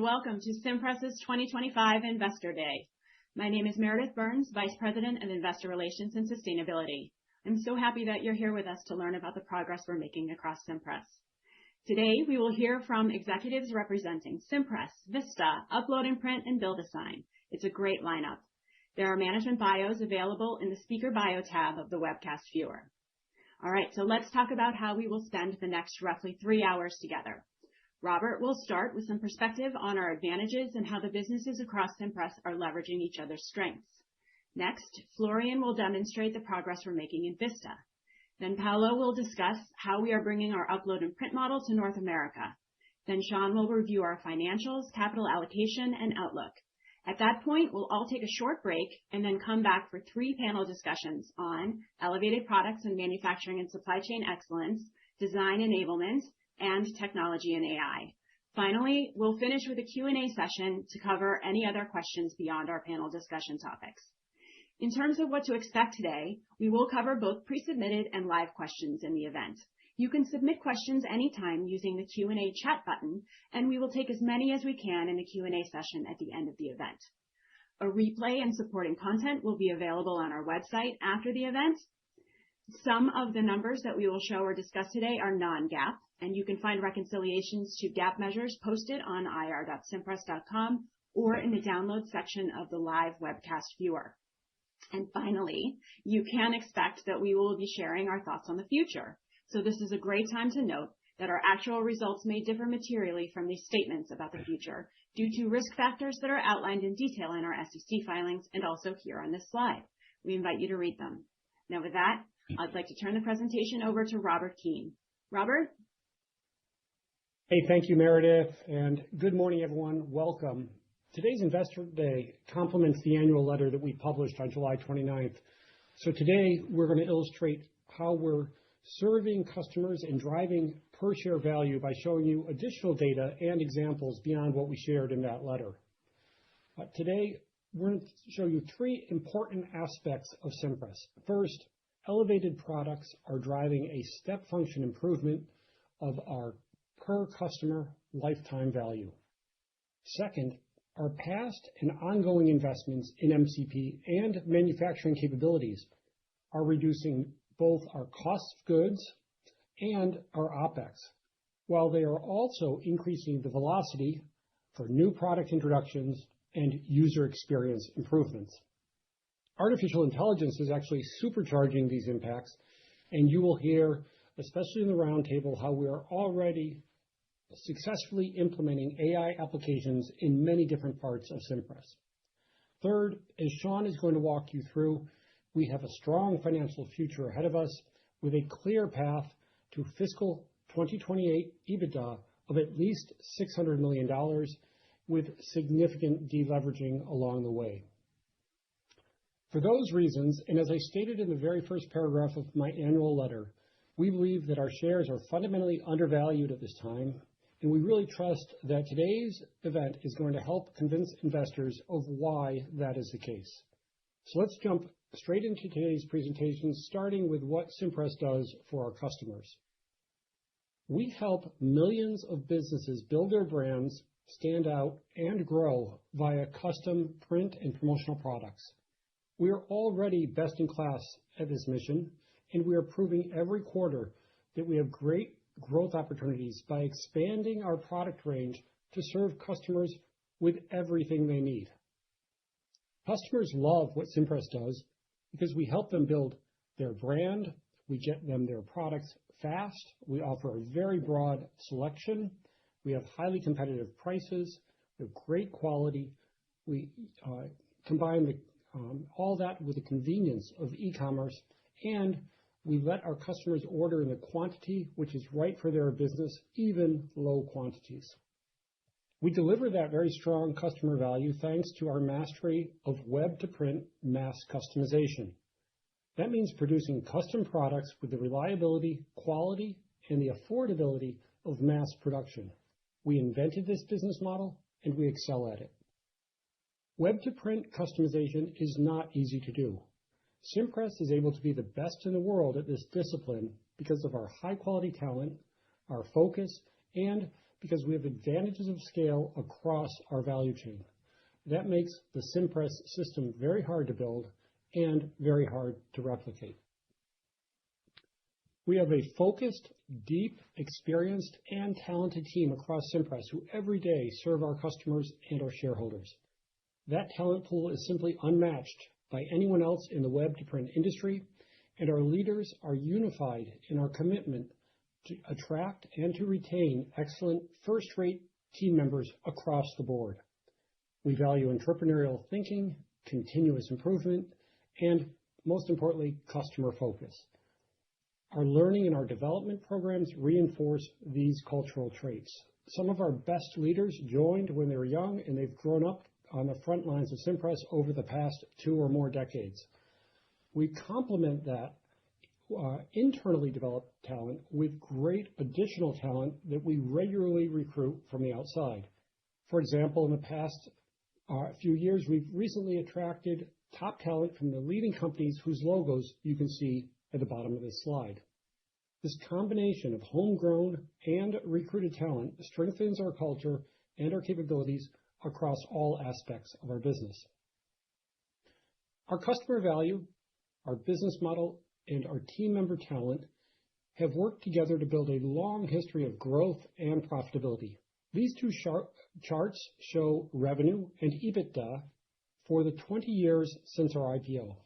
welcome to Cimpress's 2025 Investor Day. My name is Meredith Burns, Vice President of Investor Relations and Sustainability. I'm so happy that you're here with us to learn about the progress we're making across Cimpress. Today, we will hear from executives representing Cimpress, Vista, Upload and Print, and BuildASign. It's a great lineup. There are management bios available in the Speaker Bio tab of the webcast viewer. All right, so let's talk about how we will spend the next roughly 3 hours together. Robert will start with some perspective on our advantages and how the businesses across Cimpress are leveraging each other's strengths. Next, Florian will demonstrate the progress we're making in Vista. Then Paolo will discuss how we are bringing our upload and print model to North America. Then Sean will review our financials, capital allocation, and outlook. At that point, we'll all take a short break and then come back for 3 panel discussions on elevated products and manufacturing and supply chain excellence, design enablement, and technology and AI. Finally, we'll finish with a Q&A session to cover any other questions beyond our panel discussion topics. In terms of what to expect today, we will cover both pre-submitted and live questions in the event. You can submit questions anytime using the Q&A chat button, and we will take as many as we can in the Q&A session at the end of the event. A replay and supporting content will be available on our website after the event. Some of the numbers that we will show or discuss today are non-GAAP, and you can find reconciliations to GAAP measures posted on ir.cimpress.com or in the download section of the live webcast viewer. And finally, you can expect that we will be sharing our thoughts on the future. So this is a great time to note that our actual results may differ materially from these statements about the future due to risk factors that are outlined in detail in our SEC filings and also here on this slide. We invite you to read them. Now with that, I'd like to turn the presentation over to Robert Keane. Robert? Hey, thank you, Meredith, and good morning, everyone. Welcome. Today's Investor Day complements the annual letter that we published on July 29th. So today, we're going to illustrate how we're serving customers and driving per share value by showing you additional data and examples beyond what we shared in that letter. Today, we're going to show you 3 important aspects of Cimpress. First, elevated products are driving a step function improvement of our per customer lifetime value. Second, our past and ongoing investments in MCP and manufacturing capabilities are reducing both our cost of goods and our OPEX, while they are also increasing the velocity for new product introductions and user experience improvements. Artificial intelligence is actually supercharging these impacts, and you will hear, especially in the roundtable, how we are already successfully implementing AI applications in many different parts of Cimpress. Third, as Sean is going to walk you through, we have a strong financial future ahead of us with a clear path to fiscal 2028 EBITDA of at least $600 million with significant deleveraging along the way. For those reasons, and as I stated in the very first paragraph of my annual letter, we believe that our shares are fundamentally undervalued at this time, and we really trust that today's event is going to help convince investors of why that is the case. So let's jump straight into today's presentation, starting with what Cimpress does for our customers. We help millions of businesses build their brands, stand out, and grow via custom print and promotional products. We are already best in class at this mission, and we are proving every quarter that we have great growth opportunities by expanding our product range to serve customers with everything they need. Customers love what Cimpress does because we help them build their brand, we get them their products fast, we offer a very broad selection, we have highly competitive prices, we have great quality, we combine all that with the convenience of e-commerce, and we let our customers order in the quantity which is right for their business, even low quantities. We deliver that very strong customer value thanks to our mastery of web-to-print mass customization. That means producing custom products with the reliability, quality, and the affordability of mass production. We invented this business model, and we excel at it. Web-to-print customization is not easy to do. Cimpress is able to be the best in the world at this discipline because of our high-quality talent, our focus, and because we have advantages of scale across our value chain. That makes the Cimpress system very hard to build and very hard to replicate. We have a focused, deep, experienced, and talented team across Cimpress who every day serve our customers and our shareholders. That talent pool is simply unmatched by anyone else in the web-to-print industry, and our leaders are unified in our commitment to attract and to retain excellent first-rate team members across the board. We value entrepreneurial thinking, continuous improvement, and most importantly, customer focus. Our learning and our development programs reinforce these cultural traits. Some of our best leaders joined when they were young, and they've grown up on the front lines of Cimpress over the past 2 or more decades. We complement that internally developed talent with great additional talent that we regularly recruit from the outside. For example, in the past few years, we've recently attracted top talent from the leading companies whose logos you can see at the bottom of this slide. This combination of homegrown and recruited talent strengthens our culture and our capabilities across all aspects of our business. Our customer value, our business model, and our team member talent have worked together to build a long history of growth and profitability. These two charts show revenue and EBITDA for the 20 years since our IPO.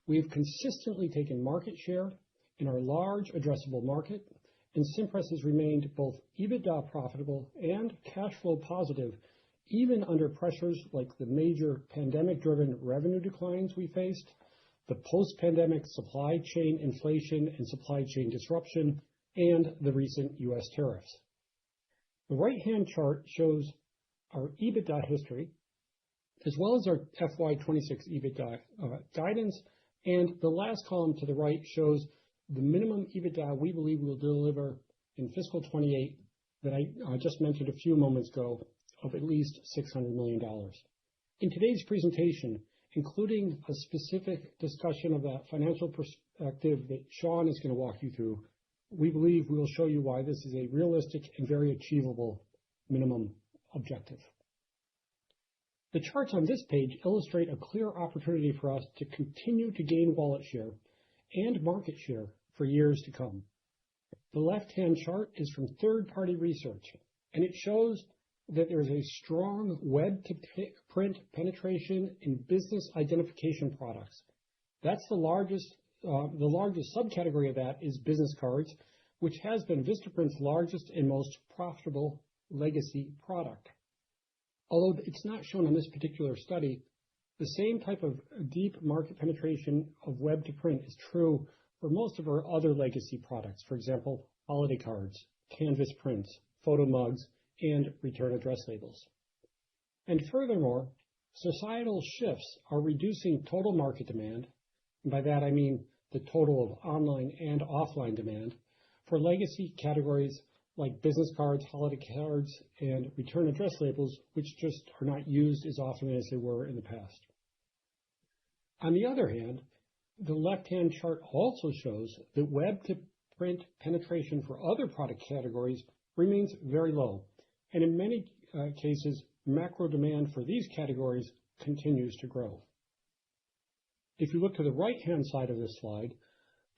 We have consistently taken market share in our large addressable market, and Cimpress has remained both EBITDA profitable and cash flow positive, even under pressures like the major pandemic-driven revenue declines we faced, the post-pandemic supply chain inflation and supply chain disruption, and the recent U.S. tariffs. The right-hand chart shows our EBITDA history, as well as our FY26 EBITDA guidance, and the last column to the right shows the minimum EBITDA we believe we'll deliver in fiscal 28 that I just mentioned a few moments ago of at least $600 million. In today's presentation, including a specific discussion of that financial perspective that Sean is going to walk you through, we believe we will show you why this is a realistic and very achievable minimum objective. The charts on this page illustrate a clear opportunity for us to continue to gain wallet share and market share for years to come. The left-hand chart is from third-party research, and it shows that there is a strong web-to-print penetration in business identification products. That's the largest subcategory of that is business cards, which has been Vistaprint's largest and most profitable legacy product. Although it's not shown on this particular study, the same type of deep market penetration of web to print is true for most of our other legacy products. For example, holiday cards, canvas prints, photo mugs, and return address labels. And furthermore, societal shifts are reducing total market demand, and by that I mean the total of online and offline demand, for legacy categories like business cards, holiday cards, and return address labels, which just are not used as often as they were in the past. On the other hand, the left-hand chart also shows that web-to-print penetration for other product categories remains very low, and in many cases, macro demand for these categories continues to grow. If you look to the right-hand side of this slide,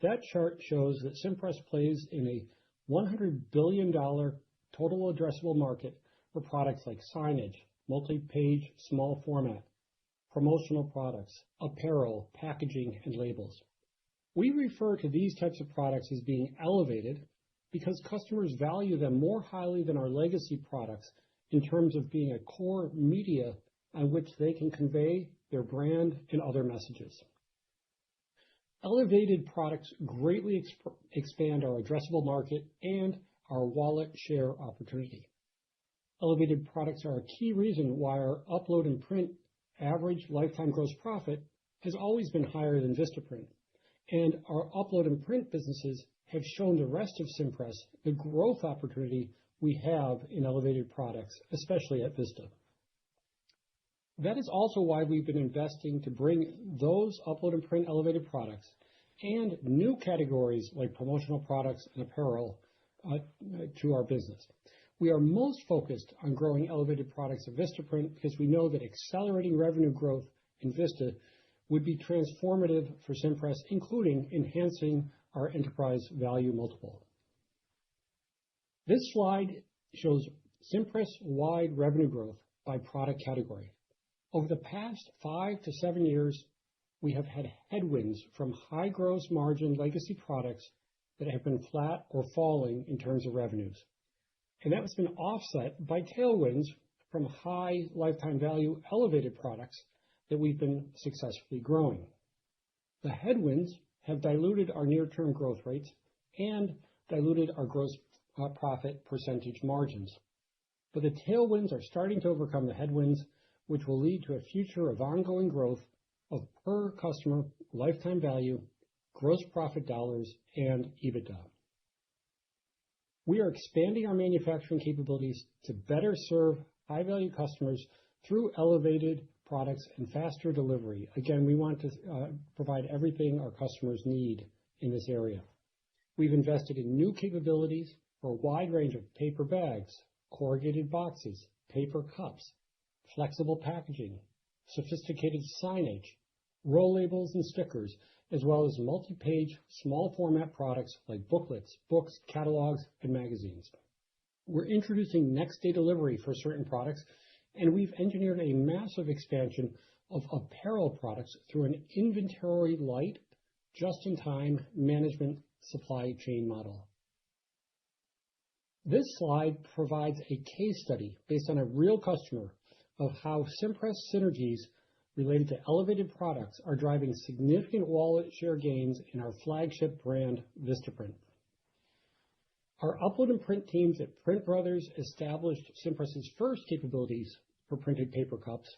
that chart shows that Cimpress plays in a $100 billion total addressable market for products like signage, multi-page, small format, promotional products, apparel, packaging, and labels. We refer to these types of products as being elevated because customers value them more highly than our legacy products in terms of being a core media on which they can convey their brand and other messages. Elevated products greatly expand our addressable market and our wallet share opportunity. Elevated products are a key reason why our upload and print average lifetime gross profit has always been higher than Vistaprint, and our upload and print businesses have shown the rest of Cimpress the growth opportunity we have in elevated products, especially at Vista. That is also why we've been investing to bring those upload and print elevated products and new categories like promotional products and apparel to our business. We are most focused on growing elevated products of Vistaprint because we know that accelerating revenue growth in Vista would be transformative for Cimpress, including enhancing our enterprise value multiple. This slide shows Cimpress-wide revenue growth by product category. Over the past 5 to 7 years, we have had headwinds from high gross margin legacy products that have been flat or falling in terms of revenues. And that has been offset by tailwinds from high lifetime value elevated products that we've been successfully growing. The headwinds have diluted our near-term growth rates and diluted our gross profit percentage margins. But the tailwinds are starting to overcome the headwinds, which will lead to a future of ongoing growth of per customer lifetime value, gross profit dollars, and EBITDA. We are expanding our manufacturing capabilities to better serve high-value customers through elevated products and faster delivery. Again, we want to provide everything our customers need in this area. We've invested in new capabilities for a wide range of paper bags, corrugated boxes, paper cups, flexible packaging, sophisticated signage, roll labels and stickers, as well as multi-page small format products like booklets, books, catalogs, and magazines. We're introducing next day delivery for certain products, and we've engineered a massive expansion of apparel products through an inventory light, just-in-time management supply chain model. This slide provides a case study based on a real customer of how Cimpress synergies related to elevated products are driving significant wallet share gains in our flagship brand, Vistaprint. Our upload and print teams at Print Brothers established Cimpress's first capabilities for printed paper cups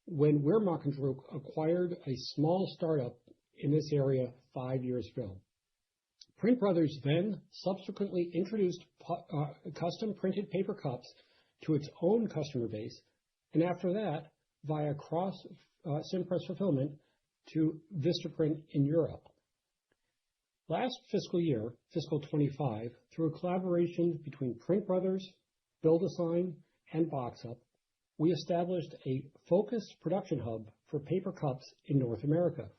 when Wehrmacher acquired a small startup in this area 5 years ago. Print Brothers then subsequently introduced custom printed paper cups to its own customer base, and after that, via cross Cimpress fulfillment to Vistaprint in Europe. Last fiscal year, fiscal 25, through a collaboration between Print Brothers, BuildASign, and BoxUp, we established a focused production hub for paper cups in North America.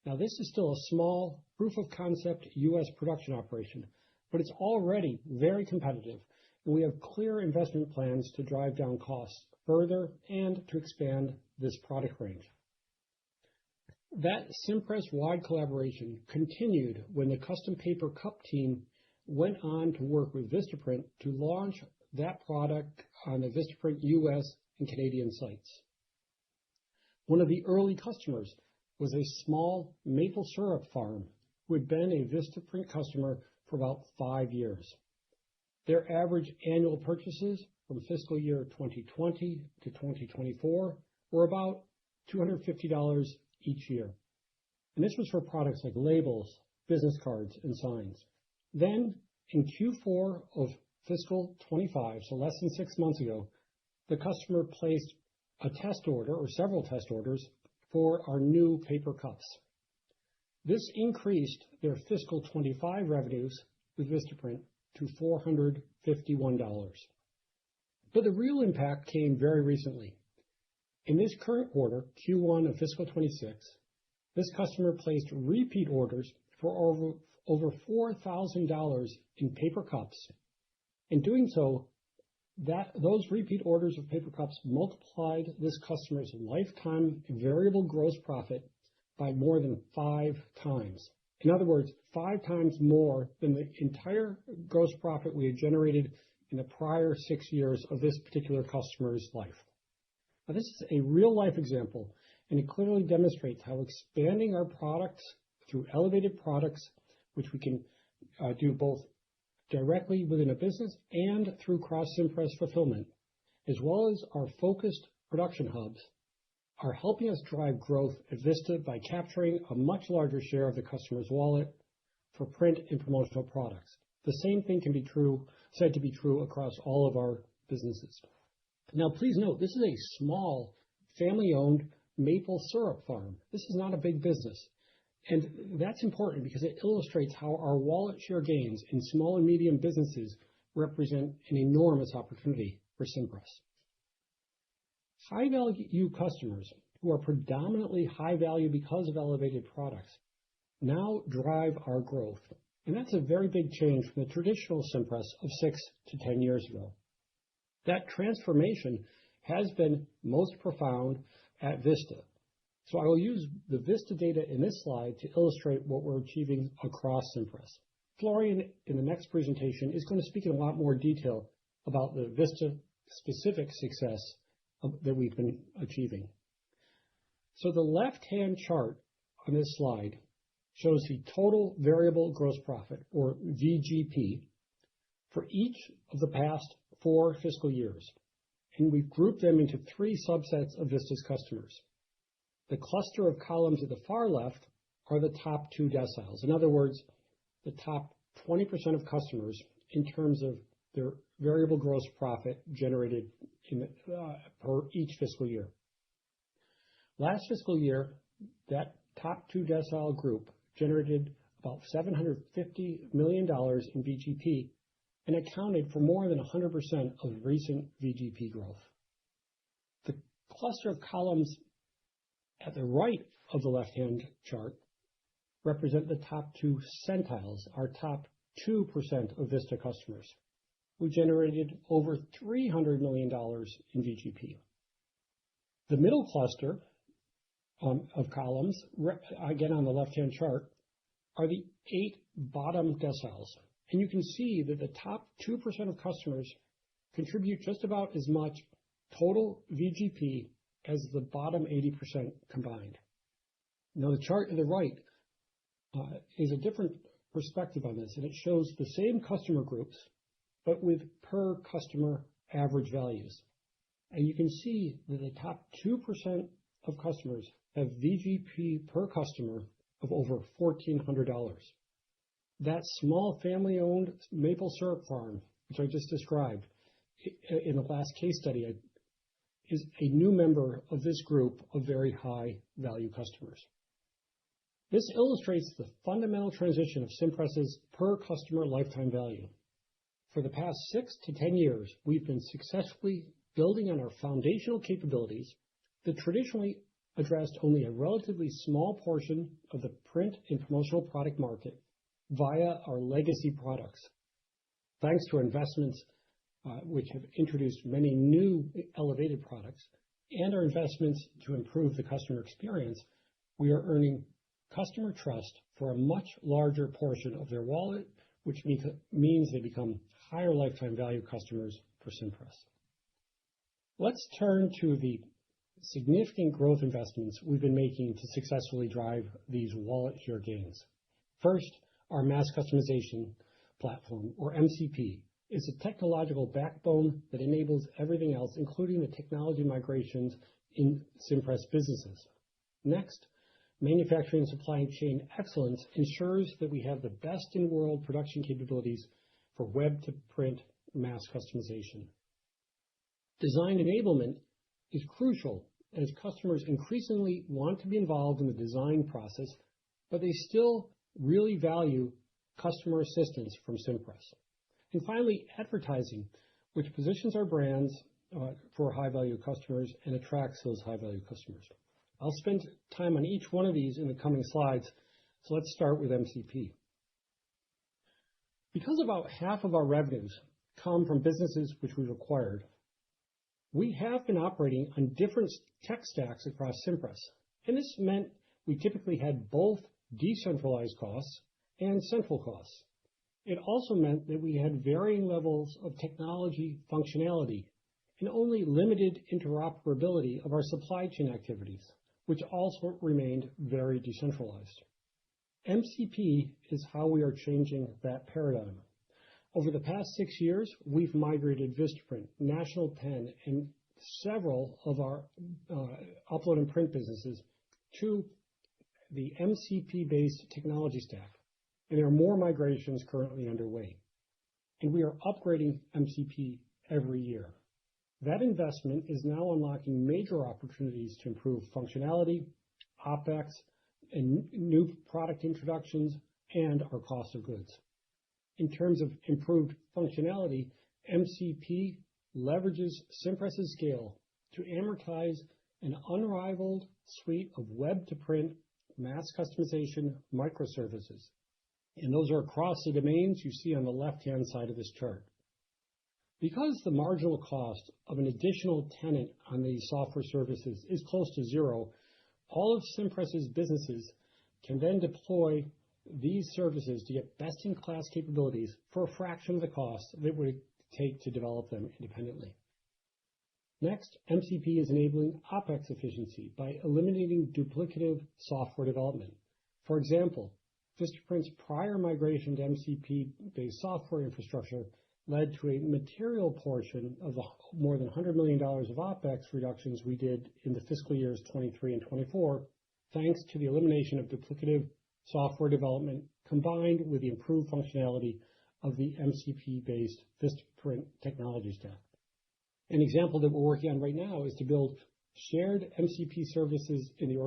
Now, this is still a small proof of concept U.S. production operation, but it's already very competitive, and we have clear investment plans to drive down costs further and to expand this product range. That Cimpress-wide collaboration continued when the custom paper cup team went on to work with Vistaprint to launch that product on the Vistaprint US and Canadian sites. One of the early customers was a small maple syrup farm who had been a Vistaprint customer for about 5 years. Their average annual purchases from fiscal year 2020 to 2024 were about $250 each year. And this was for products like labels, business cards, and signs. Then, in Q4 of fiscal 25, so less than 6 months ago, the customer placed a test order or several test orders for our new paper cups. This increased their fiscal 25 revenues with Vistaprint to $451. But the real impact came very recently. In this current quarter, Q1 of fiscal 26, this customer placed repeat orders for over $4,000 in paper cups. In doing so, those repeat orders of paper cups multiplied this customer's lifetime variable gross profit by more than 5 times. In other words, 5 times more than the entire gross profit we had generated in the prior 6 years of this particular customer's life. Now, this is a real-life example, and it clearly demonstrates how expanding our products through elevated products, which we can do both directly within a business and through cross-Cimpress fulfillment, as well as our focused production hubs, are helping us drive growth at Vista by capturing a much larger share of the customer's wallet for print and promotional products. The same thing can be said to be true across all of our businesses. Now, please note, this is a small, family-owned maple syrup farm. This is not a big business. And that's important because it illustrates how our wallet share gains in small and medium businesses represent an enormous opportunity for Cimpress. High-value customers who are predominantly high value because of elevated products now drive our growth. And that's a very big change from the traditional Cimpress of 6 to 10 years ago. That transformation has been most profound at Vista. So I will use the Vista data in this slide to illustrate what we're achieving across Cimpress. Florian, in the next presentation, is going to speak in a lot more detail about the Vista-specific success that we've been achieving. So the left-hand chart on this slide shows the total variable gross profit, or VGP, for each of the past 4 fiscal years. And we've grouped them into 3 subsets of Vista's customers. The cluster of columns at the far left are the top 2 deciles. In other words, the top 20% of customers in terms of their variable gross profit generated per each fiscal year. Last fiscal year, that top 2 decile group generated about $750 million in VGP and accounted for more than 100% of recent VGP growth. The cluster of columns at the right of the left-hand chart represent the top 2 centiles, our top 2% of Vista customers. We generated over $300 million in VGP. The middle cluster of columns, again on the left-hand chart, are the 8 bottom deciles. And you can see that the top 2% of customers contribute just about as much total VGP as the bottom 80% combined. Now, the chart to the right is a different perspective on this, and it shows the same customer groups, but with per customer average values. And you can see that the top 2% of customers have VGP per customer of over $1,400. That small family-owned maple syrup farm, which I just described in the last case study, is a new member of this group of very high-value customers. This illustrates the fundamental transition of Cimpress's per customer lifetime value. For the past 6 to 10 years, we've been successfully building on our foundational capabilities that traditionally addressed only a relatively small portion of the print and promotional product market via our legacy products. Thanks to our investments, which have introduced many new elevated products, and our investments to improve the customer experience, we are earning customer trust for a much larger portion of their wallet, which means they become higher lifetime value customers for Cimpress. Let's turn to the significant growth investments we've been making to successfully drive these wallet share gains. First, our mass customization platform, or MCP, is a technological backbone that enables everything else, including the technology migrations in Cimpress businesses. Next, manufacturing and supply chain excellence ensures that we have the best-in-world production capabilities for web-to-print mass customization. Design enablement is crucial as customers increasingly want to be involved in the design process, but they still really value customer assistance from Cimpress. And finally, advertising, which positions our brands for high-value customers and attracts those high-value customers. I'll spend time on each one of these in the coming slides, so let's start with MCP. Because about half of our revenues come from businesses which we've acquired, we have been operating on different tech stacks across Cimpress, and this meant we typically had both decentralized costs and central costs. It also meant that we had varying levels of technology functionality and only limited interoperability of our supply chain activities, which also remained very decentralized. MCP is how we are changing that paradigm. Over the past 6 years, we've migrated Vistaprint, National Pen, and several of our upload and print businesses to the MCP-based technology stack, and there are more migrations currently underway. And we are upgrading MCP every year. That investment is now unlocking major opportunities to improve functionality, OpEx, and new product introductions, and our cost of goods. in terms of improved functionality, MCP leverages Cimpress's scale to amortize an unrivaled suite of web-to-print mass customization microservices. And those are across the domains you see on the left-hand side of this chart. Because the marginal cost of an additional tenant on these software services is close to zero, all of Cimpress's businesses can then deploy these services to get best-in-class capabilities for a fraction of the cost that it would take to develop them independently. Next, MCP is enabling OpEx efficiency by eliminating duplicative software development. For example, Vistaprint's prior migration to MCP-based software infrastructure led to a material portion of the more than $100 million of OpEx reductions we did in the fiscal years 23 and 24, thanks to the elimination of duplicative software development combined with the improved functionality of the MCP-based Vistaprint technology stack. An example that we're working on right now is to build shared MCP services in the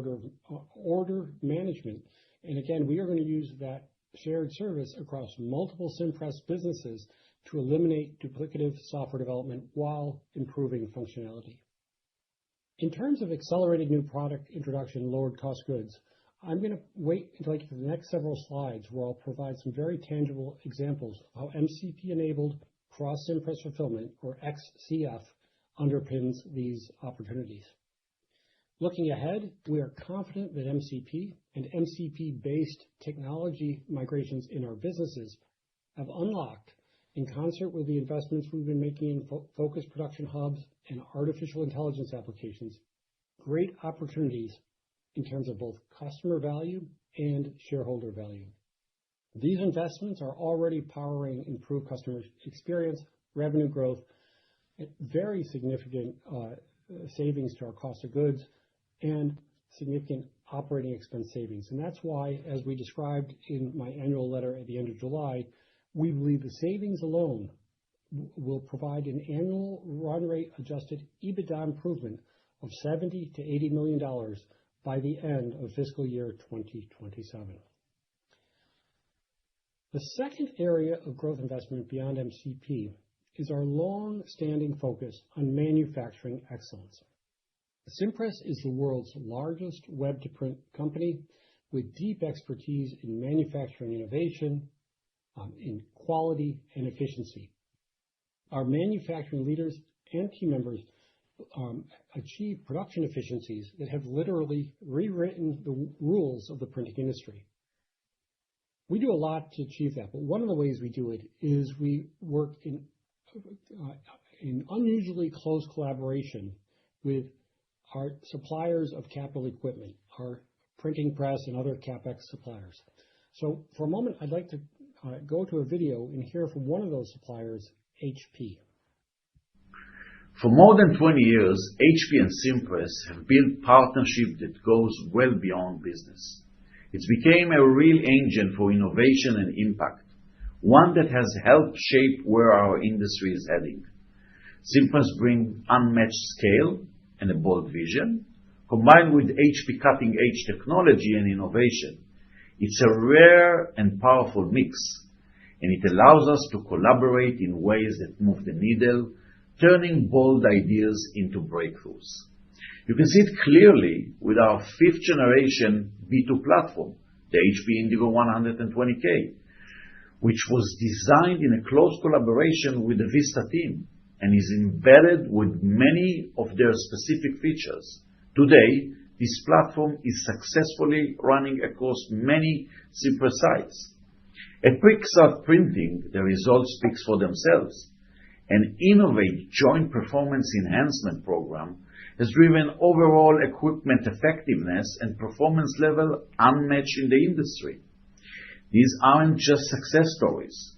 order management. And again, we are going to use that shared service across multiple Cimpress businesses to eliminate duplicative software development while improving functionality. In terms of accelerated new product introduction and lowered cost goods, I'm going to wait until I get to the next several slides where I'll provide some very tangible examples of how MCP-enabled cross-Cimpress fulfillment, or XCF, underpins these opportunities. Looking ahead, we are confident that MCP and MCP-based technology migrations in our businesses have unlocked, in concert with the investments we've been making in focused production hubs and artificial intelligence applications, great opportunities in terms of both customer value and shareholder value. These investments are already powering improved customer experience, revenue growth, and very significant savings to our cost of goods and significant operating expense savings. And that's why, as we described in my annual letter at the end of July, we believe the savings alone will provide an annual run rate adjusted EBITDA improvement of $70 to $80 million by the end of fiscal year 2027. The second area of growth investment beyond MCP is our long-standing focus on manufacturing excellence. Cimpress is the world's largest web-to-print company with deep expertise in manufacturing innovation, in quality and efficiency. Our manufacturing leaders and team members achieve production efficiencies that have literally rewritten the rules of the printing industry. We do a lot to achieve that, but one of the ways we do it is we work in unusually close collaboration with our suppliers of capital equipment, our printing press and other CapEx suppliers. So for a moment, I'd like to go to a video and hear from one of those suppliers, HP. For more than 20 years, HP and Cimpress have built partnership that goes well beyond business. It's become a real engine for innovation and impact, one that has helped shape where our industry is heading. Cimpress brings unmatched scale and a bold vision, combined with HP cutting-edge technology and innovation. It's a rare and powerful mix, and it allows us to collaborate in ways that move the needle, turning bold ideas into breakthroughs. You can see it clearly with our fifth-generation B2 platform, the HP Indigo 120K, which was designed in a close collaboration with the Vista team and is embedded with many of their specific features. Today, this platform is successfully running across many Cimpress sites. At QuickStart Printing, the results speak for themselves. An innovative joint performance enhancement program has driven overall equipment effectiveness and performance level unmatched in the industry. These aren't just success stories.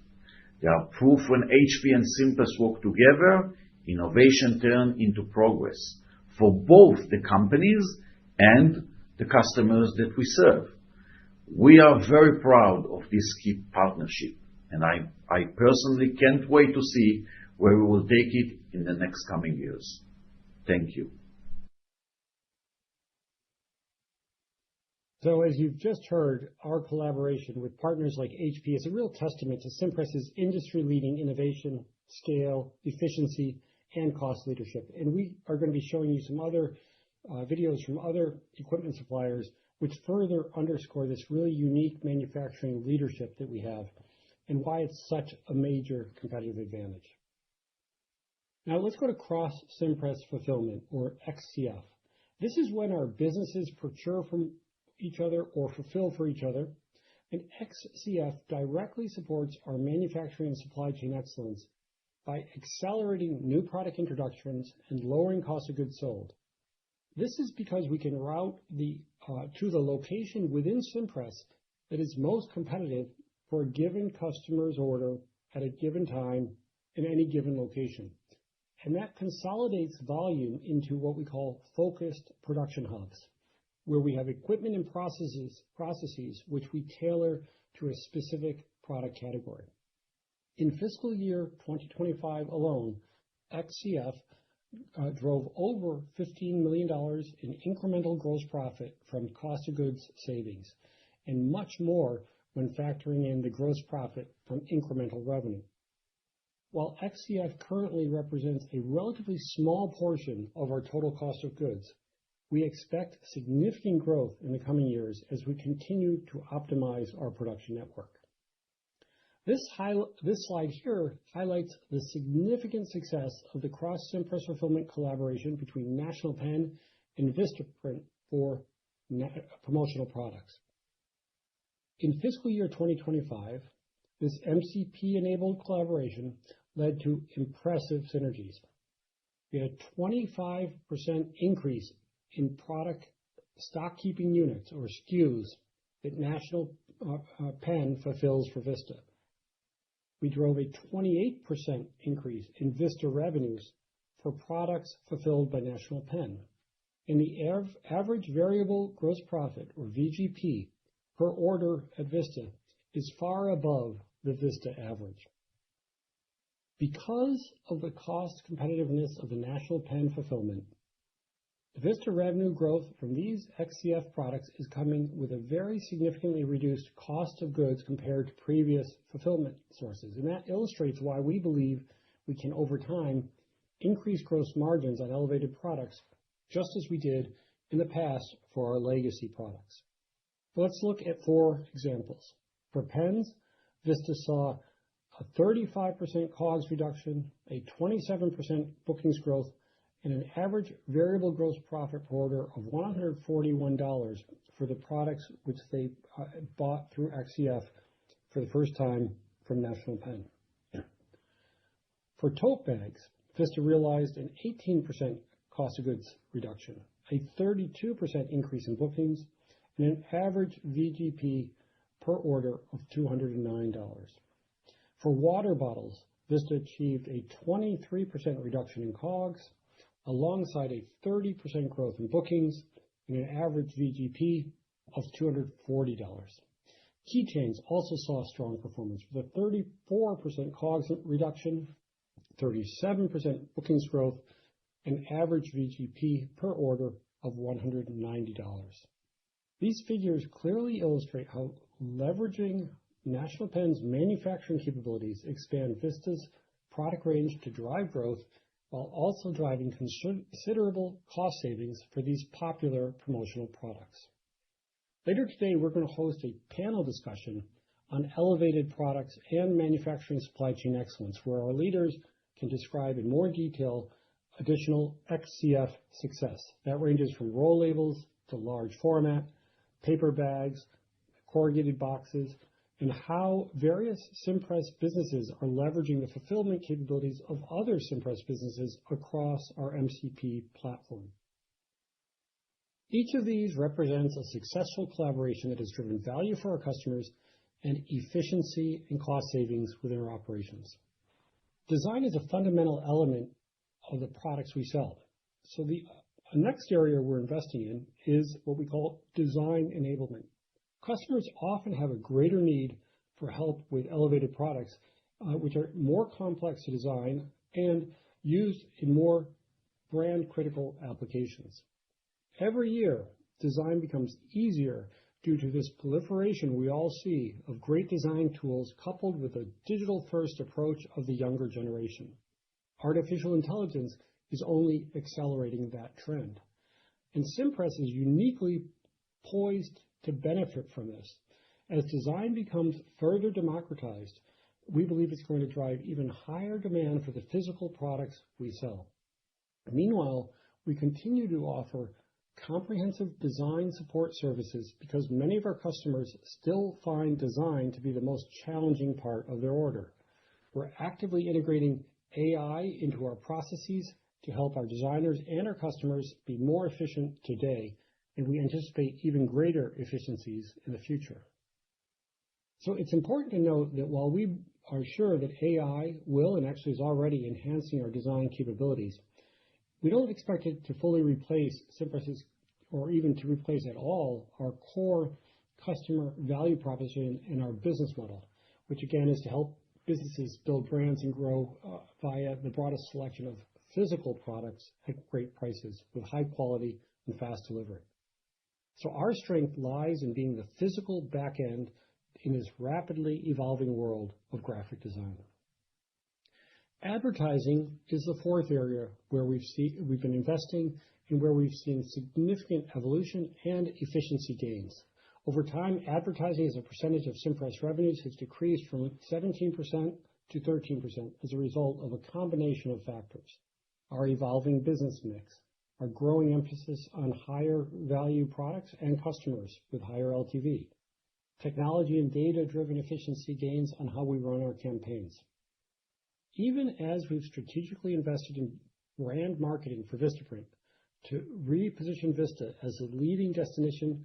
They are proof when HP and Cimpress work together, innovation turns into progress for both the companies and the customers that we serve. We are very proud of this key partnership, and I personally can't wait to see where we will take it in the next coming years. Thank you. So as you've just heard, our collaboration with partners like HP is a real testament to Cimpress's industry-leading innovation, scale, efficiency, and cost leadership. And we are going to be showing you some other videos from other equipment suppliers, which further underscore this really unique manufacturing leadership that we have and why it's such a major competitive advantage. Now let's go to cross-Cimpress fulfillment, or XCF. This is when our businesses procure from each other or fulfill for each other, and XCF directly supports our manufacturing and supply chain excellence by accelerating new product introductions and lowering cost of goods sold. This is because we can route to the location within Cimpress that is most competitive for a given customer's order at a given time in any given location. And that consolidates volume into what we call focused production hubs, where we have equipment and processes which we tailor to a specific product category. In fiscal year 2025 alone, XCF drove over $15 million in incremental gross profit from cost of goods savings, and much more when factoring in the gross profit from incremental revenue. While XCF currently represents a relatively small portion of our total cost of goods, we expect significant growth in the coming years as we continue to optimize our production network. This slide here highlights the significant success of the cross-Cimpress fulfillment collaboration between National Pen and Vistaprint for promotional products. In fiscal year 2025, this MCP-enabled collaboration led to impressive synergies. We had a 25% increase in product stock keeping units, or SKUs, that National Pen fulfills for Vista. We drove a 28% increase in Vista revenues for products fulfilled by National Pen. And the average variable gross profit, or VGP, per order at Vista is far above the Vista average. Because of the cost competitiveness of the National Pen fulfillment, the Vista revenue growth from these XCF products is coming with a very significantly reduced cost of goods compared to previous fulfillment sources. And that illustrates why we believe we can, over time, increase gross margins on elevated products, just as we did in the past for our legacy products. Let's look at 4 examples. For pens, Vista saw a 35% COGS reduction, a 27% bookings growth, and an average variable gross profit per order of $141 for the products which they bought through XCF for the first time from National Pen. For tote bags, Vista realized an 18% cost of goods reduction, a 32% increase in bookings, and an average VGP per order of $209. For water bottles, Vista achieved a 23% reduction in COGS, alongside a 30% growth in bookings and an average VGP of $240. Keychains also saw strong performance with a 34% COGS reduction, 37% bookings growth, and average VGP per order of $190. These figures clearly illustrate how leveraging National Pen's manufacturing capabilities expand Vista's product range to drive growth, while also driving considerable cost savings for these popular promotional products. Later today, we're going to host a panel discussion on elevated products and manufacturing supply chain excellence, where our leaders can describe in more detail additional XCF success. That ranges from roll labels to large format, paper bags, corrugated boxes, and how various Cimpress businesses are leveraging the fulfillment capabilities of other Cimpress businesses across our MCP platform. Each of these represents a successful collaboration that has driven value for our customers and efficiency and cost savings within our operations. Design is a fundamental element of the products we sell. So the next area we're investing in is what we call design enablement. Customers often have a greater need for help with elevated products, which are more complex to design and used in more brand-critical applications. Every year, design becomes easier due to this proliferation we all see of great design tools coupled with a digital-first approach of the younger generation. Artificial intelligence is only accelerating that trend. And Cimpress is uniquely poised to benefit from this. As design becomes further democratized, we believe it's going to drive even higher demand for the physical products we sell. Meanwhile, we continue to offer comprehensive design support services because many of our customers still find design to be the most challenging part of their order. We're actively integrating AI into our processes to help our designers and our customers be more efficient today, and we anticipate even greater efficiencies in the future. So it's important to note that while we are sure that AI will and actually is already enhancing our design capabilities, we don't expect it to fully replace Cimpress's, or even to replace at all, our core customer value proposition and our business model, which again is to help businesses build brands and grow via the broadest selection of physical products at great prices with high quality and fast delivery. So our strength lies in being the physical back end in this rapidly evolving world of graphic design. Advertising is the fourth area where we've been investing and where we've seen significant evolution and efficiency gains. Over time, advertising as a percentage of Cimpress revenues has decreased from 17% to 13% as a result of a combination of factors. Our evolving business mix, our growing emphasis on higher value products and customers with higher LTV, technology and data-driven efficiency gains on how we run our campaigns. Even as we've strategically invested in brand marketing for Vistaprint to reposition Vista as a leading destination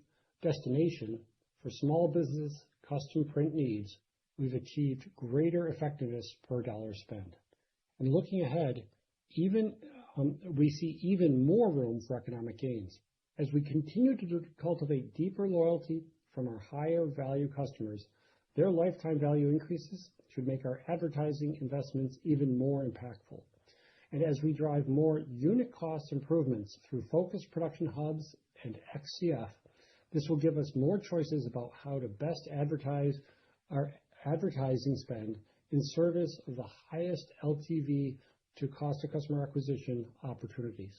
for small business custom print needs, we've achieved greater effectiveness per dollar spent. And looking ahead, we see even more room for economic gains. As we continue to cultivate deeper loyalty from our higher value customers, their lifetime value increases should make our advertising investments even more impactful. And as we drive more unit cost improvements through focused production hubs and XCF, this will give us more choices about how to best advertise our advertising spend in service of the highest LTV to cost of customer acquisition opportunities.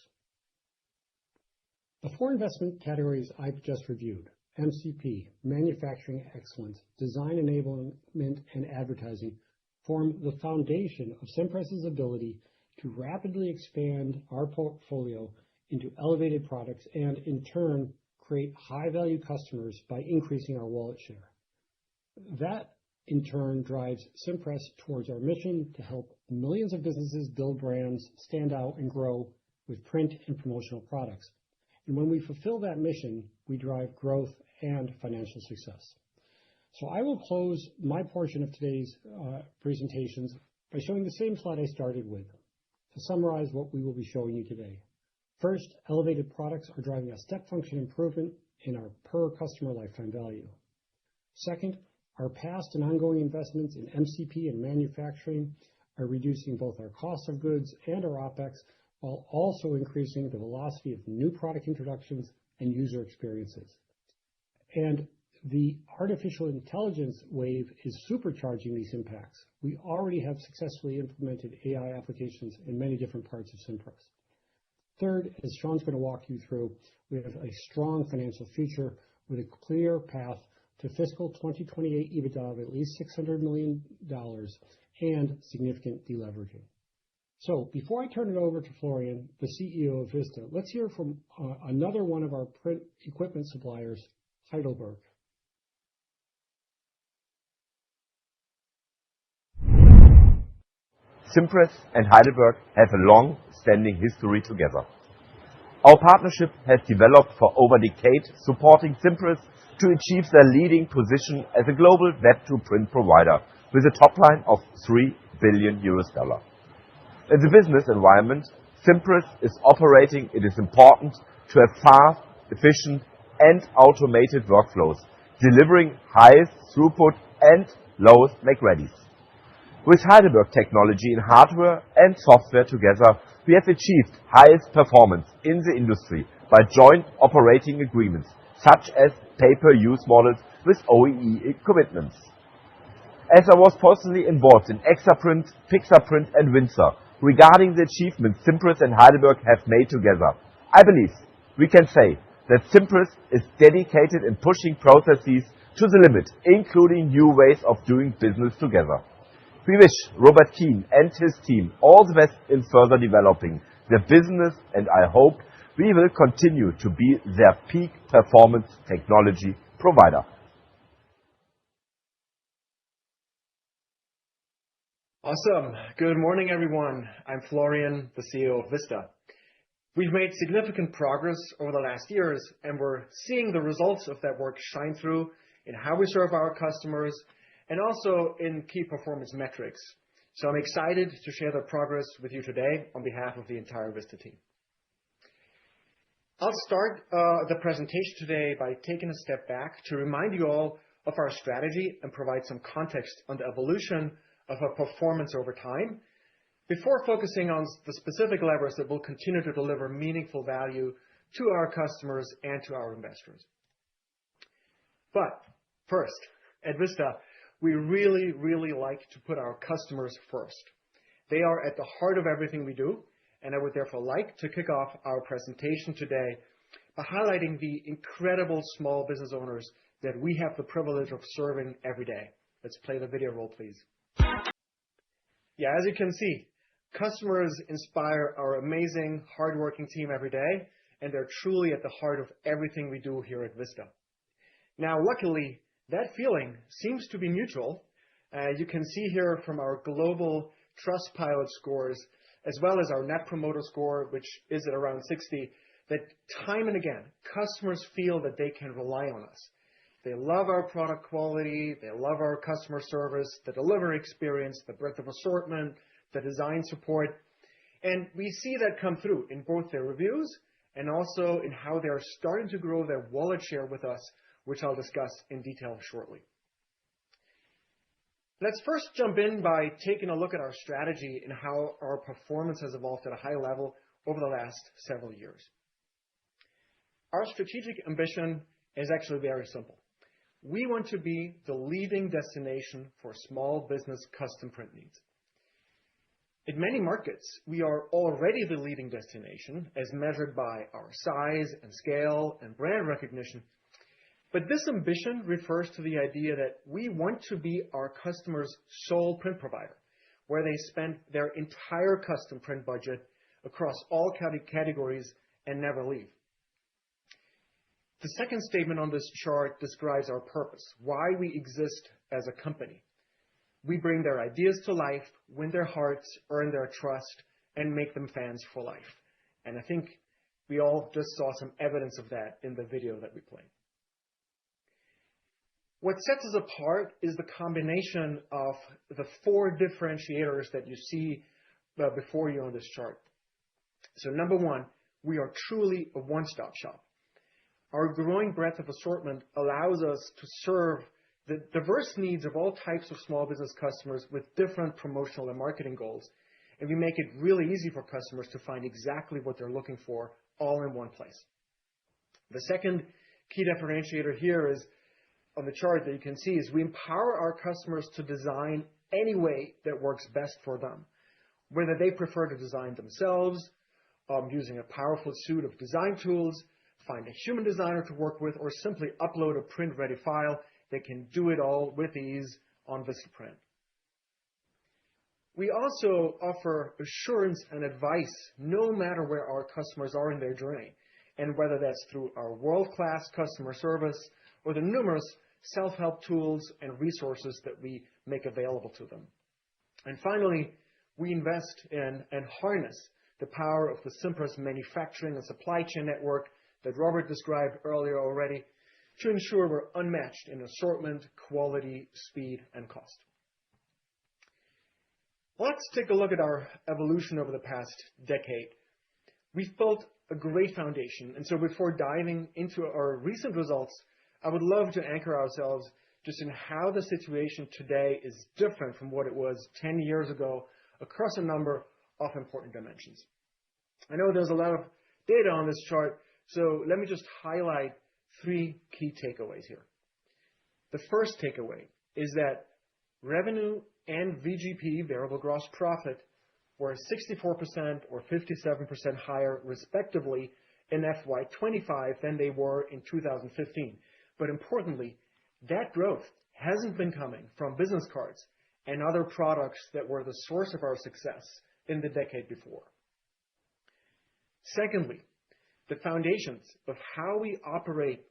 The four investment categories I've just reviewed, MCP, manufacturing excellence, design enablement, and advertising, form the foundation of Cimpress's ability to rapidly expand our portfolio into elevated products and, in turn, create high-value customers by increasing our wallet share. That, in turn, drives Cimpress towards our mission to help millions of businesses build brands, stand out, and grow with print and promotional products. And when we fulfill that mission, we drive growth and financial success. So I will close my portion of today's presentations by showing the same slide I started with to summarize what we will be showing you today. First, elevated products are driving a step function improvement in our per customer lifetime value. Second, our past and ongoing investments in MCP and manufacturing are reducing both our cost of goods and our OPEX, while also increasing the velocity of new product introductions and user experiences. And the artificial intelligence wave is supercharging these impacts. We already have successfully implemented AI applications in many different parts of Cimpress. Third, as Sean's going to walk you through, we have a strong financial future with a clear path to fiscal 2028 EBITDA of at least $600 million and significant deleveraging. So before I turn it over to Florian, the CEO of Vista, let's hear from another one of our print equipment suppliers, Heidelberg. Cimpress and Heidelberg have a long-standing history together. Our partnership has developed for over a decade, supporting Cimpress to achieve their leading position as a global web-to-print provider with a top line of $3 billion. In the business environment Cimpress is operating, it is important to have fast, efficient, and automated workflows, delivering highest throughput and lowest make-readies. With Heidelberg technology in hardware and software together, we have achieved highest performance in the industry by joint operating agreements, such as pay-per-use models with OEE commitments. As I was personally involved in Exaprint, Pixarprint and Windsor regarding the achievements Cimpress and Heidelberg have made together, I believe we can say that Cimpress is dedicated in pushing processes to the limit, including new ways of doing business together. We wish Robert Keane and his team all the best in further developing their business, and I hope we will continue to be their peak performance technology provider. Awesome. Good morning, everyone. I'm Florian, the CEO of Vista. We've made significant progress over the last years, and we're seeing the results of that work shine through in how we serve our customers and also in key performance metrics. So I'm excited to share the progress with you today on behalf of the entire Vista team. I'll start the presentation today by taking a step back to remind you all of our strategy and provide some context on the evolution of our performance over time before focusing on the specific levers that will continue to deliver meaningful value to our customers and to our investors. But first, at Vista, we really like to put our customers first. They are at the heart of everything we do, and I would therefore like to kick off our presentation today by highlighting the incredible small business owners that we have the privilege of serving every day. Let's play the video roll, please. Yeah, as you can see, customers inspire our amazing, hardworking team every day, and they're truly at the heart of everything we do here at Vista. Now, luckily, that feeling seems to be mutual. You can see here from our global Trustpilot scores, as well as our Net Promoter Score, which is at around 60, that time and again, customers feel that they can rely on us. They love our product quality, they love our customer service, the delivery experience, the breadth of assortment, the design support, and we see that come through in both their reviews and also in how they're starting to grow their wallet share with us, which I'll discuss in detail shortly. Let's first jump in by taking a look at our strategy and how our performance has evolved at a high level over the last several years. Our strategic ambition is actually very simple. We want to be the leading destination for small business custom print needs. In many markets, we are already the leading destination as measured by our size and scale and brand recognition. But this ambition refers to the idea that we want to be our customers' sole print provider, where they spend their entire custom print budget across all categories and never leave. The second statement on this chart describes our purpose, why we exist as a company. We bring their ideas to life, win their hearts, earn their trust, and make them fans for life. And I think we all just saw some evidence of that in the video that we played. What sets us apart is the combination of the four differentiators that you see before you on this chart. So number one, we are truly a one-stop shop. Our growing breadth of assortment allows us to serve the diverse needs of all types of small business customers with different promotional and marketing goals. And we make it really easy for customers to find exactly what they're looking for all in one place. The second key differentiator here is on the chart that you can see is we empower our customers to design any way that works best for them, whether they prefer to design themselves, using a powerful suite of design tools, find a human designer to work with, or simply upload a print-ready file. They can do it all with ease on Vistaprint. We also offer assurance and advice no matter where our customers are in their journey, and whether that's through our world-class customer service or the numerous self-help tools and resources that we make available to them. And finally, we invest in and harness the power of the Cimpress manufacturing and supply chain network that Robert described earlier already to ensure we're unmatched in assortment, quality, speed, and cost. Let's take a look at our evolution over the past decade. We've built a great foundation, and so before diving into our recent results, I would love to anchor ourselves just in how the situation today is different from what it was 10 years ago across a number of important dimensions. I know there's a lot of data on this chart, so let me just highlight three key takeaways here. The first takeaway is that revenue and VGP, variable gross profit, were 64% or 57% higher, respectively, in FY25 than they were in 2015. But importantly, that growth hasn't been coming from business cards and other products that were the source of our success in the decade before. Secondly, the foundations of how we operate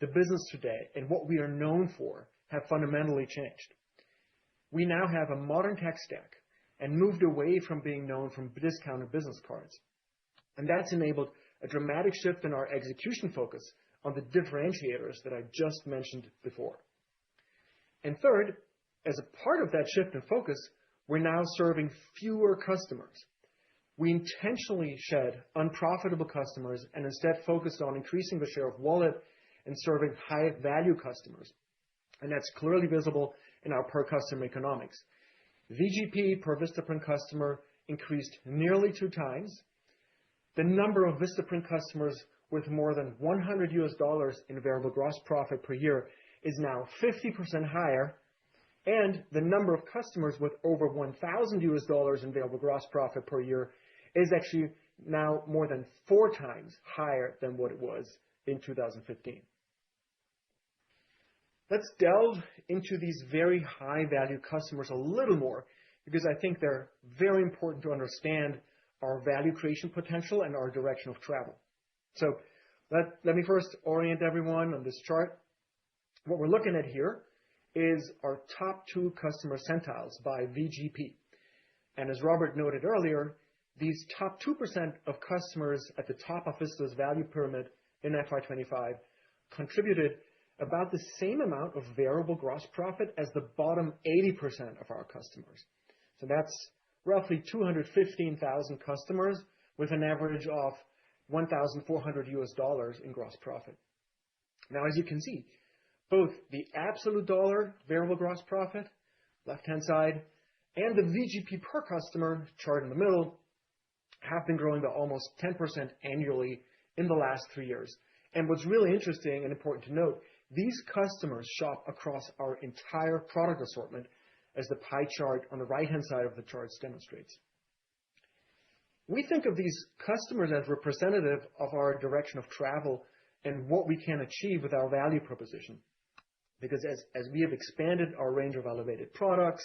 the business today and what we are known for have fundamentally changed. We now have a modern tech stack and moved away from being known from discounted business cards. And that's enabled a dramatic shift in our execution focus on the differentiators that I just mentioned before. And third, as a part of that shift in focus, we're now serving fewer customers. We intentionally shed unprofitable customers and instead focused on increasing the share of wallet and serving high-value customers. And that's clearly visible in our per-customer economics. VGP per Vistaprint customer increased nearly 2 times. The number of Vistaprint customers with more than $100 in variable gross profit per year is now 50% higher, and the number of customers with over $1,000 in variable gross profit per year is actually now more than 4 times higher than what it was in 2015. Let's delve into these very high-value customers a little more, because I think they're very important to understand our value creation potential and our direction of travel. So let me first orient everyone on this chart. What we're looking at here is our top 2 customer centiles by VGP. And as Robert noted earlier, these top 2% of customers at the top of Vista's value pyramid in FY25 contributed about the same amount of variable gross profit as the bottom 80% of our customers. So that's roughly 215,000 customers with an average of $1,400 in gross profit. Now, as you can see, both the absolute dollar variable gross profit, left-hand side, and the VGP per customer, chart in the middle, have been growing by almost 10% annually in the last 3 years. And what's really interesting and important to note, these customers shop across our entire product assortment, as the pie chart on the right-hand side of the charts demonstrates. We think of these customers as representative of our direction of travel and what we can achieve with our value proposition. Because as we have expanded our range of elevated products,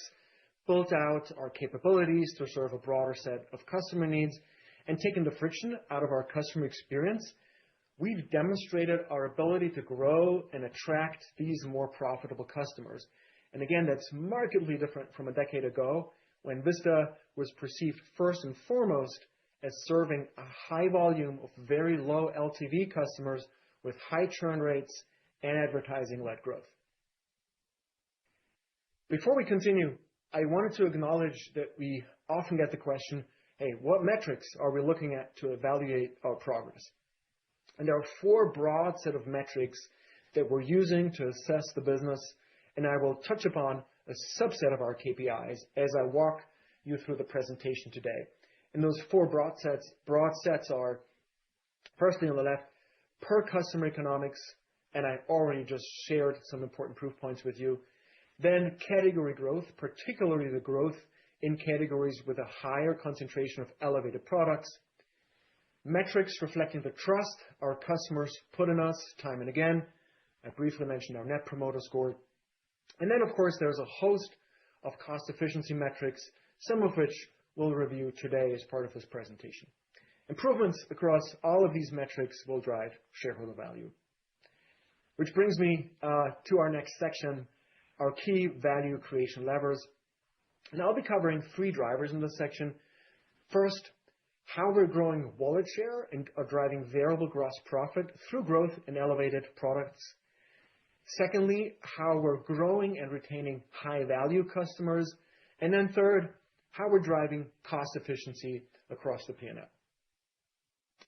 built out our capabilities to serve a broader set of customer needs, and taken the friction out of our customer experience, we've demonstrated our ability to grow and attract these more profitable customers. And again, that's markedly different from a decade ago, when Vista was perceived first and foremost as serving a high volume of very low LTV customers with high churn rates and advertising-led growth. Before we continue, I wanted to acknowledge that we often get the question, hey, what metrics are we looking at to evaluate our progress? And there are 4 broad set of metrics that we're using to assess the business, and I will touch upon a subset of our KPIs as I walk you through the presentation today. And those 4 broad sets are, firstly on the left, per customer economics, and I already just shared some important proof points with you. Then category growth, particularly the growth in categories with a higher concentration of elevated products. Metrics reflecting the trust our customers put in us time and again. I briefly mentioned our Net Promoter Score. And then, of course, there's a host of cost efficiency metrics, some of which we'll review today as part of this presentation. Improvements across all of these metrics will drive shareholder value. Which brings me to our next section, our key value creation levers. And I'll be covering 3 drivers in this section. First, how we're growing wallet share and are driving variable gross profit through growth in elevated products. Secondly, how we're growing and retaining high-value customers. And then third, how we're driving cost efficiency across the P&L.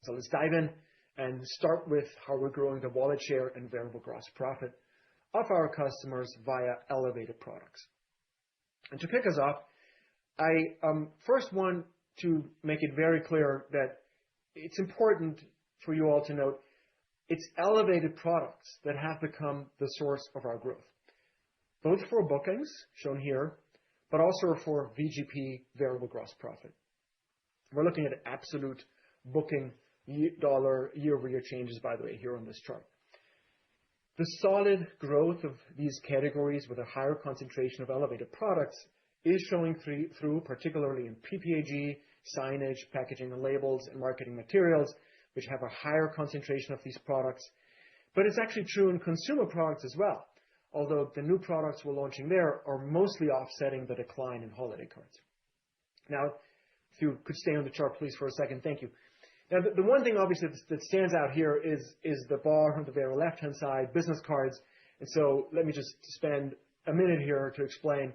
So let's dive in and start with how we're growing the wallet share and variable gross profit of our customers via elevated products. And to kick us off, I first want to make it very clear that it's important for you all to note it's elevated products that have become the source of our growth, both for bookings, shown here, but also for VGP, variable gross profit. We're looking at absolute booking dollar year-over-year changes, by the way, here on this chart. The solid growth of these categories with a higher concentration of elevated products is showing through, particularly in PPAG, signage, packaging and labels, and marketing materials, which have a higher concentration of these products. But it's actually true in consumer products as well, although the new products we're launching there are mostly offsetting the decline in holiday cards. Now, if you could stay on the chart, please, for a second. Thank you. Now, the one thing, obviously, that stands out here is the bar on the very left-hand side, business cards. And so let me just spend a minute here to explain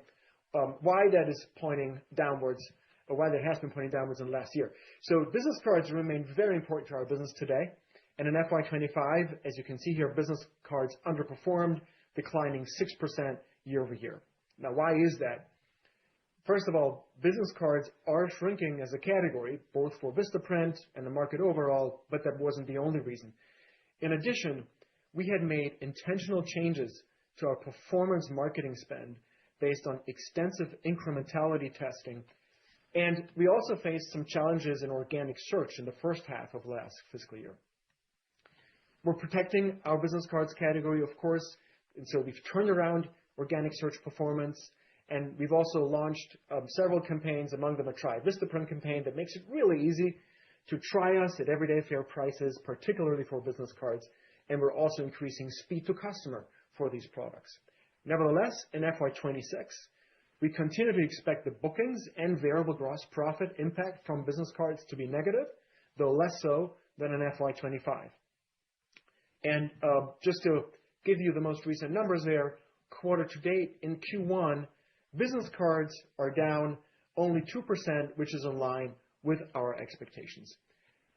why that is pointing downwards, or why that has been pointing downwards in the last year. So business cards remain very important to our business today. And in FY25, as you can see here, business cards underperformed, declining 6% year over year. Now, why is that? First of all, business cards are shrinking as a category, both for Vistaprint and the market overall, but that wasn't the only reason. In addition, we had made intentional changes to our performance marketing spend based on extensive incrementality testing. And we also faced some challenges in organic search in the first half of last fiscal year. We're protecting our business cards category, of course, and so we've turned around organic search performance. And we've also launched several campaigns, among them a Try Vistaprint campaign that makes it really easy to try us at everyday fair prices, particularly for business cards. And we're also increasing speed to customer for these products. Nevertheless, in FY26, we continue to expect the bookings and variable gross profit impact from business cards to be negative, though less so than in FY25. And just to give you the most recent numbers there, quarter to date in Q1, business cards are down only 2%, which is in line with our expectations.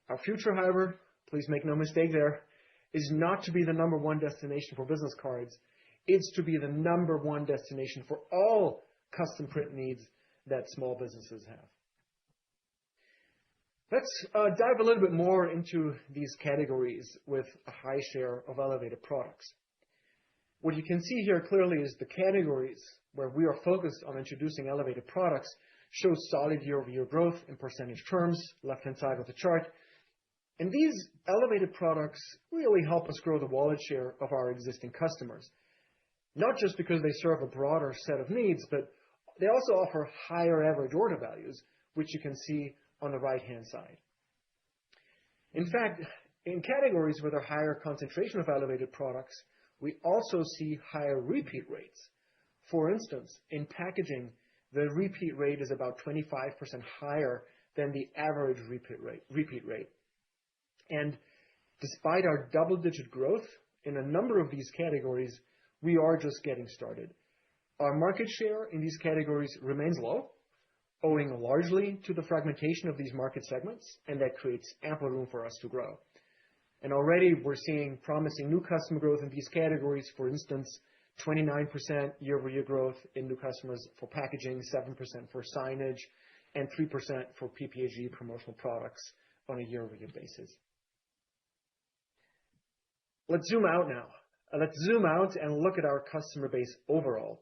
Our future, however, please make no mistake there, is not to be the number one destination for business cards. It's to be the number one destination for all custom print needs that small businesses have. Let's dive a little bit more into these categories with a high share of elevated products. What you can see here clearly is the categories where we are focused on introducing elevated products show solid year-over-year growth in percentage terms, left-hand side of the chart. And these elevated products really help us grow the wallet share of our existing customers, not just because they serve a broader set of needs, but they also offer higher average order values, which you can see on the right-hand side. In fact, in categories with a higher concentration of elevated products, we also see higher repeat rates. For instance, in packaging, the repeat rate is about 25% higher than the average repeat rate. And despite our double-digit growth in a number of these categories, we are just getting started. Our market share in these categories remains low, owing largely to the fragmentation of these market segments, and that creates ample room for us to grow. And already we're seeing promising new customer growth in these categories. For instance, 29% year-over-year growth in new customers for packaging, 7% for signage, and 3% for PPAG promotional products on a year-over-year basis. Let's zoom out now. Let's zoom out and look at our customer base overall.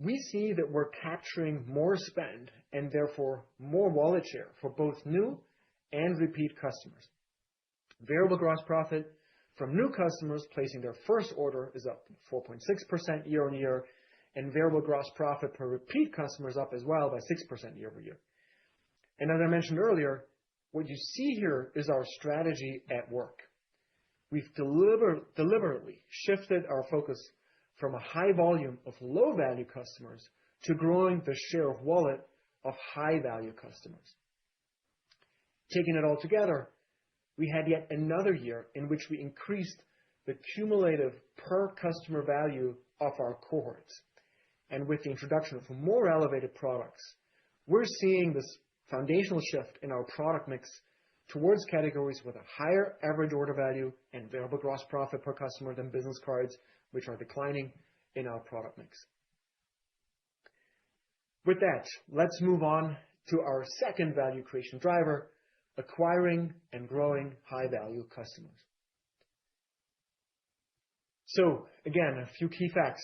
We see that we're capturing more spend and therefore more wallet share for both new and repeat customers. Variable gross profit from new customers placing their first order is up 4.6% year on year, and variable gross profit per repeat customer is up as well by 6% year over year. And as I mentioned earlier, what you see here is our strategy at work. We've deliberately shifted our focus from a high volume of low-value customers to growing the share of wallet of high-value customers. Taking it all together, we had yet another year in which we increased the cumulative per customer value of our cohorts. And with the introduction of more elevated products, we're seeing this foundational shift in our product mix towards categories with a higher average order value and variable gross profit per customer than business cards, which are declining in our product mix. With that, let's move on to our second value creation driver, acquiring and growing high-value customers. So again, a few key facts.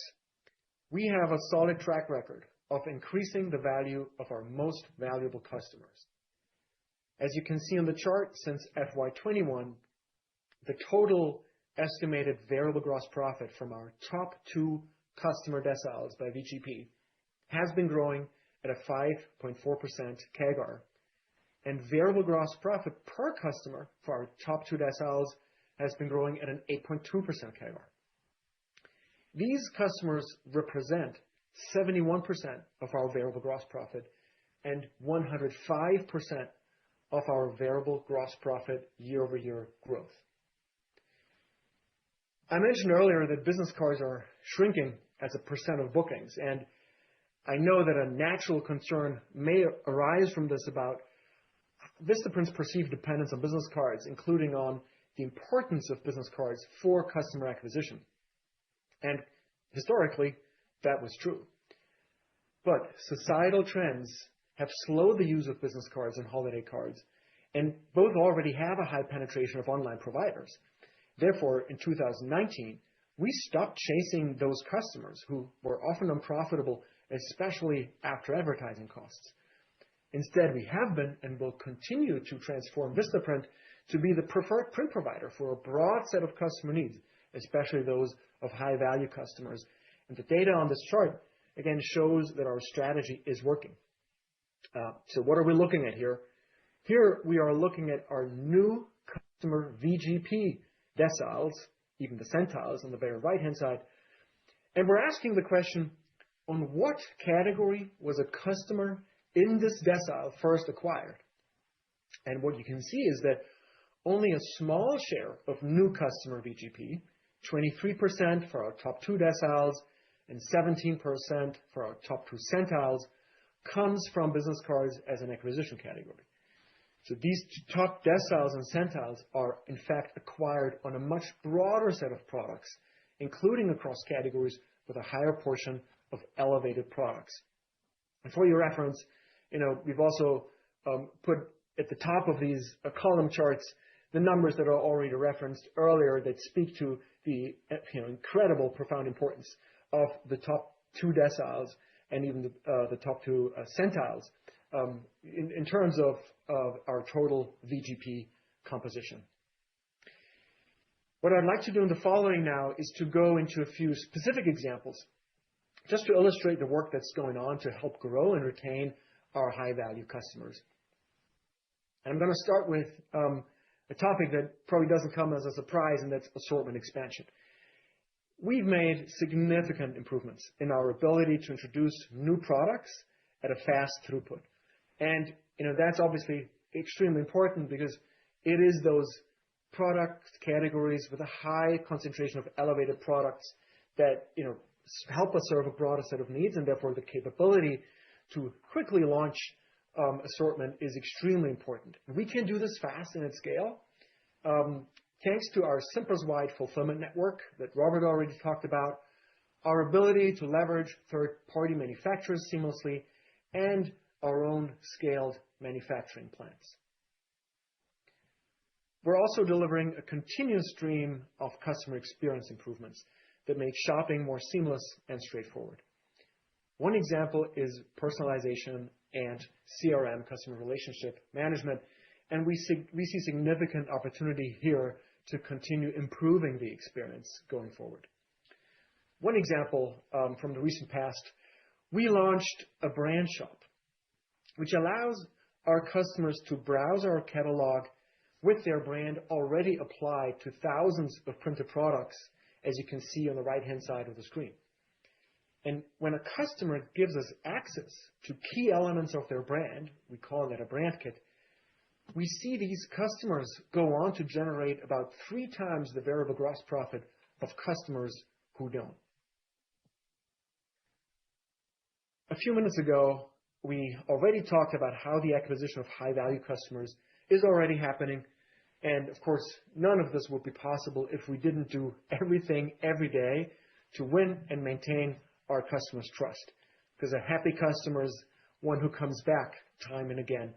We have a solid track record of increasing the value of our most valuable customers. As you can see on the chart, since FY21, the total estimated variable gross profit from our top 2 customer deciles by VGP has been growing at a 5.4% CAGR, and variable gross profit per customer for our top 2 deciles has been growing at an 8.2% CAGR. These customers represent 71% of our variable gross profit and 105% of our variable gross profit year-over-year growth. I mentioned earlier that business cards are shrinking as a percent of bookings, and I know that a natural concern may arise from this about Vistaprint's perceived dependence on business cards, including on the importance of business cards for customer acquisition. And historically, that was true. But societal trends have slowed the use of business cards and holiday cards, and both already have a high penetration of online providers. Therefore, in 2019, we stopped chasing those customers who were often unprofitable, especially after advertising costs. Instead, we have been and will continue to transform Vistaprint to be the preferred print provider for a broad set of customer needs, especially those of high-value customers. And the data on this chart, again, shows that our strategy is working. So what are we looking at here? Here, we are looking at our new customer VGP deciles, even the centiles on the very right-hand side. And we're asking the question, on what category was a customer in this decile first acquired? And what you can see is that only a small share of new customer VGP, 23% for our top 2 deciles and 17% for our top 2 centiles, comes from business cards as an acquisition category. So these top deciles and centiles are in fact acquired on a much broader set of products, including across categories with a higher portion of elevated products. And for your reference, we've also put at the top of these column charts the numbers that are already referenced earlier that speak to the incredible, profound importance of the top 2 deciles and even the top 2 centiles in terms of our total VGP composition. What I'd like to do in the following now is to go into a few specific examples just to illustrate the work that's going on to help grow and retain our high-value customers. And I'm going to start with a topic that probably doesn't come as a surprise, and that's assortment expansion. We've made significant improvements in our ability to introduce new products at a fast throughput. And that's obviously extremely important because it is those product categories with a high concentration of elevated products that help us serve a broader set of needs, and therefore the capability to quickly launch assortment is extremely important. We can do this fast and at scale thanks to our Cimpress-wide fulfillment network that Robert already talked about, our ability to leverage third-party manufacturers seamlessly, and our own scaled manufacturing plants. We're also delivering a continuous stream of customer experience improvements that make shopping more seamless and straightforward. One example is personalization and CRM, customer relationship management, and we see significant opportunity here to continue improving the experience going forward. One example from the recent past, we launched a brand shop, which allows our customers to browse our catalog with their brand already applied to thousands of printed products, as you can see on the right-hand side of the screen. And when a customer gives us access to key elements of their brand, we call that a brand kit, we see these customers go on to generate about 3 times the variable gross profit of customers who don't. A few minutes ago, we already talked about how the acquisition of high-value customers is already happening. And of course, none of this would be possible if we didn't do everything every day to win and maintain our customers' trust. Because a happy customer is one who comes back time and again.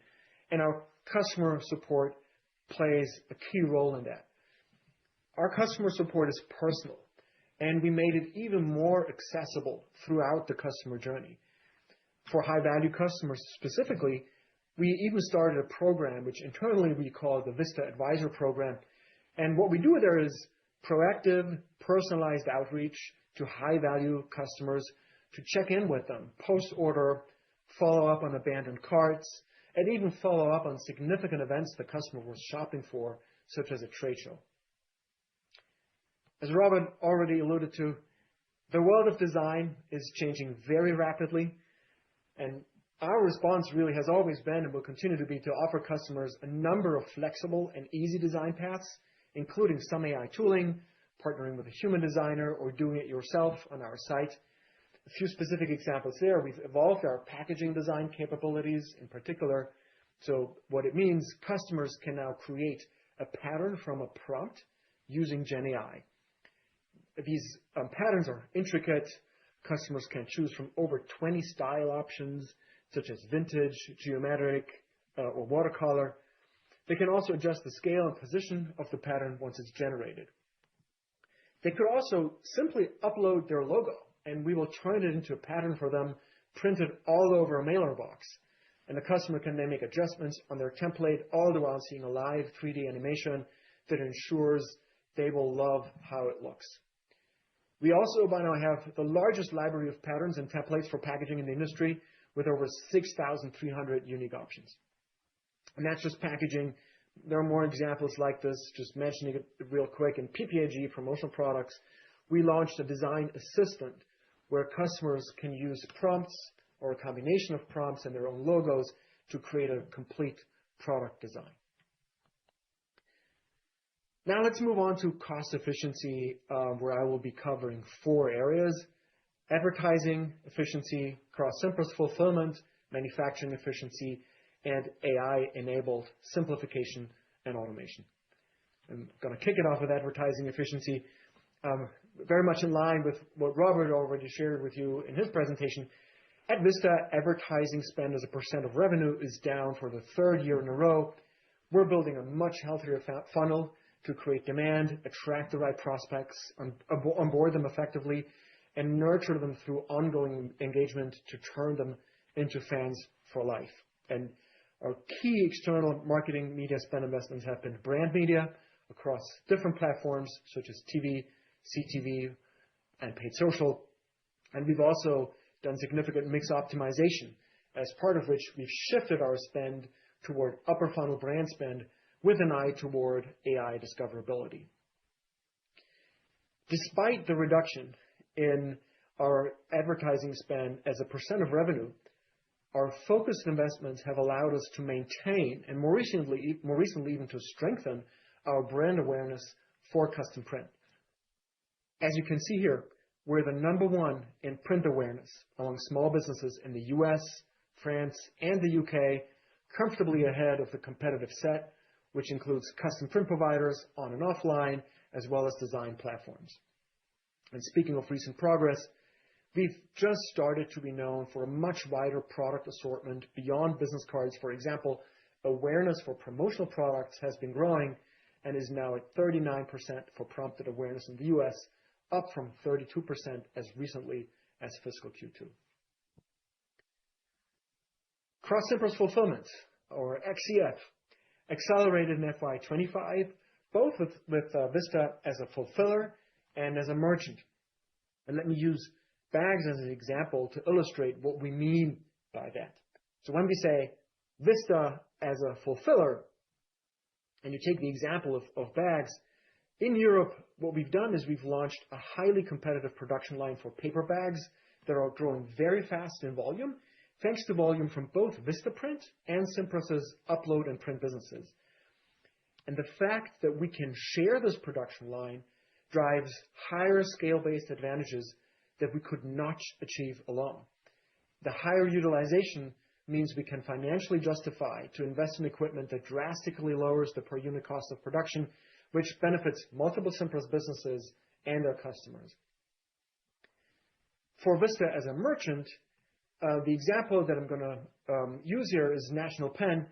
And our customer support plays a key role in that. Our customer support is personal, and we made it even more accessible throughout the customer journey. For high-value customers specifically, we even started a program which internally we call the Vista Advisor Program. And what we do there is proactive, personalized outreach to high-value customers to check in with them, post-order, follow up on abandoned carts, and even follow up on significant events the customer was shopping for, such as a trade show. As Robert already alluded to, the world of design is changing very rapidly, and our response really has always been and will continue to be to offer customers a number of flexible and easy design paths, including some AI tooling, partnering with a human designer, or doing it yourself on our site. A few specific examples there. We've evolved our packaging design capabilities in particular. So what it means, customers can now create a pattern from a prompt using GenAI. These patterns are intricate. Customers can choose from over 20 style options, such as vintage, geometric, or watercolor. They can also adjust the scale and position of the pattern once it's generated. They could also simply upload their logo, and we will turn it into a pattern for them, printed all over a mailer box. And the customer can then make adjustments on their template, all the while seeing a live 3D animation that ensures they will love how it looks. We also by now have the largest library of patterns and templates for packaging in the industry, with over 6,300 unique options. And that's just packaging. There are more examples like this, just mentioning it real quick. In PPAG, promotional products, we launched a design assistant where customers can use prompts or a combination of prompts and their own logos to create a complete product design. Now let's move on to cost efficiency, where I will be covering 4 areas: advertising efficiency, cross-Cimpress fulfillment, manufacturing efficiency, and AI-enabled simplification and automation. I'm going to kick it off with advertising efficiency. Very much in line with what Robert already shared with you in his presentation, at Vista, advertising spend as a percent of revenue is down for the 3rd year in a row. We're building a much healthier funnel to create demand, attract the right prospects, onboard them effectively, and nurture them through ongoing engagement to turn them into fans for life. And our key external marketing media spend investments have been brand media across different platforms such as TV, CTV, and paid social. And we've also done significant mix optimization, as part of which we've shifted our spend toward upper funnel brand spend with an eye toward AI discoverability. Despite the reduction in our advertising spend as a percent of revenue, our focused investments have allowed us to maintain, and more recently even to strengthen, our brand awareness for custom print. As you can see here, we're the #1 in print awareness among small businesses in the US, France, and the UK, comfortably ahead of the competitive set, which includes custom print providers on and offline, as well as design platforms. And speaking of recent progress, we've just started to be known for a much wider product assortment beyond business cards. For example, awareness for promotional products has been growing and is now at 39% for prompted awareness in the US, up from 32% as recently as fiscal Q2. Cross-Cimpress fulfillment, or XCF, accelerated in FY25, both with Vista as a fulfiller and as a merchant. And let me use bags as an example to illustrate what we mean by that. So when we say Vista as a fulfiller, and you take the example of bags, in Europe, what we've done is we've launched a highly competitive production line for paper bags that are growing very fast in volume, thanks to volume from both Vistaprint and Cimpress's upload and print businesses. And the fact that we can share this production line drives higher scale-based advantages that we could not achieve alone. The higher utilization means we can financially justify to invest in equipment that drastically lowers the per unit cost of production, which benefits multiple Cimpress businesses and their customers. For Vista as a merchant, the example that I'm going to use here is National Pen.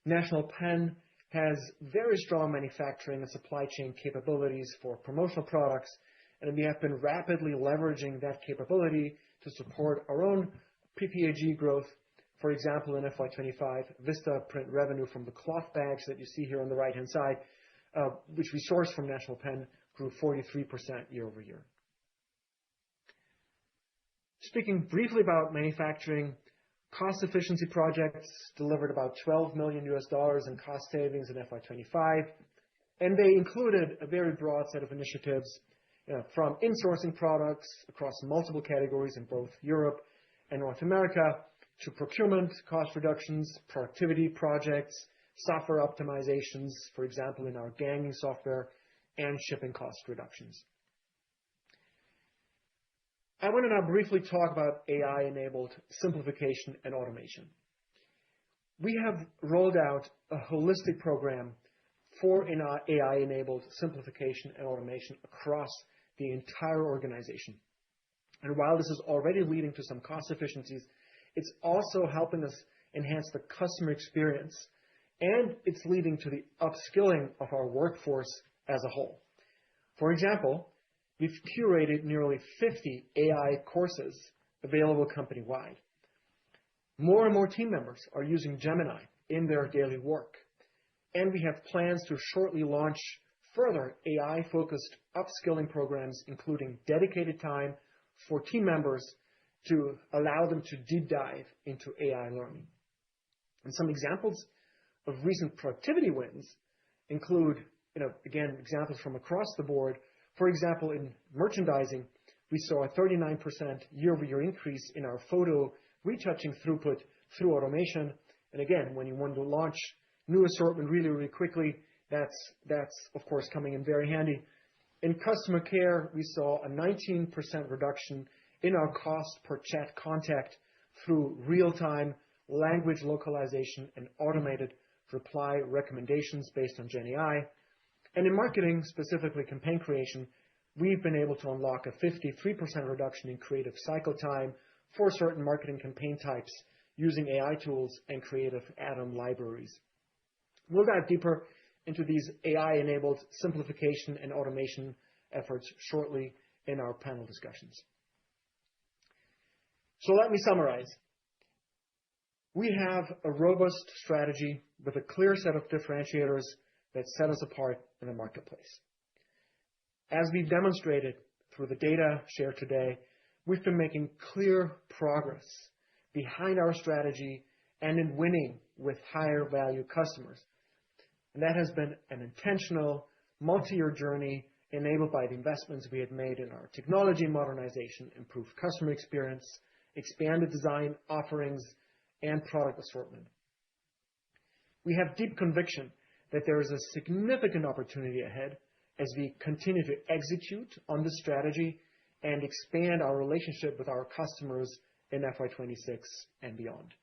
National Pen has very strong manufacturing and supply chain capabilities for promotional products, and we have been rapidly leveraging that capability to support our own PPAG growth. For example, in FY25, Vista print revenue from the cloth bags that you see here on the right-hand side, which we source from National Pen, grew 43% year over year. Speaking briefly about manufacturing, cost efficiency projects delivered about $12 million in cost savings in FY25, and they included a very broad set of initiatives, from insourcing products across multiple categories in both Europe and North America, to procurement cost reductions, productivity projects, software optimizations, for example, in our ganging software, and shipping cost reductions. I want to now briefly talk about AI-enabled simplification and automation. We have rolled out a holistic program for AI-enabled simplification and automation across the entire organization. And while this is already leading to some cost efficiencies, it's also helping us enhance the customer experience, and it's leading to the upskilling of our workforce as a whole. For example, we've curated nearly 50 AI courses available company-wide. More and more team members are using Gemini in their daily work, and we have plans to shortly launch further AI-focused upskilling programs, including dedicated time for team members to allow them to deep dive into AI learning. And some examples of recent productivity wins include, again, examples from across the board. For example, in merchandising, we saw a 39% year-over-year increase in our photo retouching throughput through automation. And again, when you want to launch new assortment really, really quickly, that's of course coming in very handy. In customer care, we saw a 19% reduction in our cost per chat contact through real-time language localization and automated reply recommendations based on GenAI. And in marketing, specifically campaign creation, we've been able to unlock a 53% reduction in creative cycle time for certain marketing campaign types using AI tools and creative add-on libraries. We'll dive deeper into these AI-enabled simplification and automation efforts shortly in our panel discussions. So let me summarize. We have a robust strategy with a clear set of differentiators that set us apart in the marketplace. As we've demonstrated through the data shared today, we've been making clear progress behind our strategy and in winning with higher value customers. And that has been an intentional multi-year journey enabled by the investments we had made in our technology modernization, improved customer experience, expanded design offerings, and product assortment. We have deep conviction that there is a significant opportunity ahead as we continue to execute on this strategy and expand our relationship with our customers in FY26 and beyond.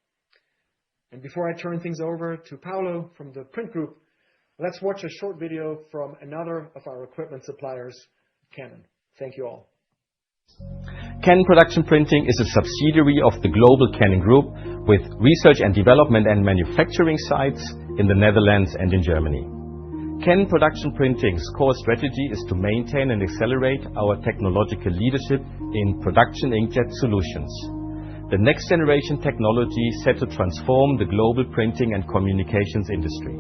And before I turn things over to Paolo from the print group, let's watch a short video from another of our equipment suppliers, Canon. Thank you all. Canon Production Printing is a subsidiary of the global Canon Group with research and development and manufacturing sites in the Netherlands and in Germany. Canon Production Printing's core strategy is to maintain and accelerate our technological leadership in production inkjet solutions, the next generation technology set to transform the global printing and communications industry.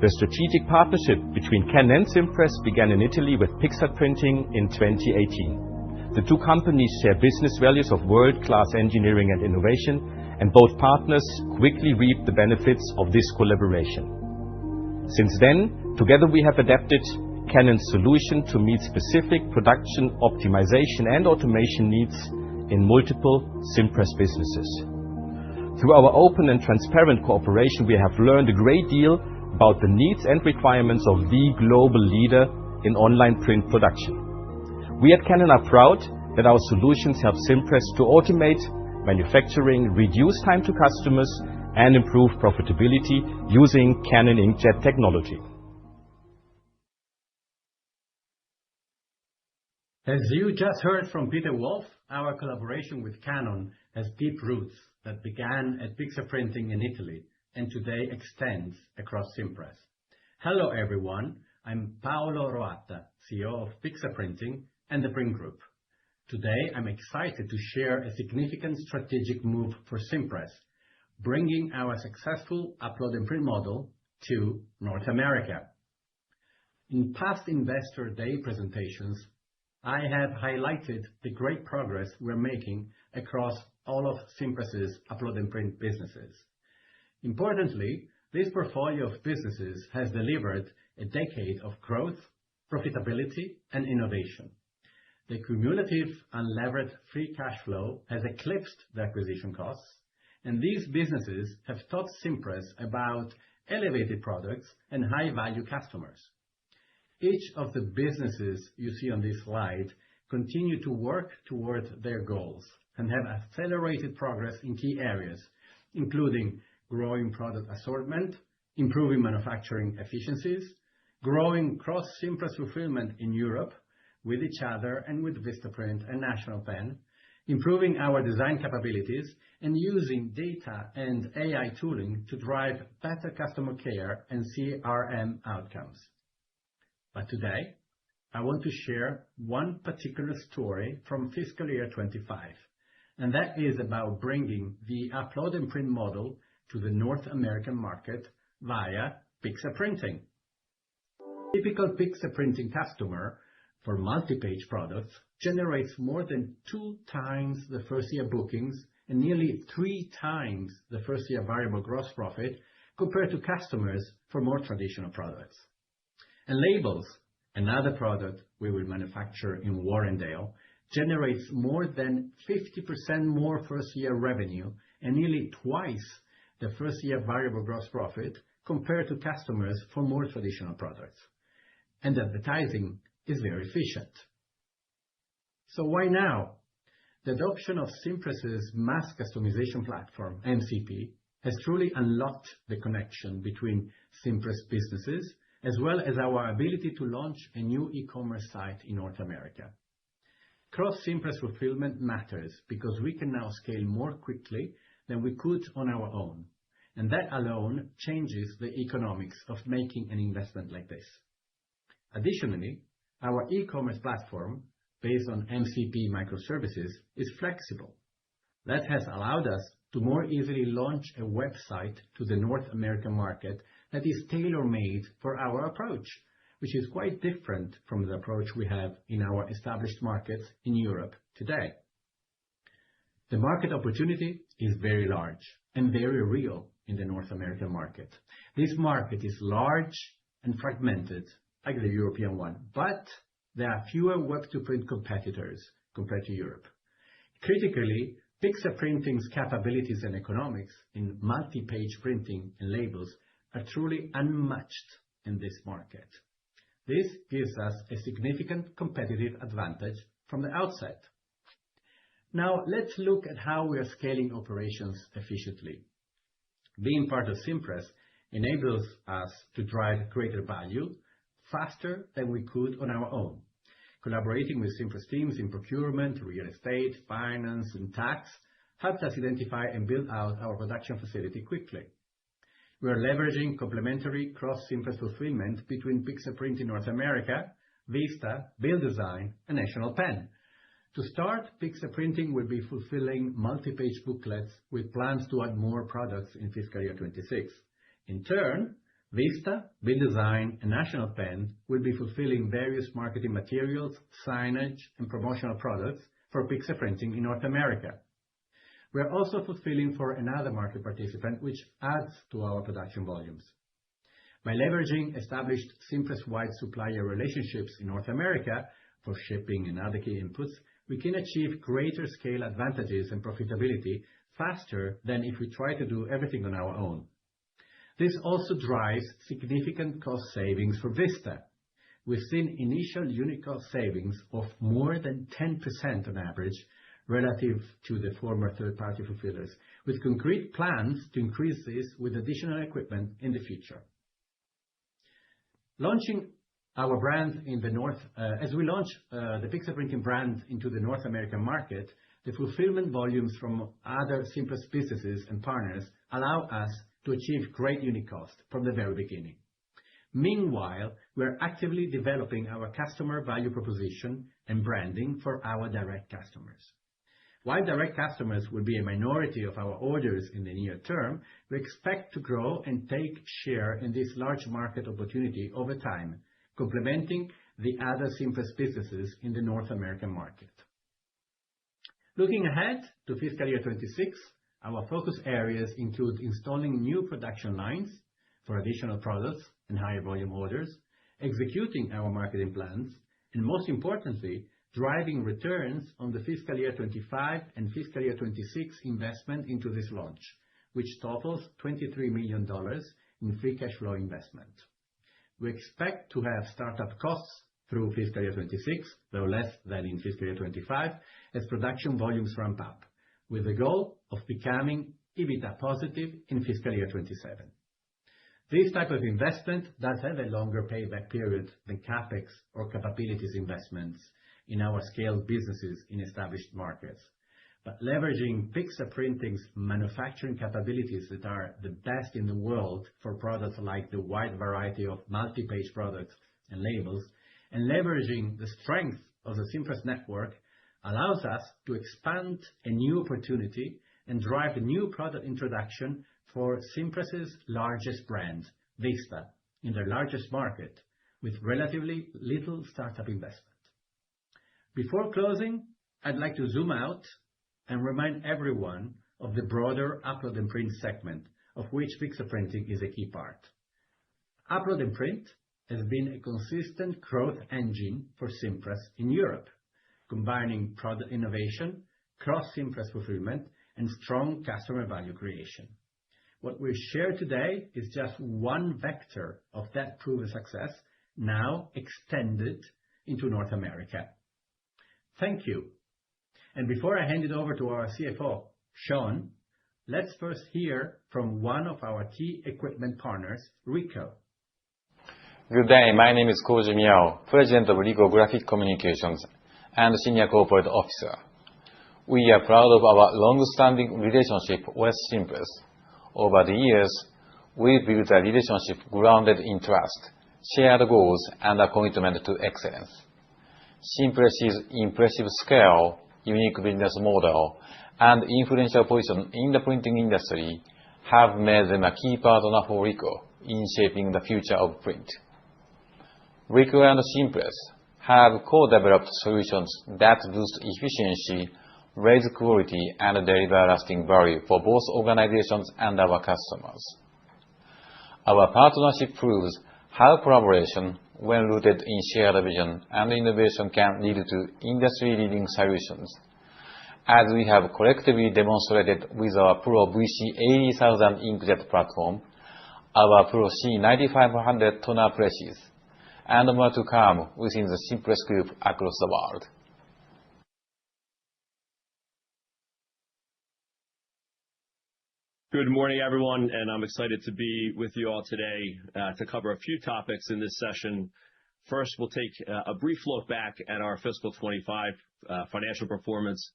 The strategic partnership between Canon and Cimpress began in Italy with Pixart Printing in 2018. The two companies share business values of world-class engineering and innovation, and both partners quickly reaped the benefits of this collaboration. Since then, together we have adapted Canon's solution to meet specific production optimization and automation needs in multiple Cimpress businesses. Through our open and transparent cooperation, we have learned a great deal about the needs and requirements of the global leader in online print production. We at Canon are proud that our solutions help Cimpress to automate manufacturing, reduce time to customers, and improve profitability using Canon inkjet technology. As you just heard from Peter Wolf, our collaboration with Canon has deep roots that began at Pixart Printing in Italy and today extends across Cimpress. Hello everyone, I'm Paolo Roatta, CEO of Pixartprinting and the Print Group. Today, I'm excited to share a significant strategic move for Cimpress, bringing our successful upload and print model to North America. In past Investor Day presentations, I have highlighted the great progress we're making across all of Cimpress's upload and print businesses. Importantly, this portfolio of businesses has delivered a decade of growth, profitability, and innovation. The cumulative unlevered free cash flow has eclipsed the acquisition costs, and these businesses have taught Cimpress about elevated products and high-value customers. Each of the businesses you see on this slide continue to work toward their goals and have accelerated progress in key areas, including growing product assortment, improving manufacturing efficiencies, growing cross-Cimpress fulfillment in Europe with each other and with Vistaprint and National Pen, improving our design capabilities, and using data and AI tooling to drive better customer care and CRM outcomes. But today, I want to share one particular story from fiscal year 25, and that is about bringing the upload and print model to the North American market via Pixartprinting. Typical Pixartprinting customer for multi-page products generates more than 2 times the first-year bookings and nearly 3 times the first-year variable gross profit compared to customers for more traditional products. And labels, another product we will manufacture in Warrendale, generates more than 50% more first-year revenue and nearly twice the first-year variable gross profit compared to customers for more traditional products. And advertising is very efficient. So why now? The adoption of Cimpress's mass customization platform, MCP, has truly unlocked the connection between Cimpress businesses, as well as our ability to launch a new e-commerce site in North America. Cross-Cimpress fulfillment matters because we can now scale more quickly than we could on our own, and that alone changes the economics of making an investment like this. Additionally, our e-commerce platform, based on MCP microservices, is flexible. That has allowed us to more easily launch a website to the North American market that is tailor-made for our approach, which is quite different from the approach we have in our established markets in Europe today. The market opportunity is very large and very real in the North American market. This market is large and fragmented, like the European one, but there are fewer web-to-print competitors compared to Europe. Critically, Pixartprinting's capabilities and economics in multi-page printing and labels are truly unmatched in this market. This gives us a significant competitive advantage from the outset. Now, let's look at how we are scaling operations efficiently. Being part of Cimpress enables us to drive greater value faster than we could on our own. Collaborating with Cimpress teams in procurement, real estate, finance, and tax helps us identify and build out our production facility quickly. We are leveraging complementary cross-Cimpress fulfillment between Pixartprinting North America, Vista, BuildDesign, and National Pen. To start, Pixartprinting will be fulfilling multi-page booklets with plans to add more products in fiscal year 26. In turn, Vista, BuildDesign, and National Pen will be fulfilling various marketing materials, signage, and promotional products for Pixartprinting in North America. We are also fulfilling for another market participant, which adds to our production volumes. By leveraging established Cimpress-wide supplier relationships in North America for shipping and other key inputs, we can achieve greater scale advantages and profitability faster than if we try to do everything on our own. This also drives significant cost savings for Vista. We've seen initial unit cost savings of more than 10% on average relative to the former third-party fulfillers, with concrete plans to increase this with additional equipment in the future. Launching our brand in the North, as we launch the Pixartprinting brand into the North American market, the fulfillment volumes from other Cimpress businesses and partners allow us to achieve great unit cost from the very beginning. Meanwhile, we're actively developing our customer value proposition and branding for our direct customers. While direct customers will be a minority of our orders in the near term, we expect to grow and take share in this large market opportunity over time, complementing the other Cimpress businesses in the North American market. Looking ahead to fiscal year 2026, our focus areas include installing new production lines for additional products and higher volume orders, executing our marketing plans, and most importantly, driving returns on the fiscal year 2025 and fiscal year 2026 investment into this launch, which totals $23 million in free cash flow investment. We expect to have startup costs through fiscal year 2026, though less than in fiscal year 2025, as production volumes ramp up, with the goal of becoming EBITDA positive in fiscal year 2027. This type of investment does have a longer payback period than CapEx or capabilities investments in our scaled businesses in established markets. But leveraging Pixartprinting's manufacturing capabilities that are the best in the world for products like the wide variety of multi-page products and labels, and leveraging the strength of the Cimpress network allows us to expand a new opportunity and drive a new product introduction for Cimpress's largest brand, Vista, in their largest market, with relatively little startup investment. Before closing, I'd like to zoom out and remind everyone of the broader Upload and Print segment, of which Pixartprinting is a key part. Upload and Print has been a consistent growth engine for Cimpress in Europe, combining product innovation, cross-Cimpress fulfillment, and strong customer value creation. What we share today is just one vector of that proven success, now extended into North America. Thank you. And before I hand it over to our CFO, Sean, let's first hear from one of our key equipment partners, Ricoh. Good day. My name is Koji Miyao, President of Ricoh Graphic Communications and Senior Corporate Officer. We are proud of our long-standing relationship with Cimpress. Over the years, we've built a relationship grounded in trust, shared goals, and a commitment to excellence. Cimpress's impressive scale, unique business model, and influential position in the printing industry have made them a key partner for Ricoh in shaping the future of print. Ricoh and Cimpress have co-developed solutions that boost efficiency, raise quality, and deliver lasting value for both organizations and our customers. Our partnership proves how collaboration, when rooted in shared vision and innovation, can lead to industry-leading solutions, as we have collectively demonstrated with our Pro VC 80,000 inkjet platform, our Pro C 9500 toner presses, and more to come within the Cimpress Group across the world. Good morning, everyone, and I'm excited to be with you all today to cover a few topics in this session. First, we'll take a brief look back at our fiscal 25 financial performance.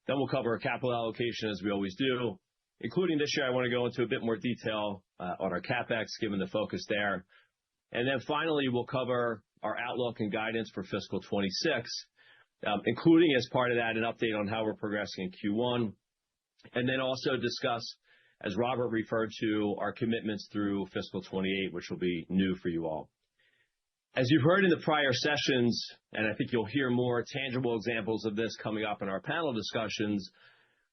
Then we'll cover capital allocation, as we always do, including this year. I want to go into a bit more detail on our CapEx, given the focus there. And then finally, we'll cover our outlook and guidance for fiscal 26, including as part of that, an update on how we're progressing in Q1. And then also discuss, as Robert referred to, our commitments through fiscal 28, which will be new for you all. As you've heard in the prior sessions, and I think you'll hear more tangible examples of this coming up in our panel discussions,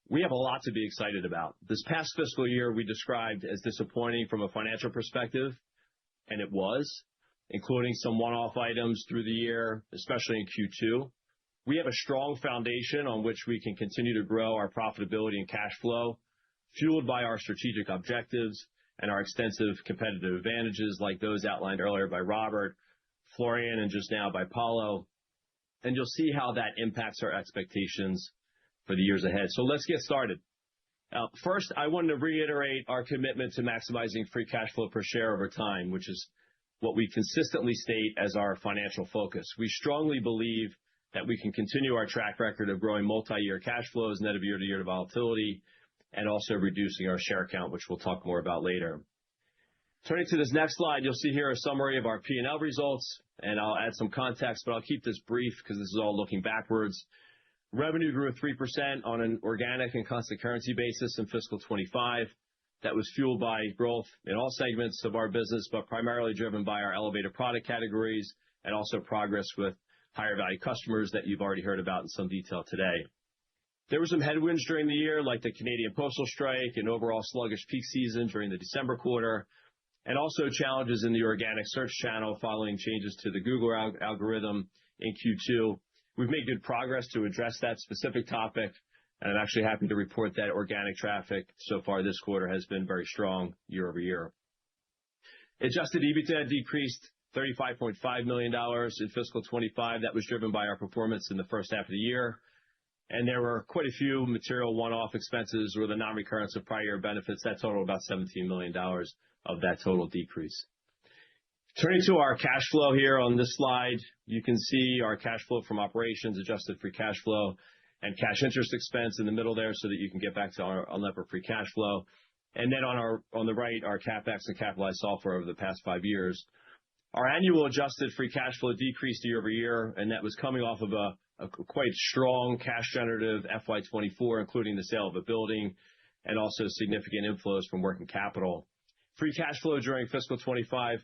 we have a lot to be excited about. This past fiscal year we described as disappointing from a financial perspective, and it was, including some one-off items through the year, especially in Q2. We have a strong foundation on which we can continue to grow our profitability and cash flow, fueled by our strategic objectives and our extensive competitive advantages, like those outlined earlier by Robert, Florian, and just now by Paulo. And you'll see how that impacts our expectations for the years ahead. So let's get started. First, I wanted to reiterate our commitment to maximizing free cash flow per share over time, which is what we consistently state as our financial focus. We strongly believe that we can continue our track record of growing multi-year cash flows, net of year-to-year volatility, and also reducing our share count, which we'll talk more about later. Turning to this next slide, you'll see here a summary of our P&L results, and I'll add some context, but I'll keep this brief because this is all looking backwards. Revenue grew 3% on an organic and constant currency basis in fiscal 25. That was fueled by growth in all segments of our business, but primarily driven by our elevated product categories and also progress with higher value customers that you've already heard about in some detail today. There were some headwinds during the year, like the Canadian postal strike and overall sluggish peak season during the December quarter, and also challenges in the organic search channel following changes to the Google algorithm in Q2. We've made good progress to address that specific topic, and I'm actually happy to report that organic traffic so far this quarter has been very strong year over year. Adjusted EBITDA decreased $35.5 million in fiscal 25. That was driven by our performance in the first half of the year, and there were quite a few material one-off expenses or the non-recurrence of prior year benefits that totaled about $17 million of that total decrease. Turning to our cash flow here on this slide, you can see our cash flow from operations, adjusted free cash flow, and cash interest expense in the middle there so that you can get back to our unlevered free cash flow. And then on the right, our CapEx and capitalized software over the past 5 years. Our annual adjusted free cash flow decreased year over year, and that was coming off of a quite strong cash generative FY24, including the sale of a building and also significant inflows from working capital. Free cash flow during fiscal 25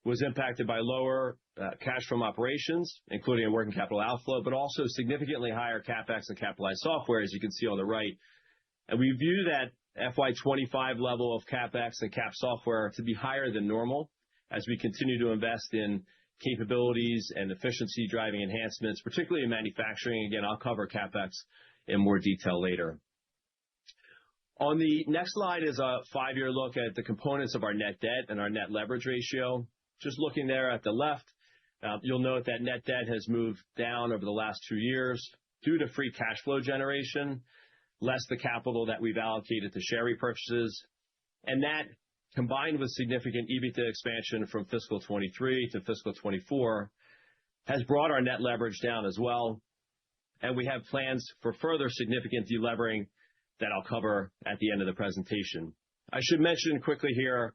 was impacted by lower cash from operations, including a working capital outflow, but also significantly higher CapEx and capitalized software, as you can see on the right. And we view that FY25 level of CapEx and cap software to be higher than normal as we continue to invest in capabilities and efficiency driving enhancements, particularly in manufacturing. Again, I'll cover CapEx in more detail later. On the next slide is a 5-year look at the components of our net debt and our net leverage ratio. Just looking there at the left, you'll note that net debt has moved down over the last 2 years due to free cash flow generation, less the capital that we've allocated to share repurchases. And that, combined with significant EBITDA expansion from fiscal 23 to fiscal 24, has brought our net leverage down as well. And we have plans for further significant delevering that I'll cover at the end of the presentation. I should mention quickly here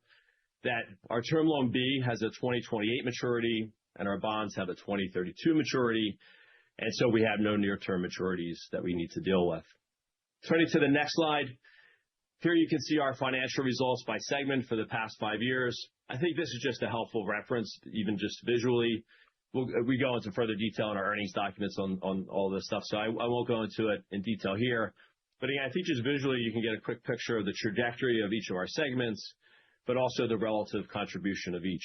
that our Term Loan B has a 2028 maturity and our bonds have a 2032 maturity. And so we have no near-term maturities that we need to deal with. Turning to the next slide, here you can see our financial results by segment for the past 5 years. I think this is just a helpful reference, even just visually. We go into further detail in our earnings documents on all this stuff, so I won't go into it in detail here. But again, I think just visually you can get a quick picture of the trajectory of each of our segments, but also the relative contribution of each.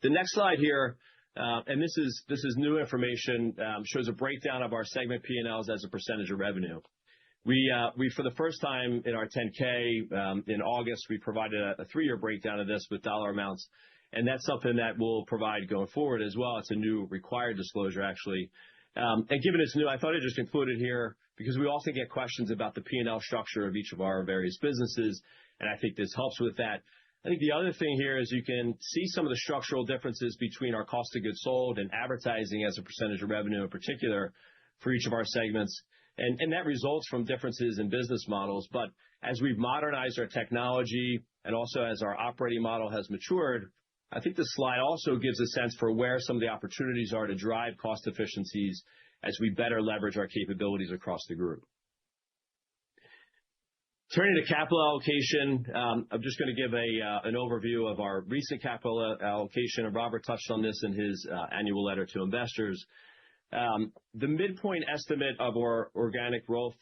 The next slide here, and this is new information, shows a breakdown of our segment P&Ls as a percentage of revenue. We for the first time in our 10K in August, we provided a 3-year breakdown of this with dollar amounts, and that's something that we'll provide going forward as well. It's a new required disclosure, actually. And given it's new, I thought I'd just include it here because we also get questions about the P&L structure of each of our various businesses, and I think this helps with that. I think the other thing here is you can see some of the structural differences between our cost of goods sold and advertising as a percentage of revenue in particular for each of our segments. And that results from differences in business models. But as we've modernized our technology and also as our operating model has matured, I think this slide also gives a sense for where some of the opportunities are to drive cost efficiencies as we better leverage our capabilities across the group. Turning to capital allocation, I'm just going to give an overview of our recent capital allocation, and Robert touched on this in his annual letter to investors. The midpoint estimate of our organic growth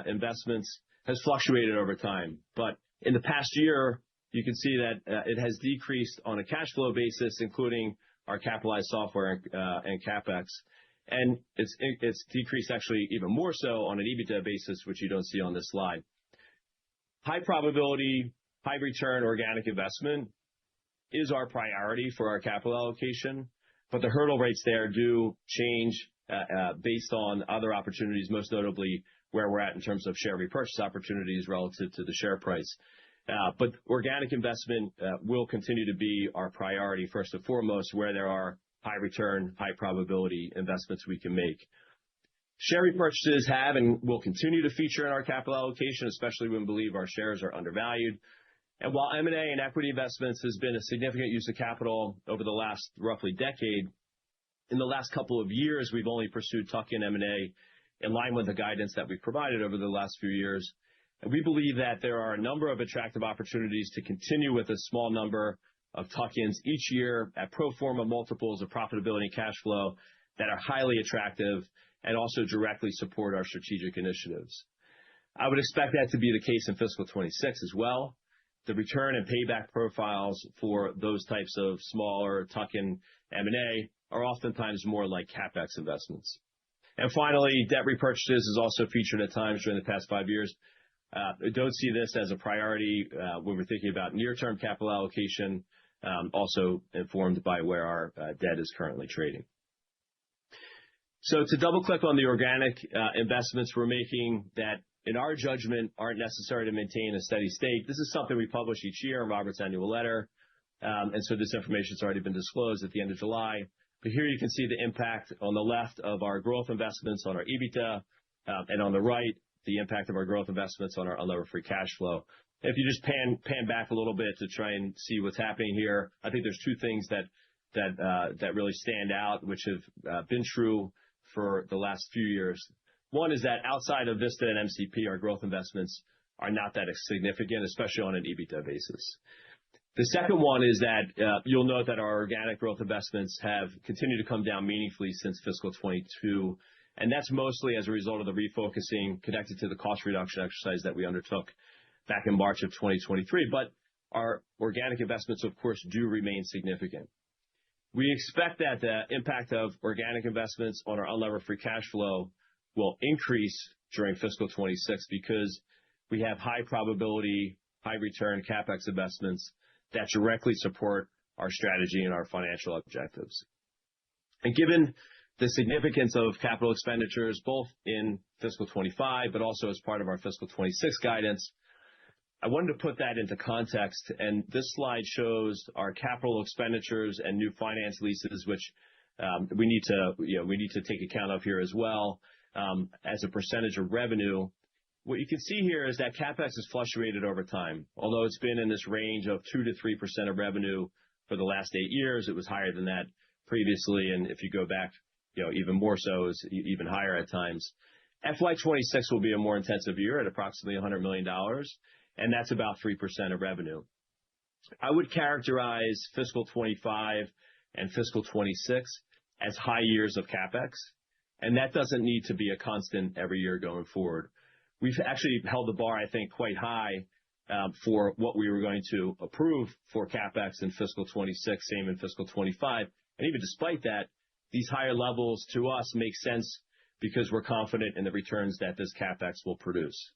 investments has fluctuated over time, but in the past year, you can see that it has decreased on a cash flow basis, including our capitalized software and CapEx. And it's decreased actually even more so on an EBITDA basis, which you don't see on this slide. High probability, high return organic investment is our priority for our capital allocation, but the hurdle rates there do change based on other opportunities, most notably where we're at in terms of share repurchase opportunities relative to the share price. But organic investment will continue to be our priority first and foremost, where there are high return, high probability investments we can make. Share repurchases have and will continue to feature in our capital allocation, especially when we believe our shares are undervalued. And while M&A and equity investments has been a significant use of capital over the last roughly decade, in the last couple of years, we've only pursued tuck-in M&A in line with the guidance that we've provided over the last few years. And we believe that there are a number of attractive opportunities to continue with a small number of tuck-ins each year at pro forma multiples of profitability and cash flow that are highly attractive and also directly support our strategic initiatives. I would expect that to be the case in fiscal 26 as well. The return and payback profiles for those types of smaller tuck-in M&A are oftentimes more like CapEx investments. And finally, debt repurchases is also featured at times during the past 5 years. I don't see this as a priority when we're thinking about near-term capital allocation, also informed by where our debt is currently trading. So to double-click on the organic investments we're making that, in our judgment, aren't necessary to maintain a steady state. This is something we publish each year in Robert's annual letter. And so this information has already been disclosed at the end of July. But here you can see the impact on the left of our growth investments on our EBITDA, and on the right, the impact of our growth investments on our unlevered free cash flow. If you just pan back a little bit to try and see what's happening here, I think there's two things that really stand out, which have been true for the last few years. One is that outside of Vista and MCP, our growth investments are not that significant, especially on an EBITDA basis. The second one is that you'll note that our organic growth investments have continued to come down meaningfully since fiscal 22, and that's mostly as a result of the refocusing connected to the cost reduction exercise that we undertook back in March of 2023. But our organic investments, of course, do remain significant. We expect that the impact of organic investments on our unlevered free cash flow will increase during fiscal 26 because we have high probability, high return CapEx investments that directly support our strategy and our financial objectives. And given the significance of capital expenditures, both in fiscal 25, but also as part of our fiscal 26 guidance, I wanted to put that into context. And this slide shows our capital expenditures and new finance leases, which we need to take account of here as well, as a percentage of revenue. What you can see here is that CapEx has fluctuated over time. Although it's been in this range of 2 to 3% of revenue for the last 8 years, it was higher than that previously. And if you go back, even more so, is even higher at times. FY26 will be a more intensive year at approximately $100 million, and that's about 3% of revenue. I would characterize fiscal 25 and fiscal 26 as high years of CapEx, and that doesn't need to be a constant every year going forward. We've actually held the bar, I think, quite high for what we were going to approve for CapEx in fiscal 26, same in fiscal 25. And even despite that, these higher levels to us make sense because we're confident in the returns that this CapEx will produce.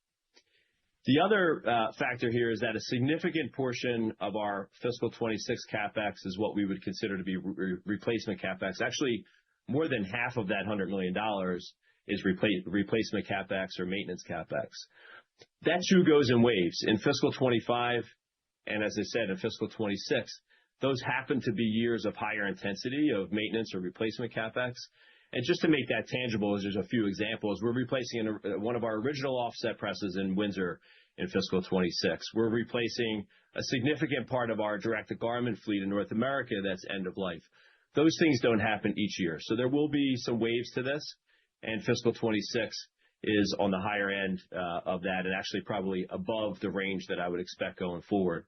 The other factor here is that a significant portion of our fiscal 26 CapEx is what we would consider to be replacement CapEx. Actually, more than half of that $100 million is replacement CapEx or maintenance CapEx. That too goes in waves. In fiscal 25, and as I said, in fiscal 26, those happen to be years of higher intensity of maintenance or replacement CapEx. And just to make that tangible, there's a few examples. We're replacing one of our original offset presses in Windsor in fiscal 26. We're replacing a significant part of our direct-to-garment fleet in North America that's end of life. Those things don't happen each year. So there will be some waves to this, and fiscal 26 is on the higher end of that, and actually probably above the range that I would expect going forward.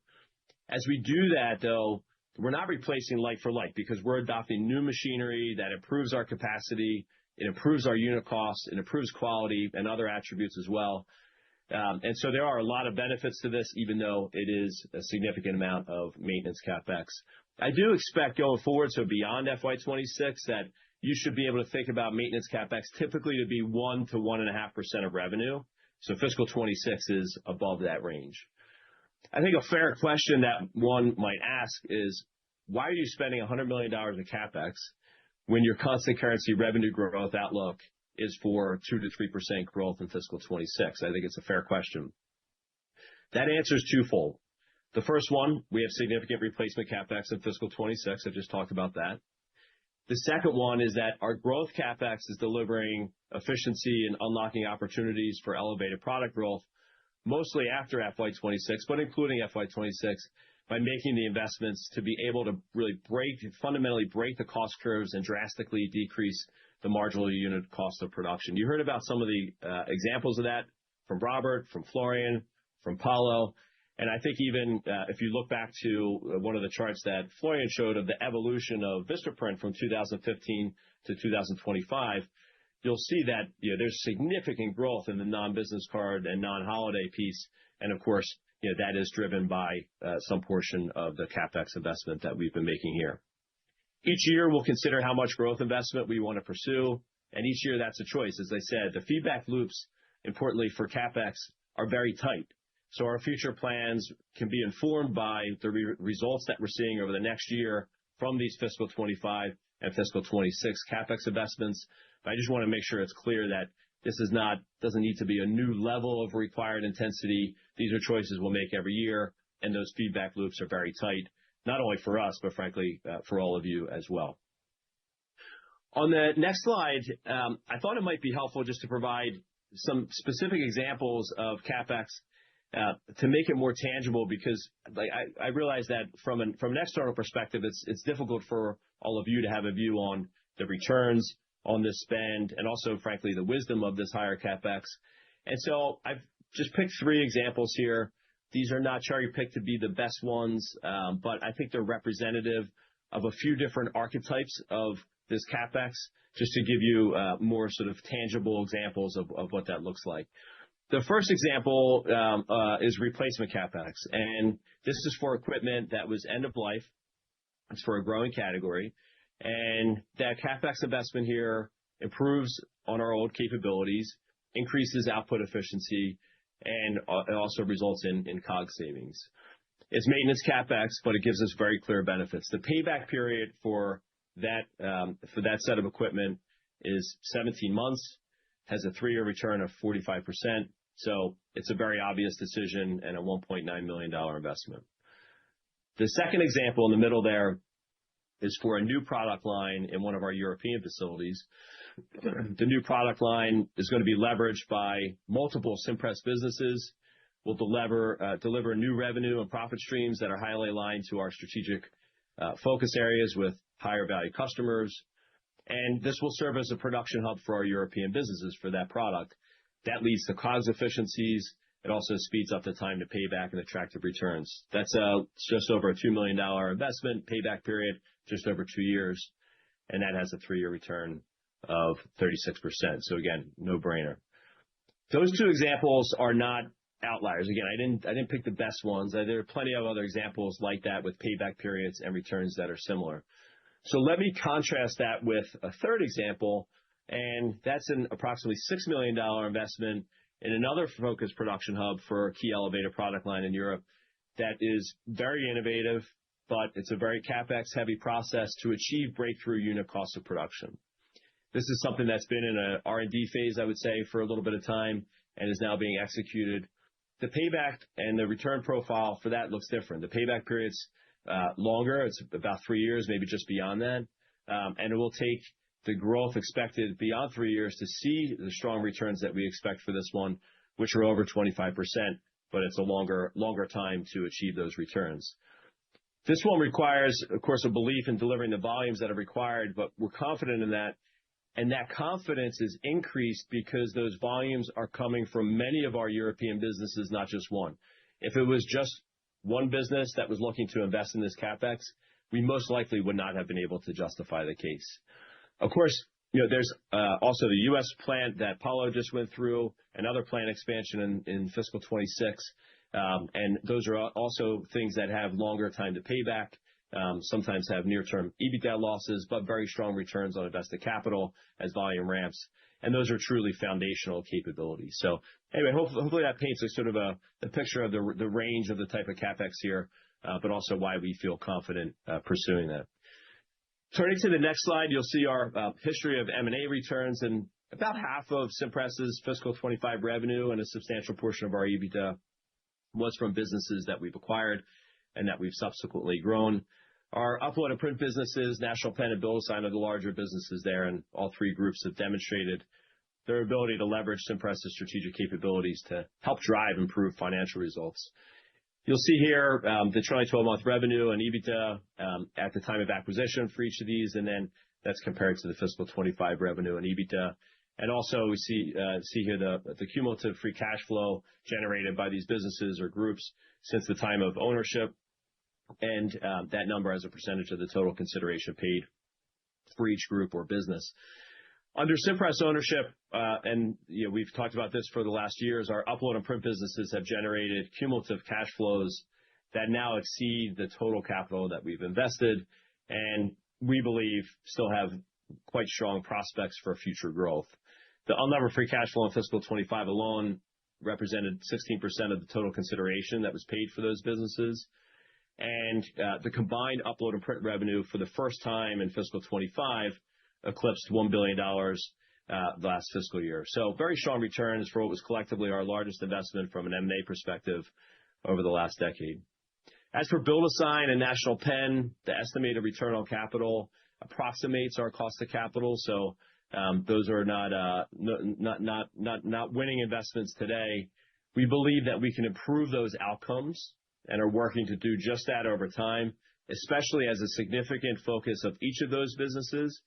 As we do that, though, we're not replacing like for like because we're adopting new machinery that improves our capacity, it improves our unit costs, it improves quality and other attributes as well. And so there are a lot of benefits to this, even though it is a significant amount of maintenance CapEx. I do expect going forward, so beyond FY26, that you should be able to think about maintenance CapEx typically to be 1 to 1.5% of revenue. So fiscal 26 is above that range. I think a fair question that one might ask is, why are you spending $100 million in CapEx when your constant currency revenue growth outlook is for 2 to 3% growth in fiscal 26? I think it's a fair question. That answer is twofold. The first one, we have significant replacement CapEx in fiscal 26. I just talked about that. The second one is that our growth CapEx is delivering efficiency and unlocking opportunities for elevated product growth, mostly after FY26, but including FY26, by making the investments to be able to really fundamentally break the cost curves and drastically decrease the marginal unit cost of production. You heard about some of the examples of that from Robert, from Florian, from Paulo. And I think even if you look back to one of the charts that Florian showed of the evolution of Vistaprint from 2015 to 2025, you'll see that there's significant growth in the non-business card and non-holiday piece. And of course, that is driven by some portion of the CapEx investment that we've been making here. Each year, we'll consider how much growth investment we want to pursue. And each year, that's a choice. As I said, the feedback loops, importantly for CapEx, are very tight. So our future plans can be informed by the results that we're seeing over the next year from these fiscal 25 and fiscal 26 CapEx investments. But I just want to make sure it's clear that this doesn't need to be a new level of required intensity. These are choices we'll make every year, and those feedback loops are very tight, not only for us, but frankly, for all of you as well. On the next slide, I thought it might be helpful just to provide some specific examples of CapEx to make it more tangible, because I realize that from an external perspective, it's difficult for all of you to have a view on the returns on this spend and also, frankly, the wisdom of this higher CapEx. And so I've just picked 3 examples here. These are not cherry-picked to be the best ones, but I think they're representative of a few different archetypes of this CapEx, just to give you more sort of tangible examples of what that looks like. The first example is replacement CapEx, and this is for equipment that was end of life. It's for a growing category, and that CapEx investment here improves on our old capabilities, increases output efficiency, and it also results in COGS savings. It's maintenance CapEx, but it gives us very clear benefits. The payback period for that set of equipment is 17 months, has a 3-year return of 45%. So it's a very obvious decision and a $1.9 million investment. The second example in the middle there is for a new product line in one of our European facilities. The new product line is going to be leveraged by multiple Cimpress businesses. We'll deliver new revenue and profit streams that are highly aligned to our strategic focus areas with higher value customers. And this will serve as a production hub for our European businesses for that product. That leads to COGS efficiencies. It also speeds up the time to pay back and attractive returns. That's just over a $2 million investment, payback period, just over 2 years. And that has a 3-year return of 36%. So again, no brainer. Those 2 examples are not outliers. Again, I didn't pick the best ones. There are plenty of other examples like that with payback periods and returns that are similar. So let me contrast that with a third example, and that's an approximately $6 million investment in another focused production hub for a key elevator product line in Europe that is very innovative, but it's a very CapEx-heavy process to achieve breakthrough unit cost of production. This is something that's been in an R&D phase, I would say, for a little bit of time and is now being executed. The payback and the return profile for that looks different. The payback period's longer. It's about 3 years, maybe just beyond that. And it will take the growth expected beyond 3 years to see the strong returns that we expect for this one, which are over 25%, but it's a longer time to achieve those returns. This one requires, of course, a belief in delivering the volumes that are required, but we're confident in that. And that confidence is increased because those volumes are coming from many of our European businesses, not just one. If it was just one business that was looking to invest in this CapEx, we most likely would not have been able to justify the case. Of course, there's also the U.S. plant that Paulo just went through, another plant expansion in fiscal 26. And those are also things that have longer time to pay back, sometimes have near-term EBITDA losses, but very strong returns on invested capital as volume ramps. And those are truly foundational capabilities. So anyway, hopefully that paints a sort of a picture of the range of the type of CapEx here, but also why we feel confident pursuing that. Turning to the next slide, you'll see our history of M&A returns, and about half of Cimpress's fiscal 25 revenue and a substantial portion of our EBITDA was from businesses that we've acquired and that we've subsequently grown. Our upload and print businesses, National Pen and BuildASign, are the larger businesses there, and all 3 groups have demonstrated their ability to leverage Cimpress's strategic capabilities to help drive improved financial results. You'll see here the trailing 12-month revenue and EBITDA at the time of acquisition for each of these, and then that's compared to the fiscal 2025 revenue and EBITDA. And also we see here the cumulative free cash flow generated by these businesses or groups since the time of ownership, and that number as a percentage of the total consideration paid for each group or business. Under Cimpress ownership, and we've talked about this for the last years, our upload and print businesses have generated cumulative cash flows that now exceed the total capital that we've invested, and we believe still have quite strong prospects for future growth. The unlevered free cash flow in fiscal 2025 alone represented 16% of the total consideration that was paid for those businesses. And the combined upload and print revenue for the first time in fiscal 2025 eclipsed $1 billion last fiscal year. So very strong returns for what was collectively our largest investment from an M&A perspective over the last decade. As for BuildASign and National Pen, the estimated return on capital approximates our cost of capital. So those are not winning investments today. We believe that we can improve those outcomes and are working to do just that over time, especially as a significant focus of each of those businesses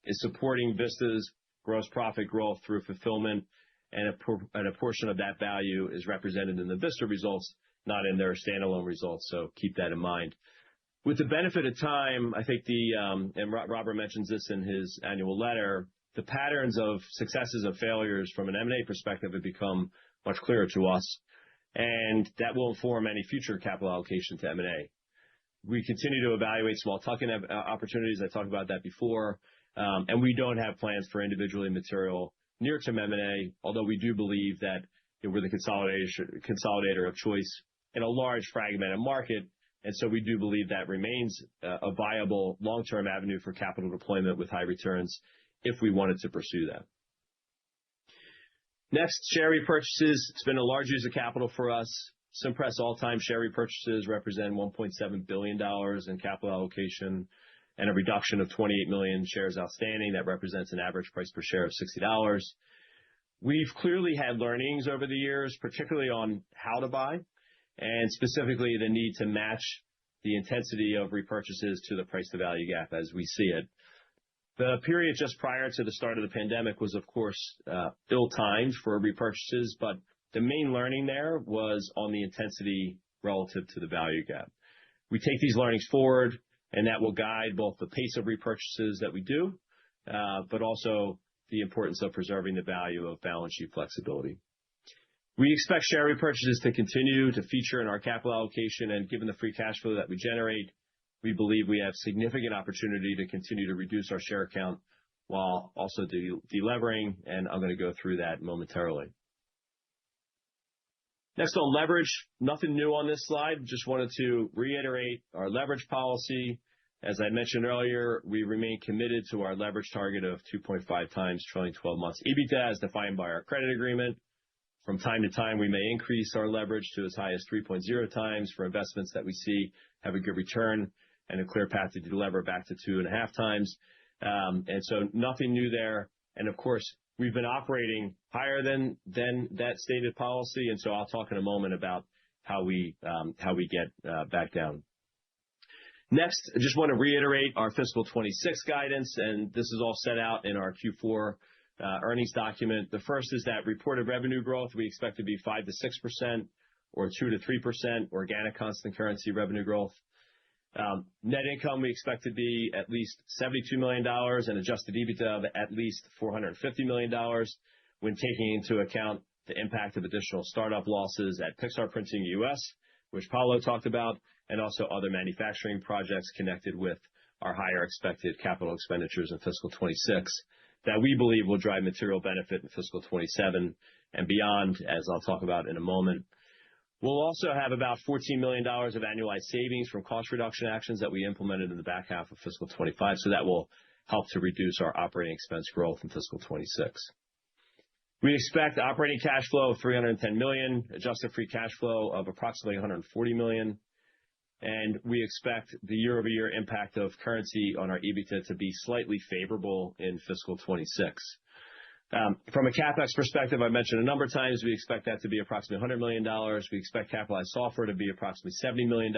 is supporting Vista's gross profit growth through fulfillment, and a portion of that value is represented in the Vista results, not in their standalone results. So keep that in mind. With the benefit of time, I think and Robert mentions this in his annual letter, the patterns of successes and failures from an M&A perspective have become much clearer to us, and that will inform any future capital allocation to M&A. We continue to evaluate small tuck-in opportunities. I talked about that before. And we don't have plans for individually material near-term M&A, although we do believe that we're the consolidator of choice in a large fragmented market. And so we do believe that remains a viable long-term avenue for capital deployment with high returns if we wanted to pursue that. Next, share repurchases. It's been a large use of capital for us. Cimpress all-time share repurchases represent $1.7 billion in capital allocation and a reduction of 28 million shares outstanding. That represents an average price per share of $60. We've clearly had learnings over the years, particularly on how to buy, and specifically the need to match the intensity of repurchases to the price-to-value gap as we see it. The period just prior to the start of the pandemic was, of course, ill-timed for repurchases, but the main learning there was on the intensity relative to the value gap. We take these learnings forward, and that will guide both the pace of repurchases that we do, but also the importance of preserving the value of balance sheet flexibility. We expect share repurchases to continue to feature in our capital allocation, and given the free cash flow that we generate, we believe we have significant opportunity to continue to reduce our share count while also delevering, and I'm going to go through that momentarily. Next on leverage, nothing new on this slide. Just wanted to reiterate our leverage policy. As I mentioned earlier, we remain committed to our leverage target of 2.5 times trailing 12 months EBITDA as defined by our credit agreement. From time to time, we may increase our leverage to as high as 3.0 times for investments that we see have a good return and a clear path to delever back to 2.5 times. And so nothing new there. And of course, we've been operating higher than that stated policy. And so I'll talk in a moment about how we get back down. Next, I just want to reiterate our fiscal 26 guidance, and this is all set out in our Q4 earnings document. The first is that reported revenue growth we expect to be 5 to 6% or 2 to 3% organic constant currency revenue growth. Net income we expect to be at least $72 million and adjusted EBITDA of at least $450 million when taking into account the impact of additional startup losses at Pixar Printing US, which Paolo talked about, and also other manufacturing projects connected with our higher expected capital expenditures in fiscal 26 that we believe will drive material benefit in fiscal 27 and beyond, as I'll talk about in a moment. We'll also have about $14 million of annualized savings from cost reduction actions that we implemented in the back half of fiscal 25, so that will help to reduce our operating expense growth in fiscal 26. We expect operating cash flow of $310 million, adjusted free cash flow of approximately $140 million, and we expect the year-over-year impact of currency on our EBITDA to be slightly favorable in fiscal 26. From a CapEx perspective, I mentioned a number of times, we expect that to be approximately $100 million. We expect capitalized software to be approximately $70 million.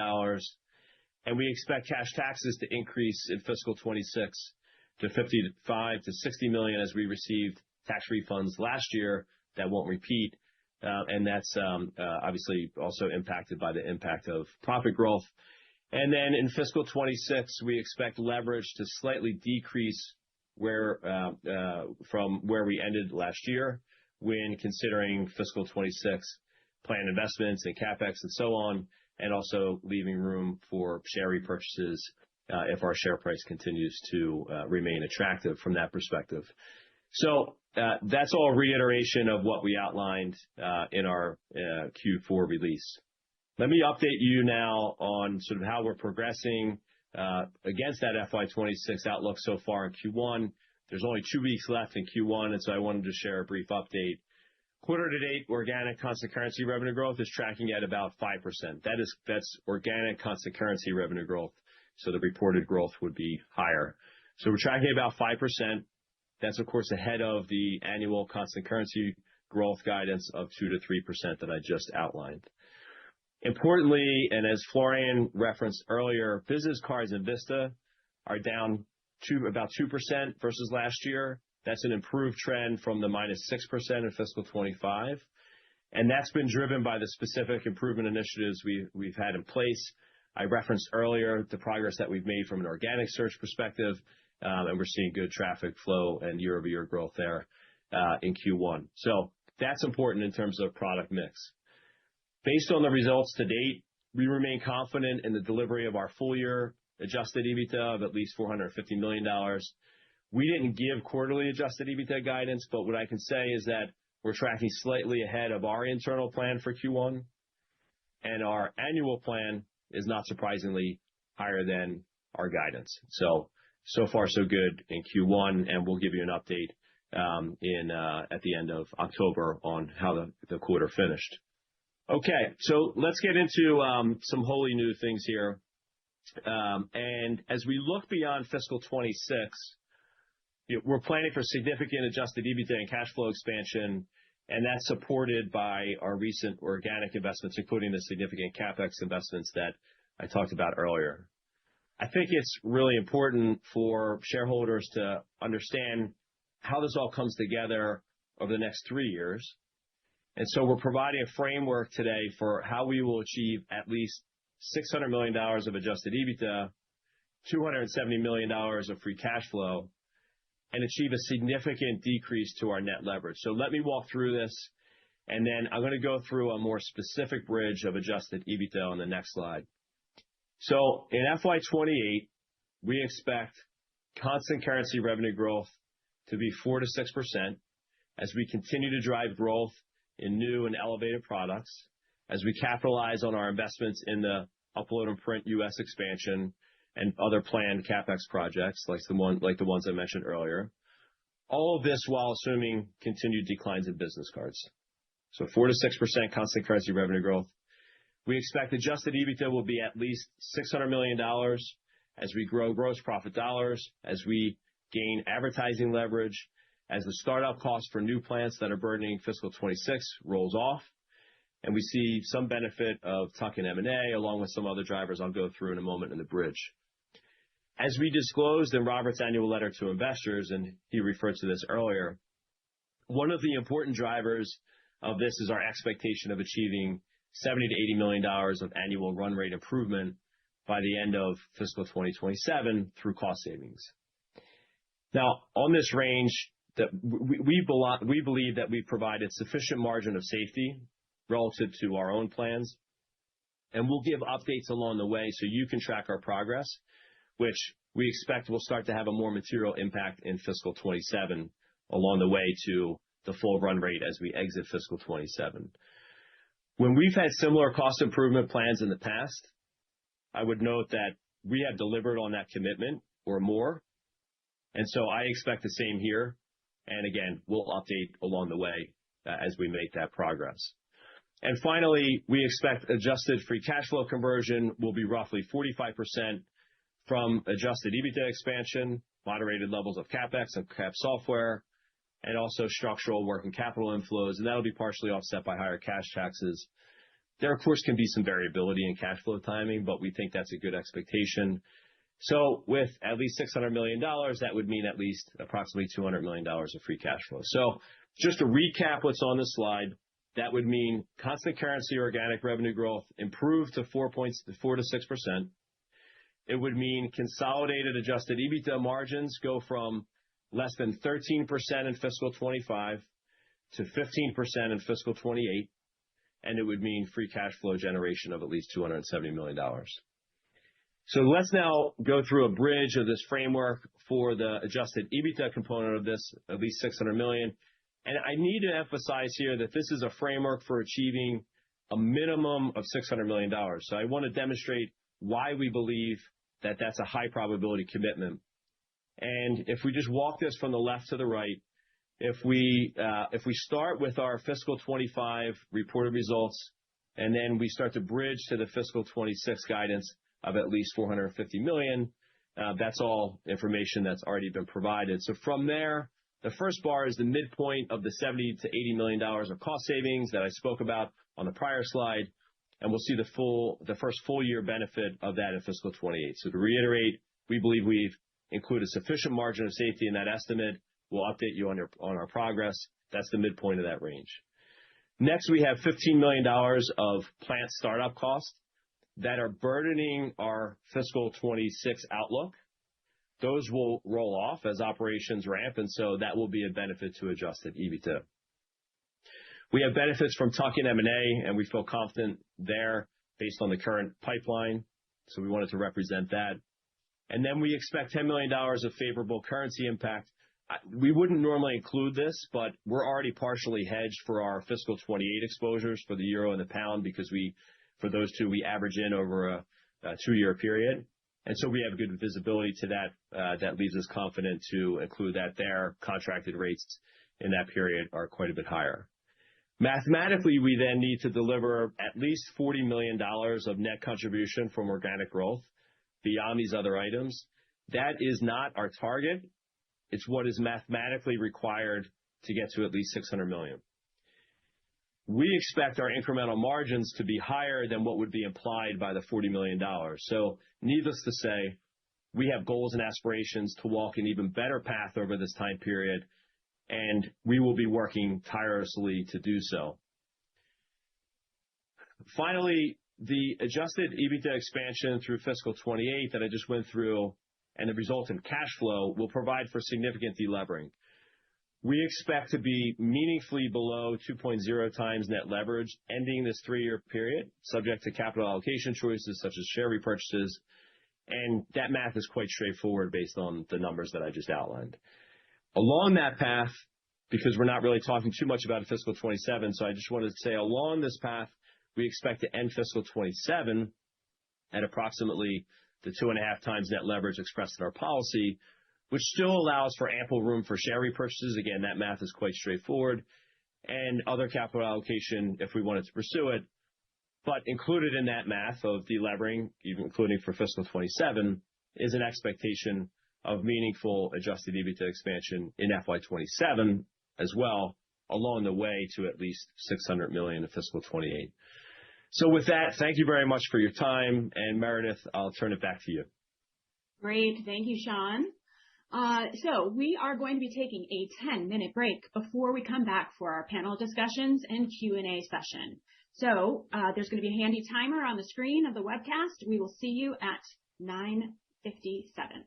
And we expect cash taxes to increase in fiscal 26 to $55 to $60 million as we received tax refunds last year that won't repeat. And that's obviously also impacted by the impact of profit growth. And then in fiscal 26, we expect leverage to slightly decrease from where we ended last year when considering fiscal 26 planned investments and CapEx and so on, and also leaving room for share repurchases if our share price continues to remain attractive from that perspective. So that's all reiteration of what we outlined in our Q4 release. Let me update you now on sort of how we're progressing against that FY26 outlook so far in Q1. There's only 2 weeks left in Q1, and so I wanted to share a brief update. Quarter to date, organic constant currency revenue growth is tracking at about 5%. That's organic constant currency revenue growth. So the reported growth would be higher. So we're tracking about 5%. That's, of course, ahead of the annual constant currency growth guidance of 2 to 3% that I just outlined. Importantly, and as Florian referenced earlier, business cards and Vista are down about 2% versus last year. That's an improved trend from the minus 6% in fiscal 25. And that's been driven by the specific improvement initiatives we've had in place. I referenced earlier the progress that we've made from an organic search perspective, and we're seeing good traffic flow and year-over-year growth there in Q1. So that's important in terms of product mix. Based on the results to date, we remain confident in the delivery of our full-year adjusted EBITDA of at least $450 million. We didn't give quarterly adjusted EBITDA guidance, but what I can say is that we're tracking slightly ahead of our internal plan for Q1, and our annual plan is not surprisingly higher than our guidance. So far, so good in Q1, and we'll give you an update at the end of October on how the quarter finished. Okay, so let's get into some wholly new things here. And as we look beyond fiscal 26, we're planning for significant adjusted EBITDA and cash flow expansion, and that's supported by our recent organic investments, including the significant CapEx investments that I talked about earlier. I think it's really important for shareholders to understand how this all comes together over the next 3 years. And so we're providing a framework today for how we will achieve at least $600 million of adjusted EBITDA, $270 million of free cash flow, and achieve a significant decrease to our net leverage. So let me walk through this, and then I'm going to go through a more specific bridge of adjusted EBITDA on the next slide. So in FY28, we expect constant currency revenue growth to be 4 to 6% as we continue to drive growth in new and elevated products, as we capitalize on our investments in the Upload and Print US expansion and other planned CapEx projects like the ones I mentioned earlier. All of this while assuming continued declines in business cards. So 4 to 6% constant currency revenue growth. We expect adjusted EBITDA will be at least $600 million as we grow gross profit dollars, as we gain advertising leverage, as the startup cost for new plants that are burdening fiscal 26 rolls off, and we see some benefit of tuck-in M&A along with some other drivers I'll go through in a moment in the bridge. As we disclosed in Robert's annual letter to investors, and he referred to this earlier, one of the important drivers of this is our expectation of achieving $70 to $80 million of annual run rate improvement by the end of fiscal 2027 through cost savings. Now, on this range, we believe that we've provided sufficient margin of safety relative to our own plans, and we'll give updates along the way so you can track our progress, which we expect will start to have a more material impact in fiscal 27 along the way to the full run rate as we exit fiscal 27. When we've had similar cost improvement plans in the past, I would note that we have delivered on that commitment or more, and so I expect the same here. And again, we'll update along the way as we make that progress. And finally, we expect adjusted free cash flow conversion will be roughly 45% from adjusted EBITDA expansion, moderated levels of CapEx and cap software, and also structural working capital inflows, and that'll be partially offset by higher cash taxes. There, of course, can be some variability in cash flow timing, but we think that's a good expectation. So with at least $600 million, that would mean at least approximately $200 million of free cash flow. So just to recap what's on this slide, that would mean constant currency organic revenue growth improved to 4 to 6%. It would mean consolidated adjusted EBITDA margins go from less than 13% in fiscal 25 to 15% in fiscal 28. And it would mean free cash flow generation of at least $270 million. So let's now go through a bridge of this framework for the adjusted EBITDA component of this, at least $600 million. And I need to emphasize here that this is a framework for achieving a minimum of $600 million. So I want to demonstrate why we believe that that's a high probability commitment. And if we just walk this from the left to the right, if we start with our fiscal 25 reported results, and then we start to bridge to the fiscal 26 guidance of at least $450 million, that's all information that's already been provided. So from there, the first bar is the midpoint of the $70 to $80 million of cost savings that I spoke about on the prior slide, and we'll see the first full year benefit of that in fiscal 28. So to reiterate, we believe we've included sufficient margin of safety in that estimate. We'll update you on our progress. That's the midpoint of that range. Next, we have $15 million of plant startup costs that are burdening our fiscal 26 outlook. Those will roll off as operations ramp, and so that will be a benefit to adjusted EBITDA. We have benefits from tuck-in M&A, and we feel confident there based on the current pipeline. So we wanted to represent that. And then we expect $10 million of favorable currency impact. We wouldn't normally include this, but we're already partially hedged for our fiscal 28 exposures for the euro and the pound because for those two, we average in over a 2-year period. And so we have good visibility to that. That leaves us confident to include that there. Contracted rates in that period are quite a bit higher. Mathematically, we then need to deliver at least $40 million of net contribution from organic growth beyond these other items. That is not our target. It's what is mathematically required to get to at least $600 million. We expect our incremental margins to be higher than what would be implied by the $40 million. So needless to say, we have goals and aspirations to walk an even better path over this time period, and we will be working tirelessly to do so. Finally, the adjusted EBITDA expansion through fiscal 28 that I just went through and the resultant cash flow will provide for significant delevering. We expect to be meaningfully below 2.0 times net leverage ending this 3-year period, subject to capital allocation choices such as share repurchases. And that math is quite straightforward based on the numbers that I just outlined. Along that path, because we're not really talking too much about fiscal 27, so I just wanted to say along this path, we expect to end fiscal 27 at approximately the 2.5 times net leverage expressed in our policy, which still allows for ample room for share repurchases. Again, that math is quite straightforward, and other capital allocation if we wanted to pursue it. But included in that math of delevering, even including for fiscal 27, is an expectation of meaningful adjusted EBITDA expansion in FY27 as well, along the way to at least $600 million in fiscal 28. So with that, thank you very much for your time. And Meredith, I'll turn it back to you. Great. Thank you, Sean. So we are going to be taking a 10-minute break before we come back for our panel discussions and Q&A session. So there's going to be a handy timer on the screen of the webcast. We will see you at 9:57.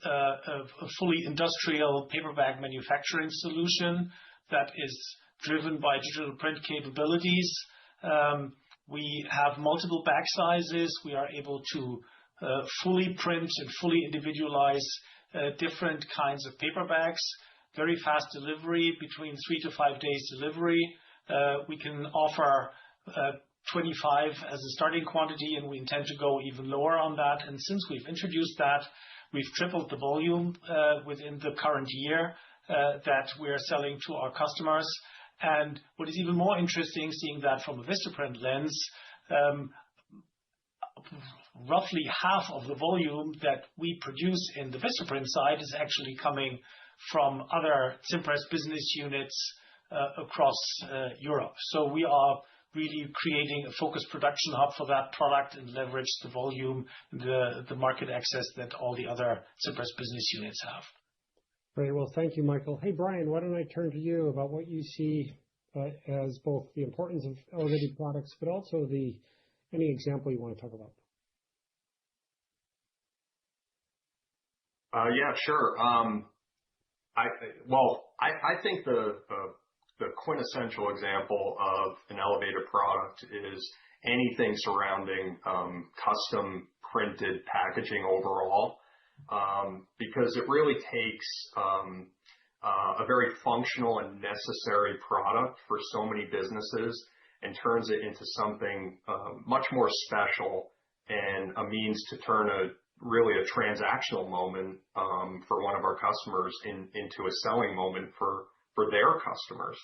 a fully industrial paper bag manufacturing solution that is driven by digital print capabilities. We have multiple bag sizes. We are able to fully print and fully individualize different kinds of paper bags. Very fast delivery, between 3 to 5 days delivery. We can offer 25 as a starting quantity, and we intend to go even lower on that. And since we've introduced that, we've tripled the volume within the current year that we're selling to our customers. And what is even more interesting, seeing that from a Vistaprint lens, roughly half of the volume that we produce in the Vistaprint side is actually coming from other Cimpress business units across Europe. So we are really creating a focused production hub for that product and leverage the volume, the market access that all the other Cimpress business units have. Great. Well, thank you, Michael. Hey, Brian, why don't I turn to you about what you see as both the importance of elevated products, but also any example you want to talk about? Yeah, sure. I think the quintessential example of an elevated product is anything surrounding custom printed packaging overall, because it really takes a very functional and necessary product for so many businesses and turns it into something much more special and a means to turn really a transactional moment for one of our customers into a selling moment for their customers.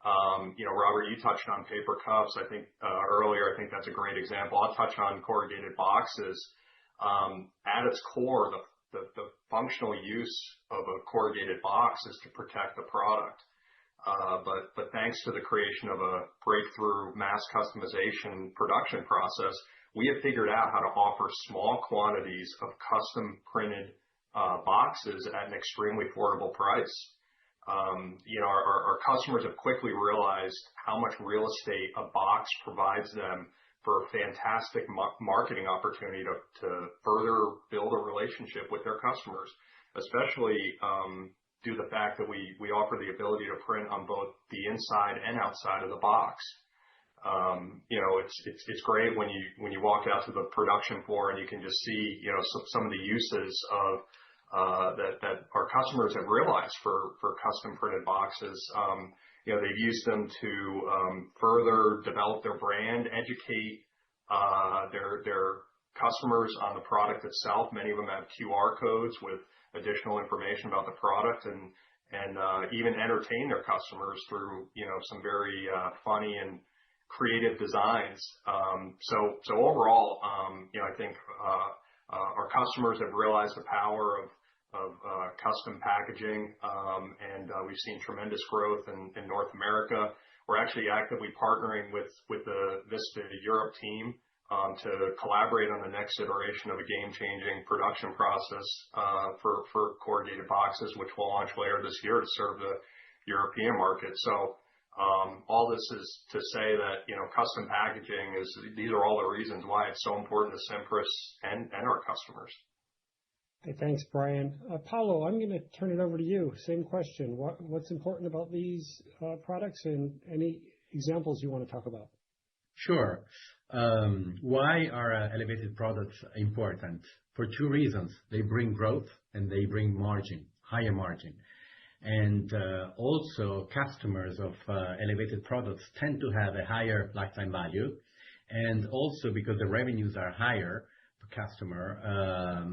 Robert, you touched on paper cups. I think earlier, I think that's a great example. I'll touch on corrugated boxes. At its core, the functional use of a corrugated box is to protect the product. But thanks to the creation of a breakthrough mass customization production process, we have figured out how to offer small quantities of custom printed boxes at an extremely affordable price. Our customers have quickly realized how much real estate a box provides them for a fantastic marketing opportunity to further build a relationship with their customers, especially due to the fact that we offer the ability to print on both the inside and outside of the box. It's great when you walk out to the production floor and you can just see some of the uses of that our customers have realized for custom printed boxes. They've used them to further develop their brand, educate their customers on the product itself. Many of them have QR codes with additional information about the product, and even entertain their customers through some very funny and creative designs. So overall, I think our customers have realized the power of custom packaging, and we've seen tremendous growth in North America. We're actually actively partnering with the Vista Europe team to collaborate on the next iteration of a game-changing production process for corrugated boxes, which will launch later this year to serve the European market. So all this is to say that custom packaging these are all the reasons why it's so important to Cimpress and our customers. Hey, thanks, Brian. Paulo, I'm going to turn it over to you. Same question. What's important about these products, and any examples you want to talk about? Sure. Why are elevated products important? For two reasons. They bring growth and they bring margin, higher margin. And also customers of elevated products tend to have a higher lifetime value. And also because the revenues are higher per customer,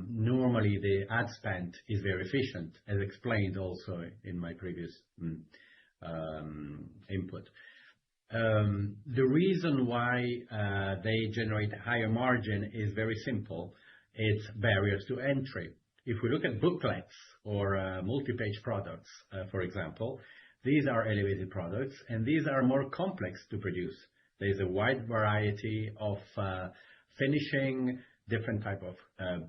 normally the ad spend is very efficient, as explained also in my previous input. The reason why they generate higher margin is very simple. It's barriers to entry. If we look at booklets or multi-page products, for example, these are elevated products, and these are more complex to produce. There's a wide variety of finishing, different type of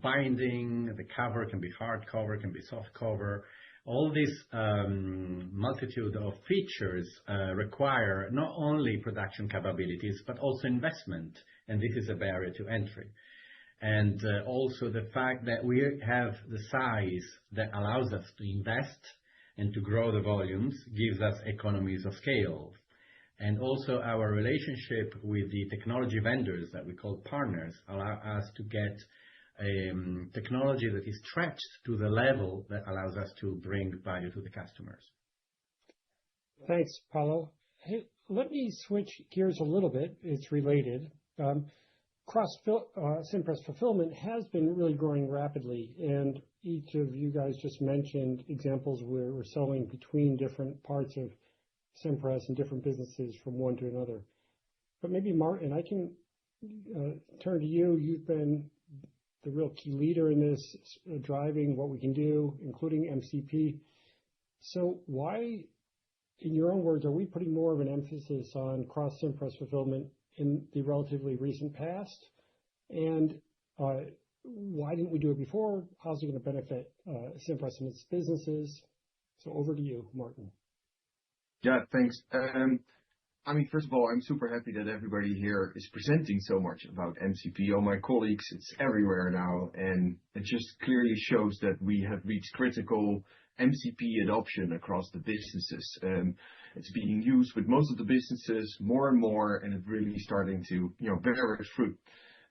binding. The cover can be hard cover, can be soft cover. All this multitude of features require not only production capabilities, but also investment, and this is a barrier to entry. And also the fact that we have the size that allows us to invest and to grow the volumes gives us economies of scale. And also our relationship with the technology vendors that we call partners allow us to get technology that is stretched to the level that allows us to bring value to the customers. Thanks, Paulo. Hey, let me switch gears a little bit. It's related. Cimpress Fulfillment has been really growing rapidly, and each of you guys just mentioned examples where we're selling between different parts of Cimpress and different businesses from one to another. But maybe Martin, I can turn to you. You've been the real key leader in this, driving what we can do, including MCP. So why, in your own words, are we putting more of an emphasis on cross-Cimpress fulfillment in the relatively recent past? And why didn't we do it before? How's it going to benefit Cimpress and its businesses? So over to you, Martin. Yeah, thanks. I mean, first of all, I'm super happy that everybody here is presenting so much about MCP. All my colleagues, it's everywhere now, and it just clearly shows that we have reached critical MCP adoption across the businesses. It's being used with most of the businesses more and more, and it's really starting to, bear its fruit.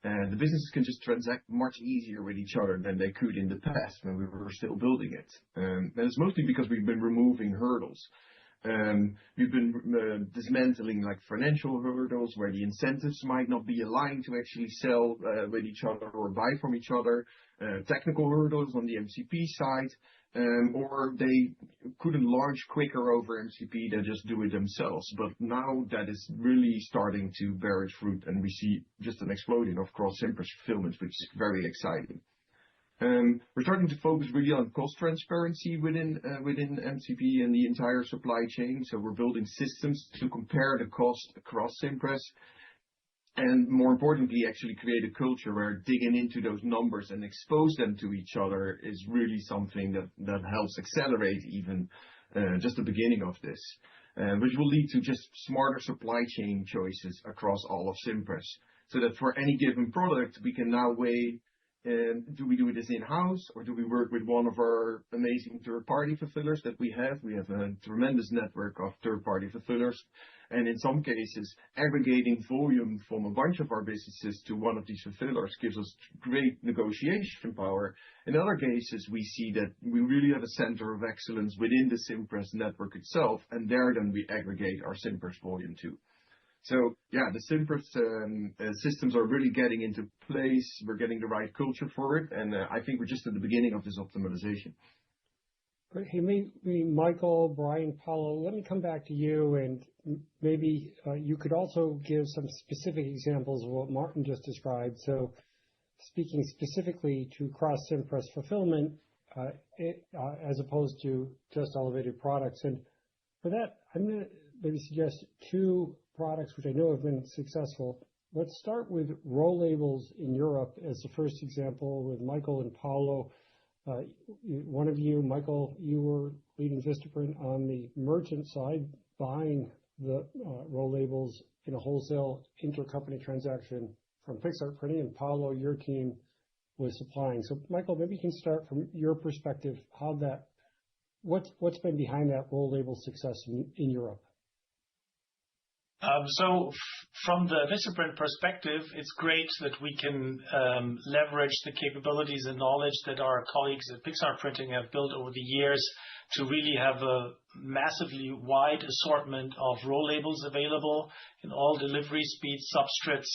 The businesses can just transact much easier with each other than they could in the past when we were still building it. And it's mostly because we've been removing hurdles. We've been dismantling like financial hurdles where the incentives might not be aligned to actually sell with each other or buy from each other, technical hurdles on the MCP side, or they couldn't launch quicker over MCP, they just do it themselves. But now that is really starting to bear its fruit, and we see just an explosion of cross-Cimpress fulfillment, which is very exciting. We're starting to focus really on cost transparency within MCP and the entire supply chain. So we're building systems to compare the cost across Cimpress, and more importantly, actually create a culture where digging into those numbers and expose them to each other is really something that helps accelerate even just the beginning of this, which will lead to just smarter supply chain choices across all of Cimpress. So that for any given product, we can now weigh, do we do this in-house, or do we work with one of our amazing third-party fulfillers that we have? We have a tremendous network of third-party fulfillers. And in some cases, aggregating volume from a bunch of our businesses to one of these fulfillers gives us great negotiation power. In other cases, we see that we really have a center of excellence within the Cimpress network itself, and there then we aggregate our Cimpress volume too. So yeah, the Cimpress systems are really getting into place. We're getting the right culture for it, and I think we're just at the beginning of this optimization. Great. Hey, maybe Michael, Brian, Paulo, let me come back to you, and maybe you could also give some specific examples of what Martin just described. So speaking specifically to cross-Cimpress fulfillment, as opposed to just elevated products. And for that, I'm going to maybe suggest two products which I know have been successful. Let's start with roll labels in Europe as the first example with Michael and Paulo. One of you, Michael, you were leading Vistaprint on the merchant side, buying the roll labels in a wholesale intercompany transaction from Pixar Printing, and Paulo, your team was supplying. So Michael, maybe you can start from your perspective, what's been behind that roll label success in Europe? So from the Vistaprint perspective, it's great that we can leverage the capabilities and knowledge that our colleagues at Pixar Printing have built over the years to really have a massively wide assortment of roll labels available in all delivery speeds, substrates,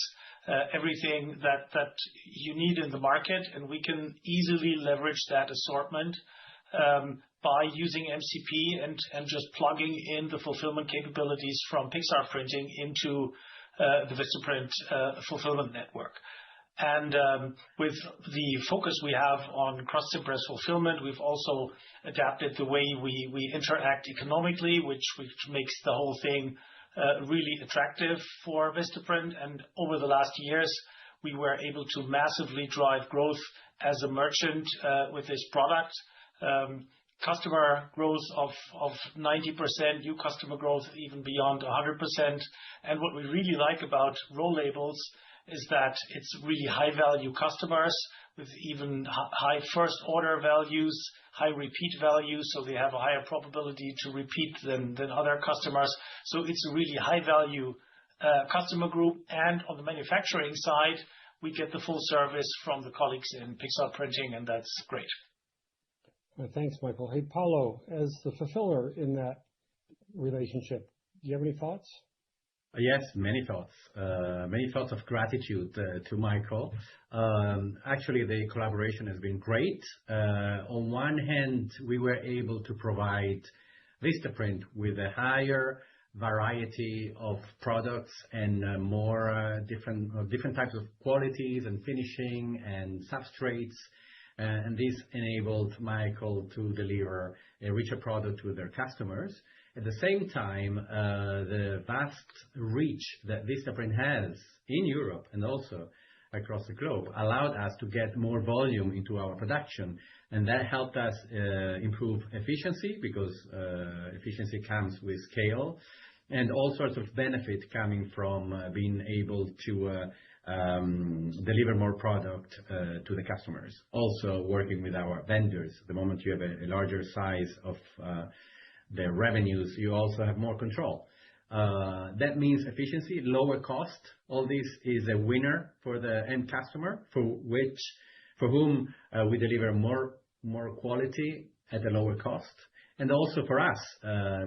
everything that you need in the market. And we can easily leverage that assortment by using MCP and just plugging in the fulfillment capabilities from Pixar Printing into the Vistaprint fulfillment network. And with the focus we have on cross-Cimpress fulfillment, we've also adapted the way we interact economically, which makes the whole thing really attractive for Vistaprint. And over the last years, we were able to massively drive growth as a merchant with this product. Customer growth of 90%, new customer growth even beyond 100%. And what we really like about roll labels is that it's really high-value customers with even high first-order values, high repeat values, so they have a higher probability to repeat than other customers. So it's a really high-value customer group. And on the manufacturing side, we get the full service from the colleagues in Pixar Printing, and that's great. Thanks, Michael. Hey, Paulo, as the fulfiller in that relationship, do you have any thoughts? Yes, many thoughts. Many thoughts of gratitude to Michael. Actually, the collaboration has been great. On one hand, we were able to provide Vistaprint with a higher variety of products and more different types of qualities and finishing and substrates. And this enabled Michael to deliver a richer product to their customers. At the same time, the vast reach that Vistaprint has in Europe and also across the globe allowed us to get more volume into our production. And that helped us improve efficiency because efficiency comes with scale and all sorts of benefit coming from being able to deliver more product to the customers. Also working with our vendors. The moment you have a larger size of their revenues, you also have more control. That means efficiency, lower cost. All this is a winner for the end customer, for whom we deliver more quality at a lower cost, and also for us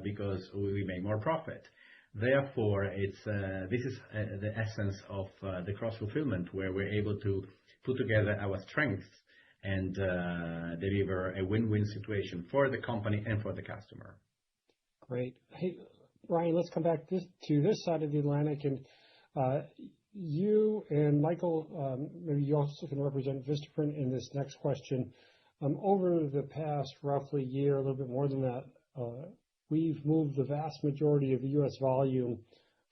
because we make more profit. Therefore, this is the essence of the cross-fulfillment, where we're able to put together our strengths and deliver a win-win situation for the company and for the customer. Great. Hey, Ryan, let's come back to this side of the Atlantic. And you and Michael, maybe you also can represent Vistaprint in this next question. Over the past roughly year, a little bit more than that, we've moved the vast majority of the U.S. volume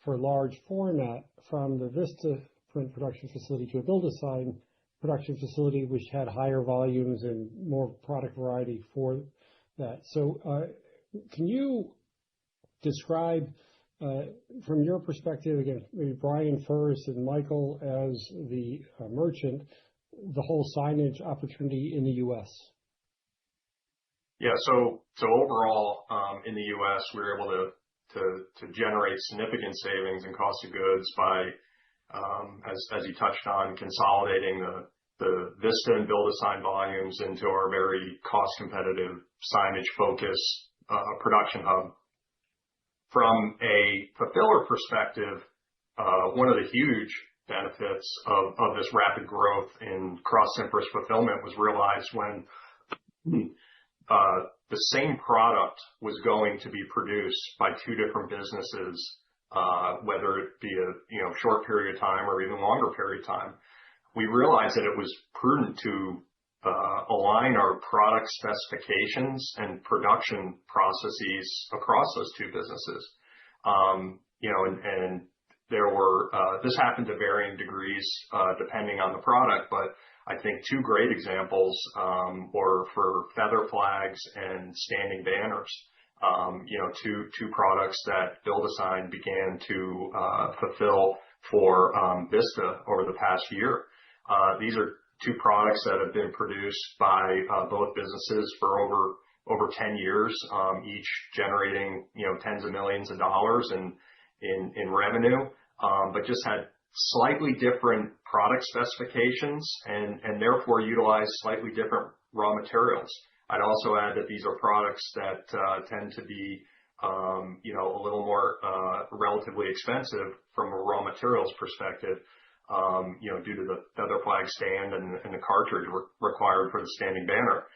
for large format from the Vistaprint production facility to a BuildASign production facility, which had higher volumes and more product variety for that. So can you describe, from your perspective, again, maybe Brian first and Michael as the merchant, the whole signage opportunity in the U.S.? Yeah, so overall, in the U.S., we were able to generate significant savings in cost of goods by, as you touched on, consolidating the Vista and BuildASign volumes into our very cost-competitive signage-focused production hub. From a fulfiller perspective, one of the huge benefits of this rapid growth in cross-Cimpress fulfillment was realized when the same product was going to be produced by two different businesses, whether it be a short period of time or even longer period of time. We realized that it was prudent to align our product specifications and production processes across those two businesses. And this happened to varying degrees depending on the product, but I think two great examples were for feather flags and standing banners. Two products that BuildASign began to fulfill for Vista over the past year. These are two products that have been produced by both businesses for over 10 years, each generating tens of millions of dollars in revenue, but just had slightly different product specifications and therefore utilize slightly different raw materials. I'd also add that these are products that tend to be a little more relatively expensive from a raw materials perspective, due to the feather flag stand and the cartridge required for the standing banner.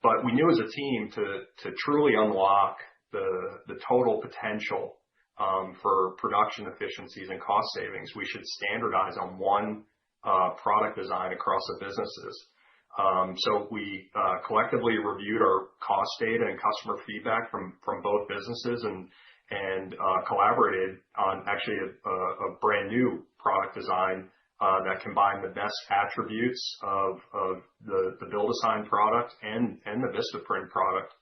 But we knew as a team to truly unlock the total potential for production efficiencies and cost savings, we should standardize on one product design across the businesses. So we collectively reviewed our cost data and customer feedback from both businesses and collaborated on actually a brand new product design that combined the best attributes of the BuildASign product and the Vistaprint product.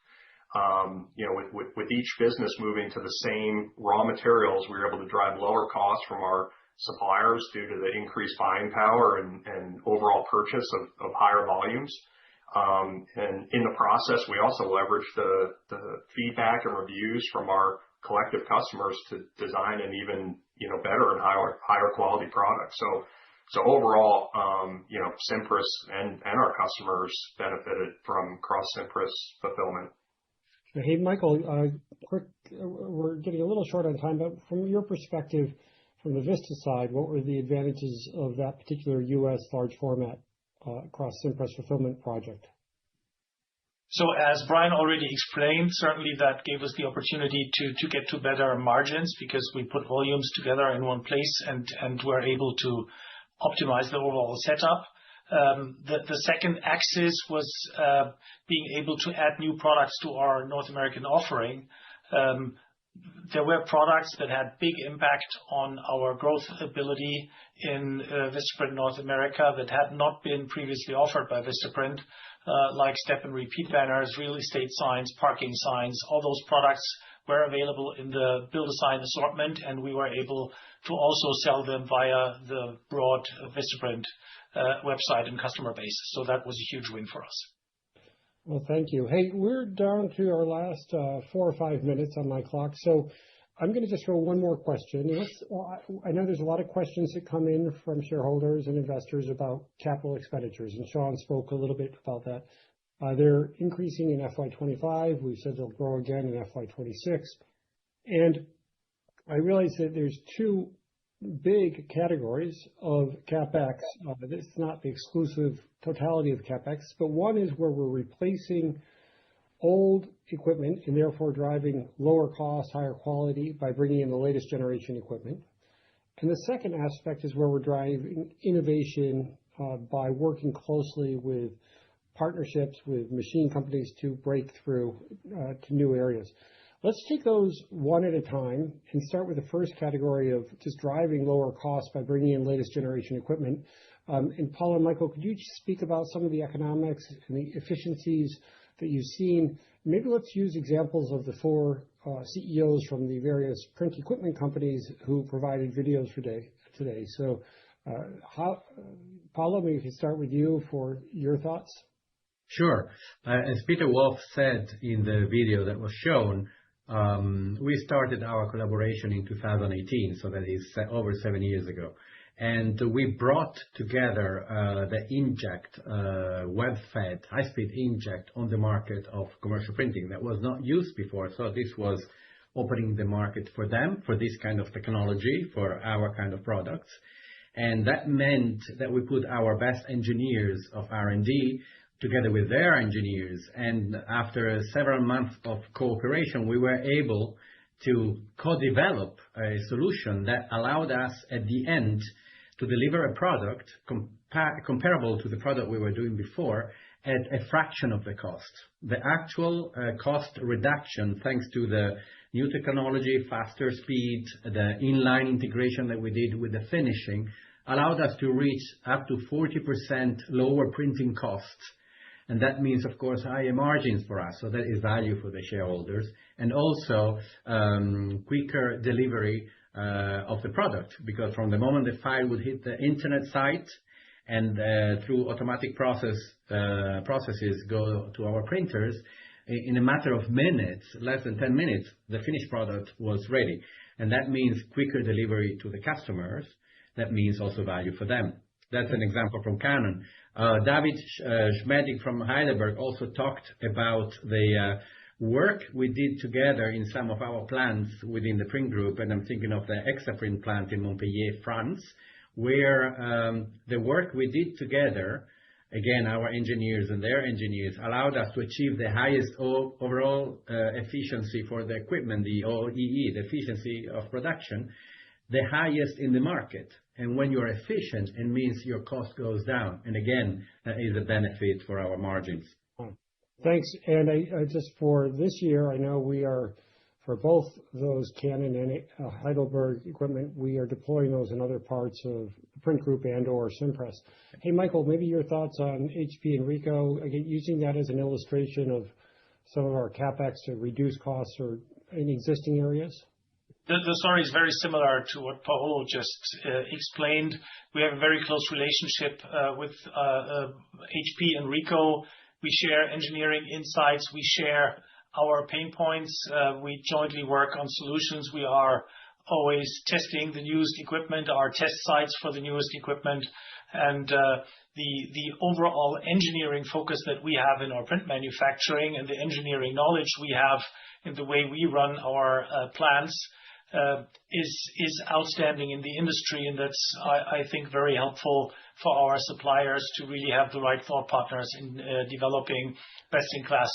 With each business moving to the same raw materials, we were able to drive lower costs from our suppliers due to the increased buying power and overall purchase of higher volumes. And in the process, we also leverage the feedback and reviews from our collective customers to design an even better and higher quality product. So overall, Cimpress and our customers benefited from cross-Cimpress fulfillment. Hey, Michael, we're getting a little short on time, but from your perspective, from the Vista side, what were the advantages of that particular U.S. large format cross-Cimpress fulfillment project? So as Brian already explained, certainly that gave us the opportunity to get to better margins because we put volumes together in one place and we're able to optimize the overall setup. The second axis was being able to add new products to our North American offering. There were products that had big impact on our growth ability in Vistaprint North America that had not been previously offered by Vistaprint, like step and repeat banners, real estate signs, parking signs. All those products were available in the Build-A-Sign assortment, and we were able to also sell them via the broad Vistaprint website and customer base. So that was a huge win for us. Well, thank you. Hey, we're down to our last 4 or 5 minutes on my clock. So I'm going to just throw one more question. I know there's a lot of questions that come in from shareholders and investors about capital expenditures, and Sean spoke a little bit about that. They're increasing in FY25. We've said they'll grow again in FY26. And I realize that there's two big categories of CapEx. It's not the exclusive totality of CapEx, but one is where we're replacing old equipment and therefore driving lower cost, higher quality by bringing in the latest generation equipment. And the second aspect is where we're driving innovation by working closely with partnerships with machine companies to break through to new areas. Let's take those one at a time and start with the first category of just driving lower costs by bringing in latest generation equipment. And Paula and Michael, could you just speak about some of the economics and the efficiencies that you've seen? Maybe let's use examples of the 4 CEOs from the various print equipment companies who provided videos today. So Paula, maybe we can start with you for your thoughts. Sure. As Peter Wolf said in the video that was shown, we started our collaboration in 2018, so that is over 7 years ago. And we brought together the inkjet, web-fed, high-speed inkjet on the market of commercial printing that was not used before. So this was opening the market for them, for this kind of technology, for our kind of products. And that meant that we put our best engineers of R&D together with their engineers. And after several months of cooperation, we were able to co-develop a solution that allowed us at the end to deliver a product comparable to the product we were doing before at a fraction of the cost. The actual cost reduction, thanks to the new technology, faster speed, the inline integration that we did with the finishing, allowed us to reach up to 40% lower printing costs. And that means, of course, higher margins for us. So that is value for the shareholders. And also quicker delivery of the product, because from the moment the file would hit the internet site and through automatic processes go to our printers, in a matter of minutes, less than 10 minutes, the finished product was ready. And that means quicker delivery to the customers. That means also value for them. That's an example from Canon. David Schmedding from Heidelberg also talked about the work we did together in some of our plants within the print group. And I'm thinking of the Exaprint plant in Montpellier, France, where the work we did together, again, our engineers and their engineers, allowed us to achieve the highest overall efficiency for the equipment, the OEE, the efficiency of production, the highest in the market. And when you're efficient, it means your cost goes down. And again, that is a benefit for our margins. Thanks. And just for this year, I know we are, for both those Canon and Heidelberg equipment, we are deploying those in other parts of the print group and/or Cimpress. Hey, Michael, maybe your thoughts on HP and Ricoh, again, using that as an illustration of some of our CapEx to reduce costs or in existing areas? The story is very similar to what Paolo just explained. We have a very close relationship with HP and Ricoh. We share engineering insights. We share our pain points. We jointly work on solutions. We are always testing the newest equipment, our test sites for the newest equipment. And the overall engineering focus that we have in our print manufacturing and the engineering knowledge we have in the way we run our plants is outstanding in the industry. And that's, I think, very helpful for our suppliers to really have the right thought partners in developing best-in-class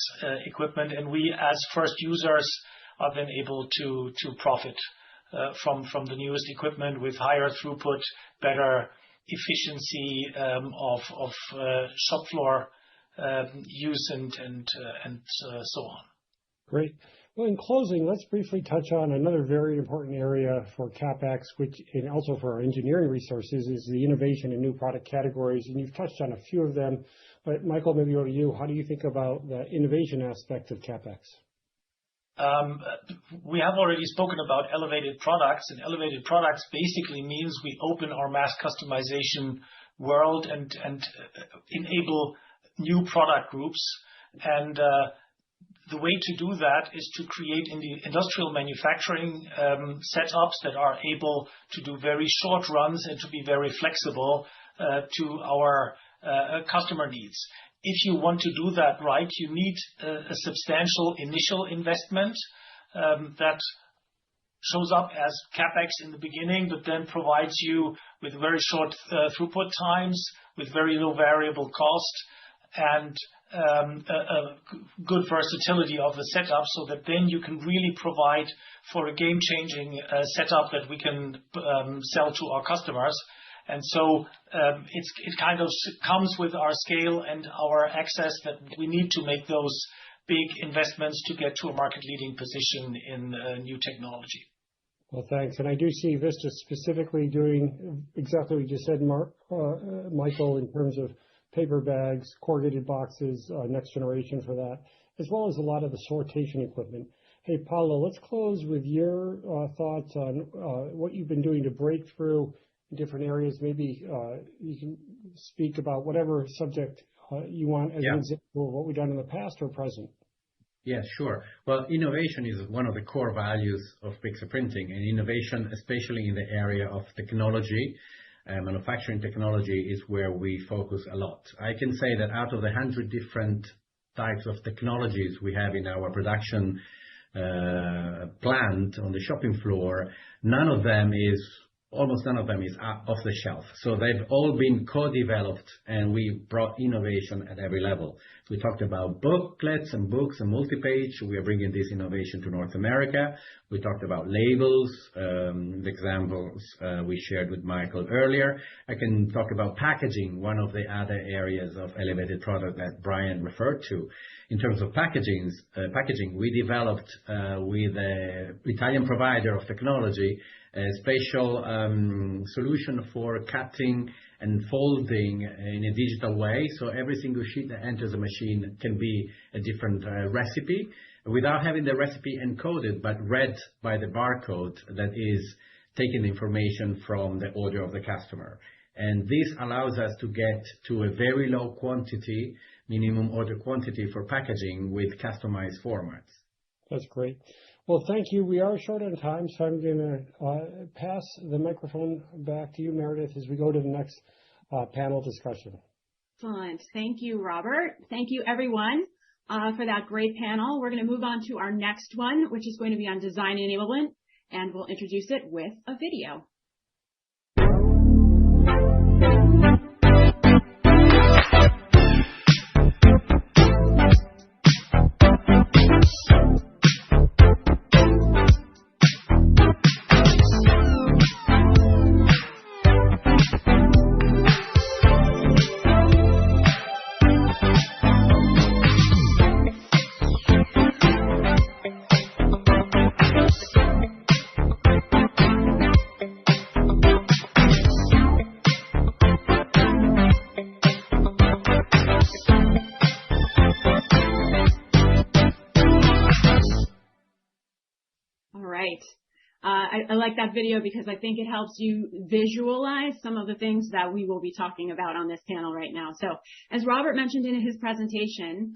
equipment. And we, as first users, are then able to profit from the newest equipment with higher throughput, better efficiency of shop floor use, and so on. Great. Well, in closing, let's briefly touch on another very important area for CapEx, which, and also for our engineering resources, is the innovation in new product categories. And you've touched on a few of them, but Michael, maybe go to you. How do you think about the innovation aspect of CapEx? We have already spoken about elevated products, and elevated products basically means we open our mass customization world and enable new product groups. And the way to do that is to create in the industrial manufacturing setups that are able to do very short runs and to be very flexible to our customer needs. If you want to do that right, you need a substantial initial investment that shows up as CapEx in the beginning, but then provides you with very short throughput times, with very low variable cost, and a good versatility of the setup, so that then you can really provide for a game-changing setup that we can sell to our customers. And so it kind of comes with our scale and our access that we need to make those big investments to get to a market-leading position in new technology. Well, thanks. And I do see Vista specifically doing exactly what you just said, Michael, in terms of paper bags, corrugated boxes, next generation for that, as well as a lot of the sortation equipment. Hey, Paolo, let's close with your thoughts on what you've been doing to break through in different areas. Maybe you can speak about whatever subject you want as an example of what we've done in the past or present. Yeah, sure. Well, innovation is one of the core values of Pixarprinting, and innovation, especially in the area of technology, manufacturing technology, is where we focus a lot. I can say that out of the 100 different types of technologies we have in our production plant on the shopping floor, almost none of them is off the shelf. So they've all been co-developed, and we brought innovation at every level. We talked about booklets and books and multi-page. We are bringing this innovation to North America. We talked about labels, the examples we shared with Michael earlier. I can talk about packaging, one of the other areas of elevated product that Brian referred to. In terms of packaging, we developed with an Italian provider of technology a special solution for cutting and folding in a digital way. So every single sheet that enters a machine can be a different recipe without having the recipe encoded, but read by the barcode that is taking the information from the order of the customer. And this allows us to get to a very low quantity, minimum order quantity for packaging with customized formats. That's great. Well, thank you. We are short on time, so I'm going to pass the microphone back to you, Meredith, as we go to the next panel discussion. Excellent. Thank you, Robert. Thank you, everyone, for that great panel. We're going to move on to our next one, which is going to be on design enablement, and we'll introduce it with a video. I like that video because I think it helps you visualize some of the things that we will be talking about on this panel right now. So as Robert mentioned in his presentation,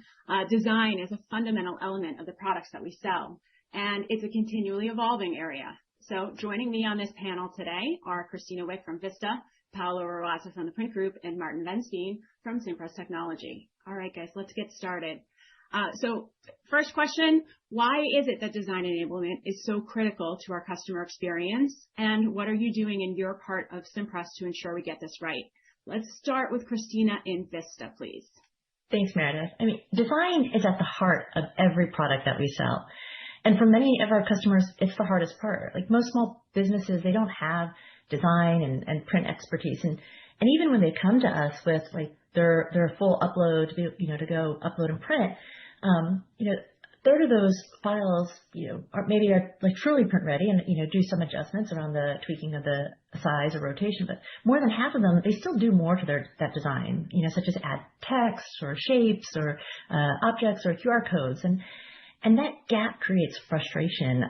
design is a fundamental element of the products that we sell, and it's a continually evolving area. So joining me on this panel today are Christina Wick from Vista, Paolo Ruazza from the Print Group, and Martin Venstein from Cimpress Technology. All right, guys, let's get started. So first question, why is it that design enablement is so critical to our customer experience? And what are you doing in your part of Cimpress to ensure we get this right? Let's start with Christina in Vista, please. Thanks, Meredith. I mean, design is at the heart of every product that we sell. And for many of our customers, it's the hardest part. Like most small businesses, they don't have design and print expertise. And even when they come to us with like their full upload, to go upload and print, a third of those files, are like truly print ready and, do some adjustments around the tweaking of the size or rotation. But more than half of them, they still do more to that design, such as add text or shapes or objects or QR codes. And that gap creates frustration,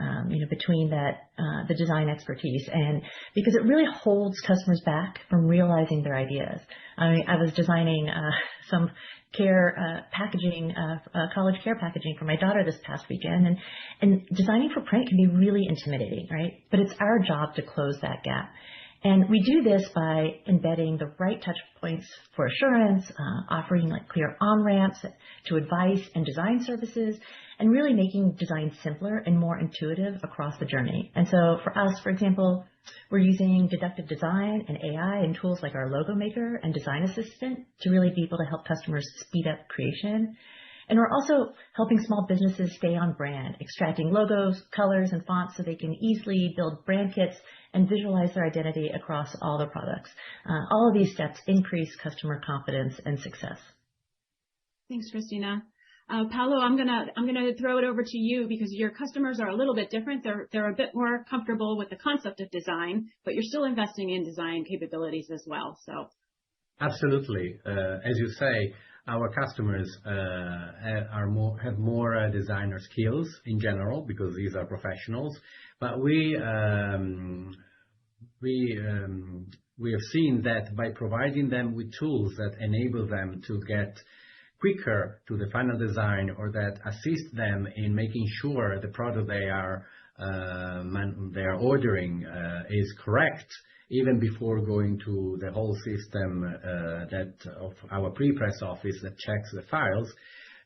between the design expertise, and because it really holds customers back from realizing their ideas. I mean, I was designing some packaging, college care packaging for my daughter this past weekend, and designing for print can be really intimidating, right? But it's our job to close that gap. And we do this by embedding the right touch points for assurance, offering like clear on-ramps to advice and design services, and really making design simpler and more intuitive across the journey. And so for us, for example, we're using deductive design and AI and tools like our logo maker and design assistant to really be able to help customers speed up creation. And we're also helping small businesses stay on brand, extracting logos, colors, and fonts so they can easily build brand kits and visualize their identity across all their products. All of these steps increase customer confidence and success. Thanks, Christina. Paolo, I'm gonna throw it over to you because your customers are a little bit different. They're a bit more comfortable with the concept of design, but you're still investing in design capabilities as well. So, absolutely, as you say, our customers have more designer skills in general because these are professionals. But we have seen that by providing them with tools that enable them to get quicker to the final design, or that assist them in making sure the product they are ordering is correct, even before going to the whole system of our pre-press office that checks the files,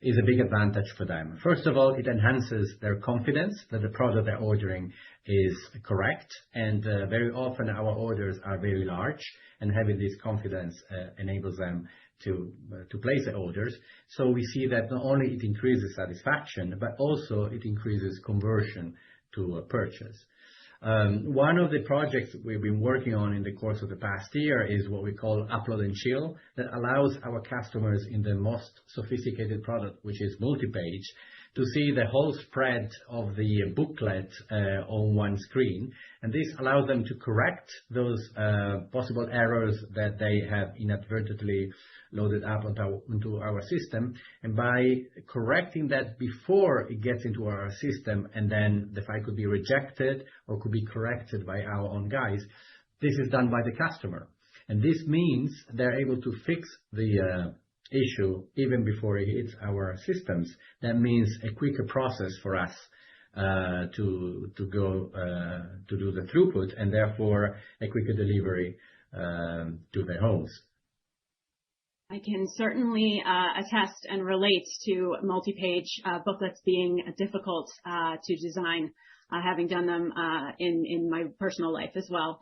is a big advantage for them. First of all, it enhances their confidence that the product they're ordering is correct, and very often our orders are very large, and having this confidence enables them to place the orders. So we see that not only it increases satisfaction, but also it increases conversion to a purchase. One of the projects we've been working on in the course of the past year is what we call Upload and Chill, that allows our customers in the most sophisticated product, which is multi-page, to see the whole spread of the booklet on one screen. And this allows them to correct those possible errors that they have inadvertently loaded up into our system. And by correcting that before it gets into our system, and then the file could be rejected or could be corrected by our own guys, this is done by the customer. And this means they're able to fix the issue even before it hits our systems. That means a quicker process for us to do the throughput, and therefore a quicker delivery to their homes. I can certainly attest and relate to multi-page booklets being difficult to design, having done them in my personal life as well.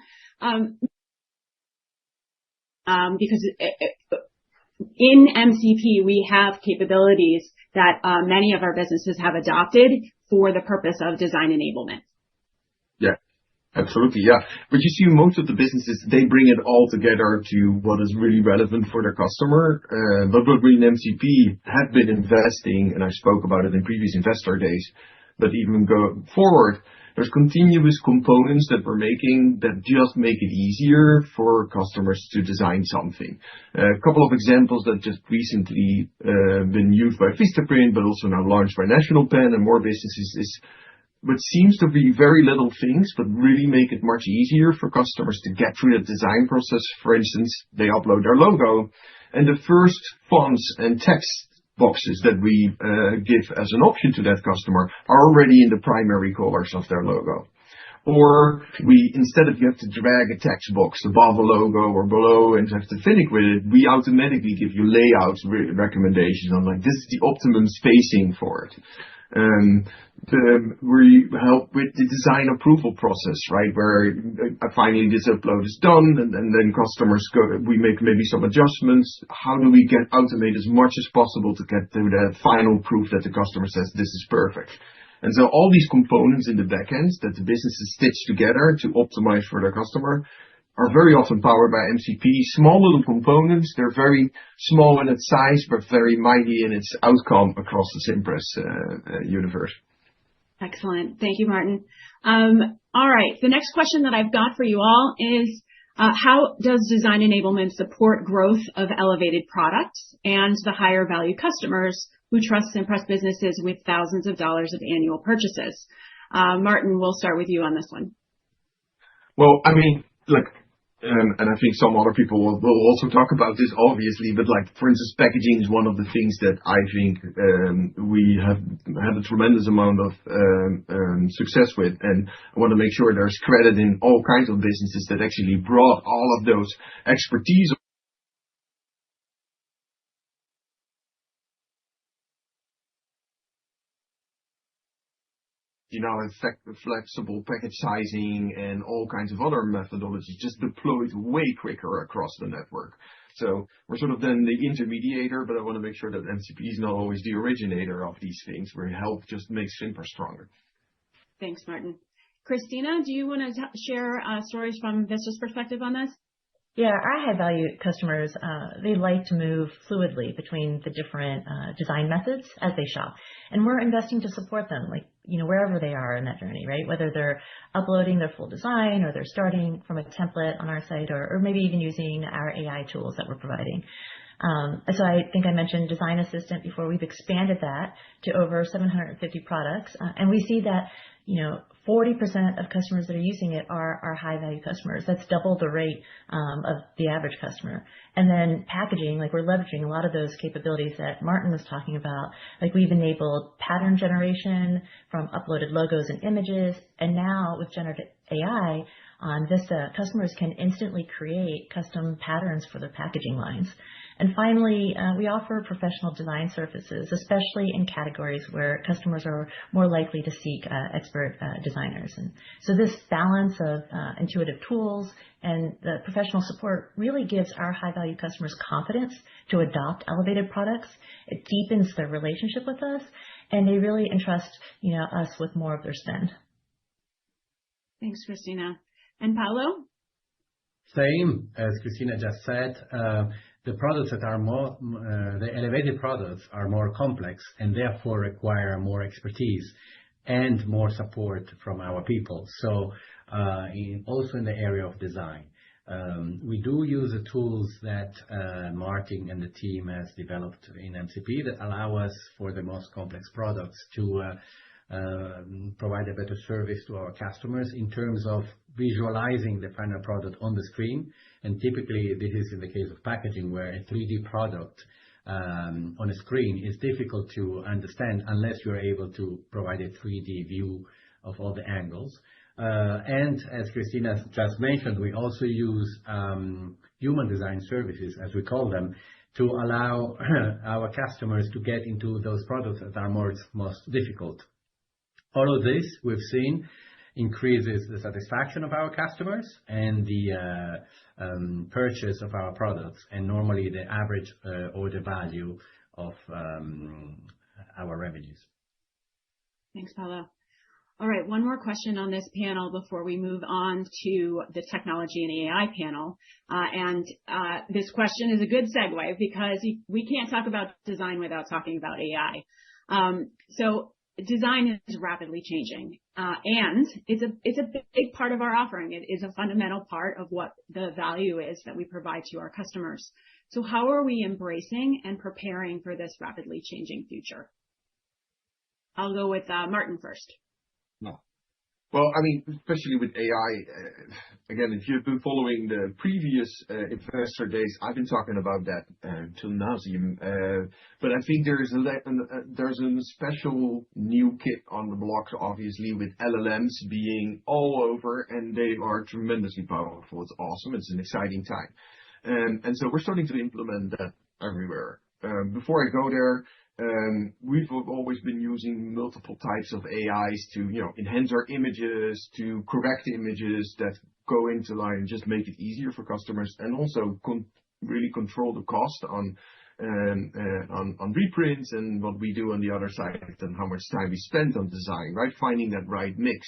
Because in MCP, we have capabilities that many of our businesses have adopted for the purpose of design enablement. Yeah, absolutely. Yeah. But you see, most of the businesses, they bring it all together to what is really relevant for their customer. But what we in MCP have been investing, and I spoke about it in previous investor days, but even go forward, there's continuous components that we're making that just make it easier for customers to design something. A couple of examples that just recently been used by Vistaprint, but also now launched by National Pen and more businesses, is what seems to be very little things, but really make it much easier for customers to get through the design process. For instance, they upload their logo, and the first fonts and text boxes that we give as an option to that customer are already in the primary colors of their logo. Or we, instead of you have to drag a text box above a logo or below and have to finish with it, we automatically give you layout recommendations on like, this is the optimum spacing for it. We help with the design approval process, right? Where finally this upload is done and then customers go, we make maybe some adjustments. How do we get automate as much as possible to get to the final proof that the customer says this is perfect? And so all these components in the backend that the businesses stitch together to optimize for their customer are very often powered by MCP. Small little components, they're very small in its size, but very mighty in its outcome across the Cimpress universe. Excellent. Thank you, Martin. All right. The next question that I've got for you all is, how does design enablement support growth of elevated products and the higher value customers who trust Cimpress businesses with thousands of dollars of annual purchases? Martin, we'll start with you on this one. Well, I mean, look, and I think some other people will also talk about this, obviously, but like, for instance, packaging is one of the things that I think we have had a tremendous amount of success with. And I want to make sure there's credit in all kinds of businesses that actually brought all of those expertise. Flexible package sizing and all kinds of other methodologies just deployed way quicker across the network. So we're sort of then the intermediator, but I want to make sure that MCP is not always the originator of these things, where help just makes Cimpress stronger. Thanks, Martin. Christina, do you want to share stories from Vista's perspective on this? Yeah, our high-value customers, they like to move fluidly between the different design methods as they shop. And we're investing to support them, like, wherever they are in that journey, right? Whether they're uploading their full design or they're starting from a template on our site or maybe even using our AI tools that we're providing. So I think I mentioned Design Assistant before. We've expanded that to over 750 products. And we see that, 40% of customers that are using it are high-value customers. That's double the rate of the average customer. And then packaging, like we're leveraging a lot of those capabilities that Martin was talking about. Like we've enabled pattern generation from uploaded logos and images. And now with generative AI on Vista, customers can instantly create custom patterns for their packaging lines. And finally, we offer professional design services, especially in categories where customers are more likely to seek expert designers. And so this balance of intuitive tools and the professional support really gives our high-value customers confidence to adopt elevated products. It deepens their relationship with us, and they really entrust us with more of their spend. Thanks, Christina. And Paolo? Same as Christina just said. The products that are the elevated products are more complex and therefore require more expertise and more support from our people. So also in the area of design, we do use the tools that Martin and the team has developed in MCP that allow us for the most complex products to provide a better service to our customers in terms of visualizing the final product on the screen. And typically, this is in the case of packaging, where a 3D product on a screen is difficult to understand unless you're able to provide a 3D view of all the angles. And as Christina just mentioned, we also use human design services, as we call them, to allow our customers to get into those products that are most difficult. All of this, we've seen, increases the satisfaction of our customers and the purchase of our products, and normally the average order value of our revenues. Thanks, Paolo. All right, one more question on this panel before we move on to the technology and AI panel. This question is a good segue because we can't talk about design without talking about AI. So design is rapidly changing, and it's a big part of our offering. It is a fundamental part of what the value is that we provide to our customers. So how are we embracing and preparing for this rapidly changing future? I'll go with Martin first. No. Well, I mean, especially with AI, again, if you've been following the previous investor days, I've been talking about that till nauseam. But I think there's a special new kid on the block, obviously, with LLMs being all over, and they are tremendously powerful. It's awesome. It's an exciting time. And so we're starting to implement that everywhere. Before I go there, we've always been using multiple types of AIs to, enhance our images, to correct images that go into line and just make it easier for customers, and also really control the cost on reprints and what we do on the other side, and how much time we spend on design, right? Finding that right mix.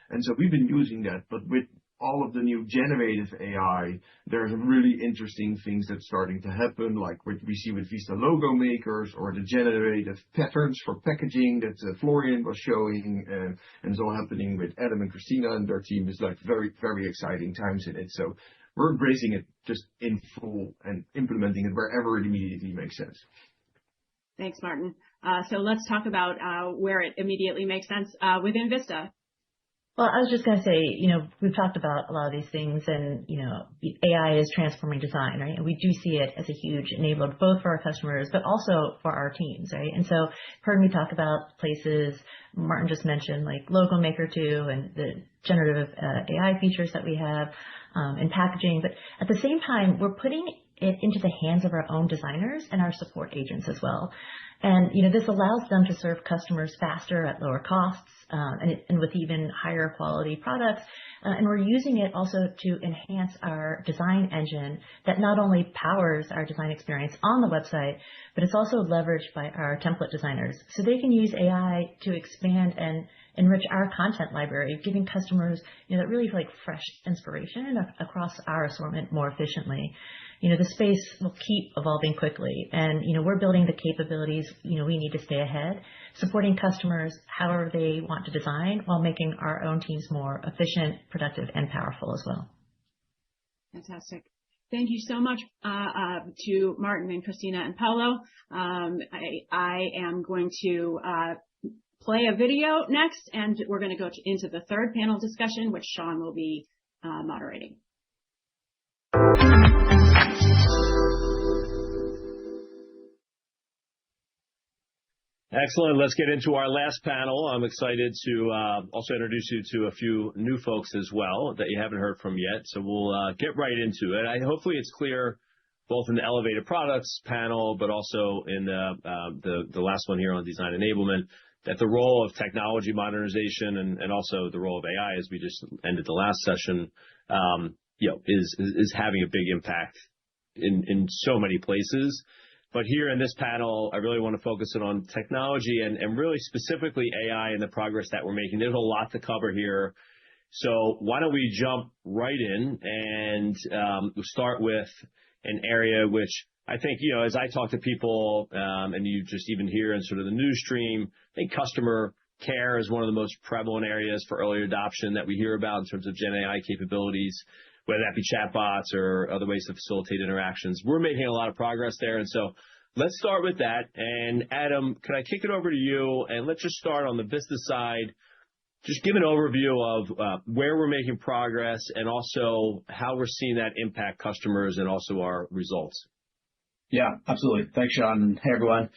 And so we've been using that, but with all of the new generative AI, there's really interesting things that's starting to happen, like what we see with Vista logo makers, or the generative patterns for packaging that Florian was showing, and it's all happening with Adam and Christina and their team. Is like very, very exciting times in it. So we're embracing it just in full and implementing it wherever it immediately makes sense. Thanks, Martin. So let's talk about where it immediately makes sense within Vista. Well, I was just going to say, we've talked about a lot of these things, and, AI is transforming design, right? And we do see it as a huge enabler, both for our customers, but also for our teams, right? And so heard me talk about places Martin just mentioned, like Logo Maker 2 and the generative AI features that we have in packaging. But at the same time, we're putting it into the hands of our own designers and our support agents as well. And, this allows them to serve customers faster at lower costs, and with even higher quality products. And we're using it also to enhance our design engine that not only powers our design experience on the website, but it's also leveraged by our template designers. So they can use AI to expand and enrich our content library, giving customers, that really fresh inspiration across our assortment more efficiently. The space will keep evolving quickly, and, we're building the capabilities, we need to stay ahead, supporting customers however they want to design, while making our own teams more efficient, productive, and powerful as well. Fantastic. Thank you so much to Martin and Christina and Paulo. I am going to play a video next, and we're going to go into the third panel discussion, which Sean will be moderating. Excellent. Let's get into our last panel. I'm excited to also introduce you to a few new folks as well that you haven't heard from yet. So we'll get right into it. Hopefully it's clear both in the elevated products panel, but also in the last one here on design enablement, that the role of technology modernization and also the role of AI, as we just ended the last session, is having a big impact in so many places. But here in this panel, I really want to focus it on technology and really specifically AI and the progress that we're making. There's a lot to cover here. So why don't we jump right in and we'll start with an area which I think, as I talk to people and you just even hear in sort of the news stream, I think customer care is one of the most prevalent areas for early adoption that we hear about in terms of Gen AI capabilities, whether that be chatbots or other ways to facilitate interactions. We're making a lot of progress there. And so let's start with that. And Adam, could I kick it over to you? And let's just start on the business side. Just give an overview of where we're making progress and also how we're seeing that impact customers and also our results. Yeah, absolutely. Thanks, Sean. Hey, everyone.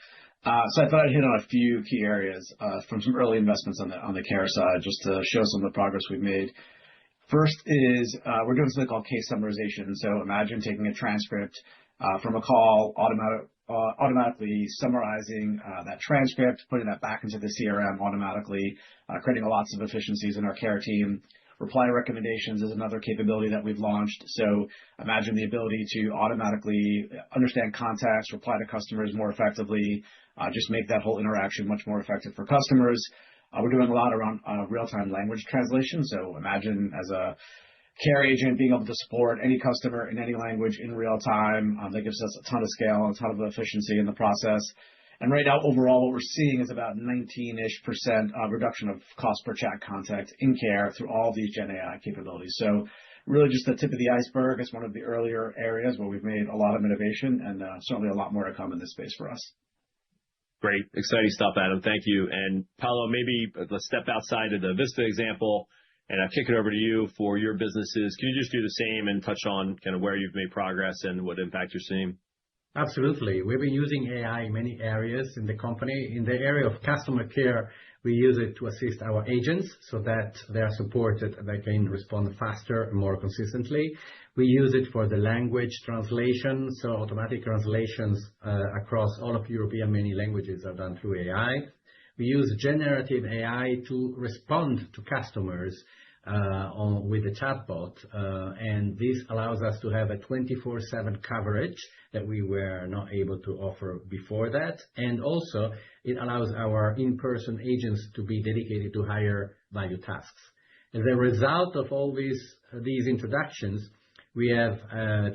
So I thought I'd hit on a few key areas from some early investments on the care side, just to show some of the progress we've made. First is we're doing something called case summarization. So imagine taking a transcript from a call, automatically summarizing that transcript, putting that back into the CRM automatically, creating lots of efficiencies in our care team. Reply recommendations is another capability that we've launched. So imagine the ability to automatically understand context, reply to customers more effectively, just make that whole interaction much more effective for customers. We're doing a lot around real-time language translation. So imagine as a care agent being able to support any customer in any language in real time. That gives us a ton of scale, a ton of efficiency in the process. And right now, overall, what we're seeing is about 19-ish% reduction of cost per chat contact in care through all these Gen AI capabilities. So really just the tip of the iceberg. It's one of the earlier areas where we've made a lot of innovation and certainly a lot more to come in this space for us. Great. Exciting stuff, Adam. Thank you. And Paolo, maybe let's step outside of the Vista example and I'll kick it over to you for your businesses. Can you just do the same and touch on kind of where you've made progress and what impact you're seeing? Absolutely. We've been using AI in many areas in the company. In the area of customer care, we use it to assist our agents so that they are supported and they can respond faster and more consistently. We use it for the language translation, so automatic translations across all of European many languages are done through AI. We use generative AI to respond to customers with a chatbot, and this allows us to have a 24/7 coverage that we were not able to offer before that. And also, it allows our in-person agents to be dedicated to higher value tasks. As a result of all these introductions, we have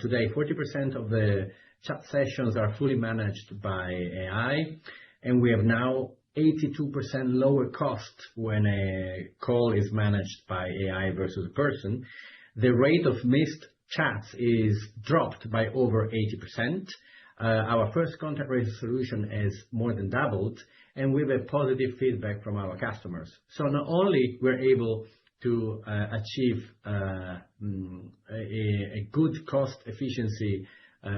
today 40% of the chat sessions are fully managed by AI, and we have now 82% lower cost when a call is managed by AI versus a person. The rate of missed chats is dropped by over 80%. Our first contact resolution has more than doubled, and we have positive feedback from our customers. So not only we're able to achieve a good cost efficiency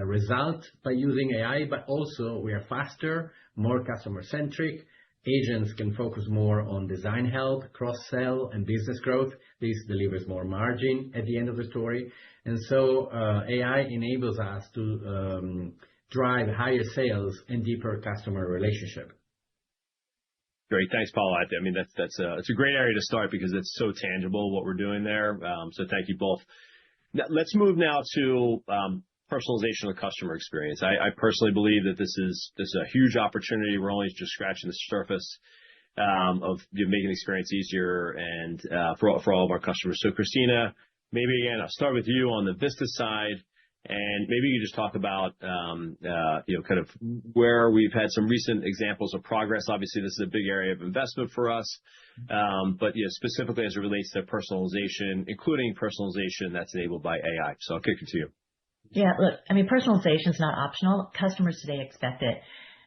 result by using AI, but also we are faster, more customer-centric. Agents can focus more on design help, cross-sell, and business growth. This delivers more margin at the end of the story. And so AI enables us to drive higher sales and deeper customer relationship. Great. Thanks, Paolo. I mean, it's a great area to start because it's so tangible what we're doing there. So thank you both. Now, let's move now to personalization of the customer experience. I personally believe that this is a huge opportunity. We're only just scratching the surface of making the experience easier and for all of our customers. So Christina, maybe again, I'll start with you on the Vista side, and maybe you just talk about kind of where we've had some recent examples of progress. Obviously, this is a big area of investment for us, but specifically as it relates to personalization, including personalization that's enabled by AI. So I'll kick it to you. Yeah, look, I mean, personalization is not optional. Customers today expect it.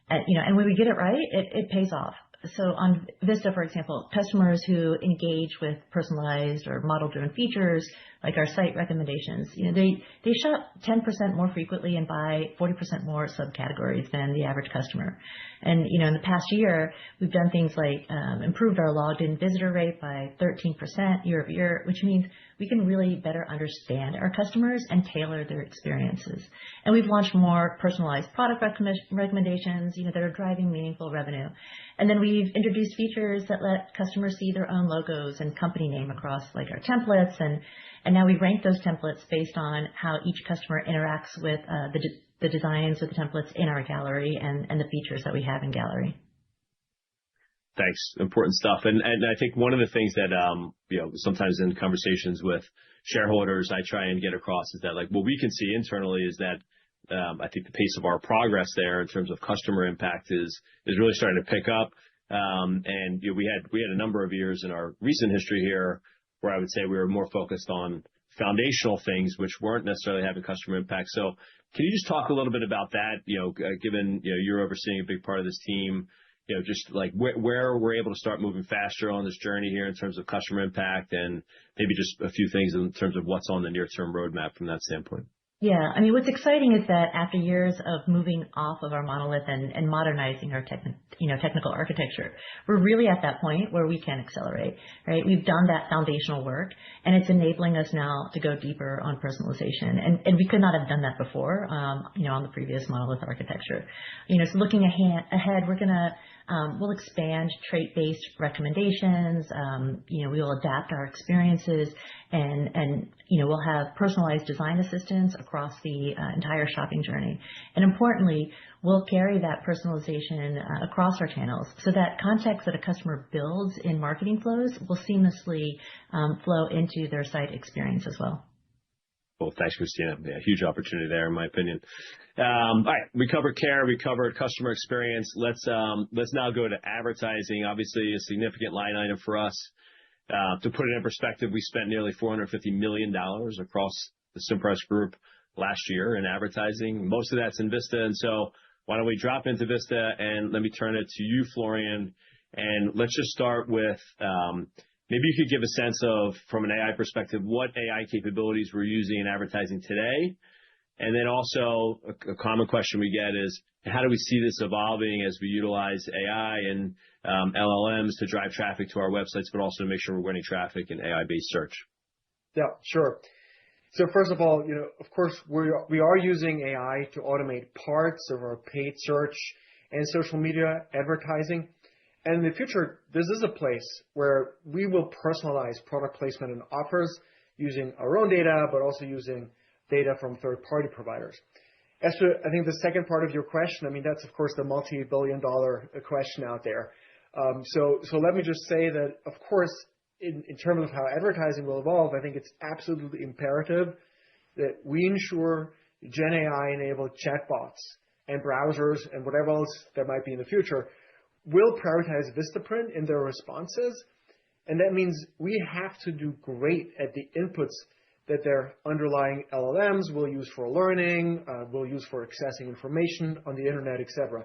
And when we get it right, it pays off. So on Vista, for example, customers who engage with personalized or model-driven features, like our site recommendations, they shop 10% more frequently and buy 40% more subcategories than the average customer. And, in the past year, we've done things like improved our logged-in visitor rate by 13% year over year, which means we can really better understand our customers and tailor their experiences. And we've launched more personalized product recommendations, that are driving meaningful revenue. And then we've introduced features that let customers see their own logos and company name across like our templates. And now we rank those templates based on how each customer interacts with the designs of the templates in our gallery and the features that we have in gallery. Thanks. Important stuff. And I think one of the things that, sometimes in conversations with shareholders, I try and get across is that like what we can see internally is that I think the pace of our progress there in terms of customer impact is really starting to pick up. And we had a number of years in our recent history here where I would say we were more focused on foundational things which weren't necessarily having customer impact. So can you just talk a little bit about that? Given you're overseeing a big part of this team, just like where we're able to start moving faster on this journey here in terms of customer impact, and maybe just a few things in terms of what's on the near-term roadmap from that standpoint. Yeah, I mean, what's exciting is that after years of moving off of our monolith and modernizing our technical architecture, we're really at that point where we can accelerate, right? We've done that foundational work, and it's enabling us now to go deeper on personalization. And we could not have done that before, on the previous monolith architecture. So looking ahead, we'll expand trait-based recommendations. We will adapt our experiences, and we'll have personalized design assistance across the entire shopping journey. And importantly, we'll carry that personalization across our channels so that context that a customer builds in marketing flows will seamlessly flow into their site experience as well. Well, thanks, Christina. Yeah, huge opportunity there, in my opinion. All right, we covered care, we covered customer experience. Let's now go to advertising. Obviously, a significant line item for us. To put it in perspective, we spent nearly $450 million across the Cimpress Group last year in advertising. Most of that's in Vista, and so why don't we drop into Vista, and let me turn it to you, Florian. And let's just start with maybe you could give a sense of, from an AI perspective, what AI capabilities we're using in advertising today. And then also a common question we get is, how do we see this evolving as we utilize AI and LLMs to drive traffic to our websites, but also to make sure we're winning traffic in AI-based search? Yeah, sure. So first of all, of course, we are using AI to automate parts of our paid search and social media advertising. And in the future, this is a place where we will personalize product placement and offers using our own data, but also using data from third-party providers. As to, I think, the second part of your question, I mean, that's, of course, the multi-billion-dollar question out there. So let me just say that, of course, in terms of how advertising will evolve, I think it's absolutely imperative that we ensure Gen AI-enabled chatbots and browsers and whatever else there might be in the future will prioritize Vistaprint in their responses. And that means we have to do great at the inputs that their underlying LLMs will use for learning, will use for accessing information on the internet, etc.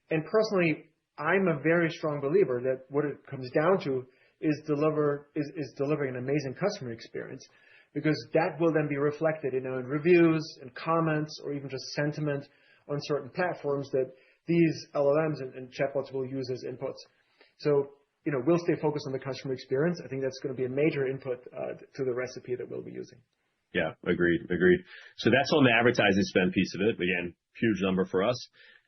And personally, I'm a very strong believer that what it comes down to is delivering an amazing customer experience, because that will then be reflected in reviews and comments, or even just sentiment on certain platforms that these LLMs and chatbots will use as inputs. So, we'll stay focused on the customer experience. I think that's going to be a major input to the recipe that we'll be using. Yeah, agreed. So that's on the advertising spend piece of it. Again, huge number for us.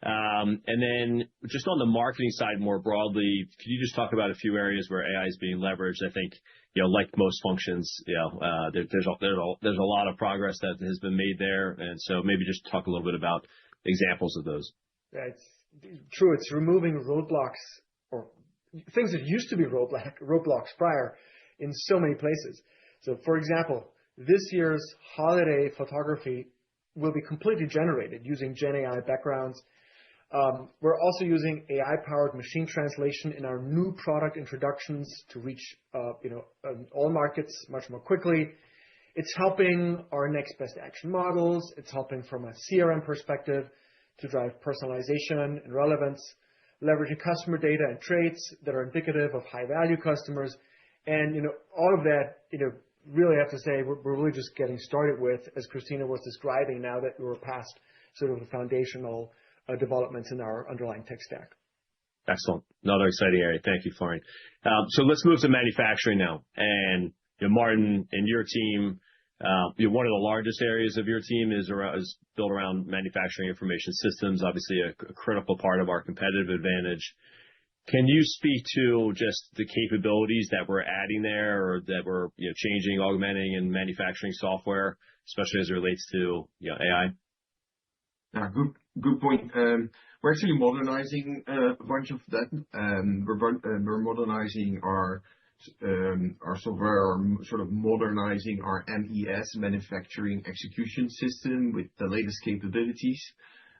And then just on the marketing side more broadly, could you just talk about a few areas where AI is being leveraged? I think, like most functions, there's a lot of progress that has been made there. And so maybe just talk a little bit about examples of those. Yeah, it's true. It's removing roadblocks, or things that used to be roadblocks prior, in so many places. So, for example, this year's holiday photography will be completely generated using Gen AI backgrounds. We're also using AI-powered machine translation in our new product introductions to reach all markets much more quickly. It's helping our next best action models. It's helping from a CRM perspective to drive personalization and relevance, leveraging customer data and traits that are indicative of high-value customers. And, all of that, really have to say, we're really just getting started with, as Christina was describing, now that we're past sort of the foundational developments in our underlying tech stack. Excellent. Another exciting area. Thank you, Florian. So let's move to manufacturing now. And Martin and your team, one of the largest areas of your team is built around manufacturing information systems, obviously a critical part of our competitive advantage. Can you speak to just the capabilities that we're adding there, or that we're changing, augmenting in manufacturing software, especially as it relates to AI? Yeah, good point. We're actually modernizing a bunch of that. We're modernizing our software, sort of modernizing our MES, manufacturing execution system, with the latest capabilities,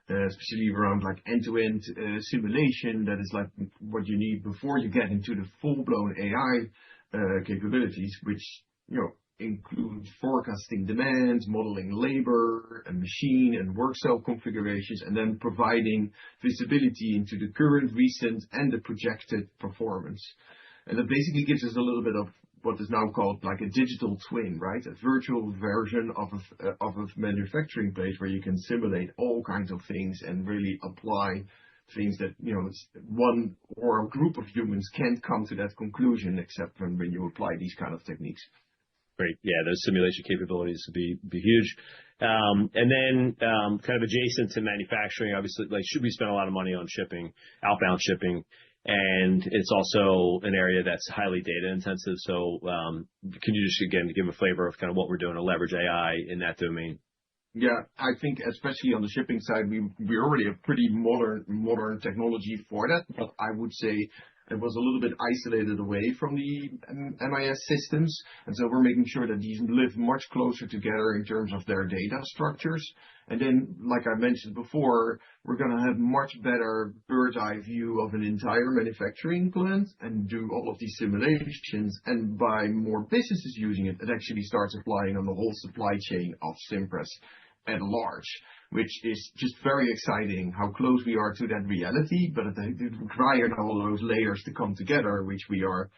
especially around like end-to-end simulation. That is like what you need before you get into the full-blown AI capabilities, which include forecasting demands, modeling labor and machine and work cell configurations, and then providing visibility into the current, recent, and the projected performance. And that basically gives us a little bit of what is now called like a digital twin, right? A virtual version of a manufacturing place where you can simulate all kinds of things and really apply things that, one or a group of humans can't come to that conclusion except when you apply these kind of techniques. Great. Yeah, those simulation capabilities would be huge. And then kind of adjacent to manufacturing, obviously, should we spend a lot of money on shipping, outbound shipping? And it's also an area that's highly data intensive. So can you just, again, give a flavor of kind of what we're doing to leverage AI in that domain? Yeah, I think especially on the shipping side, we already have pretty modern technology for that. But I would say it was a little bit isolated away from the MIS systems. And so we're making sure that these live much closer together in terms of their data structures. And then, like I mentioned before, we're going to have much better bird's eye view of an entire manufacturing plant and do all of these simulations. And by more businesses using it, it actually starts applying on the whole supply chain of Cimpress at large, which is just very exciting how close we are to that reality. But it required all those layers to come together, which we are,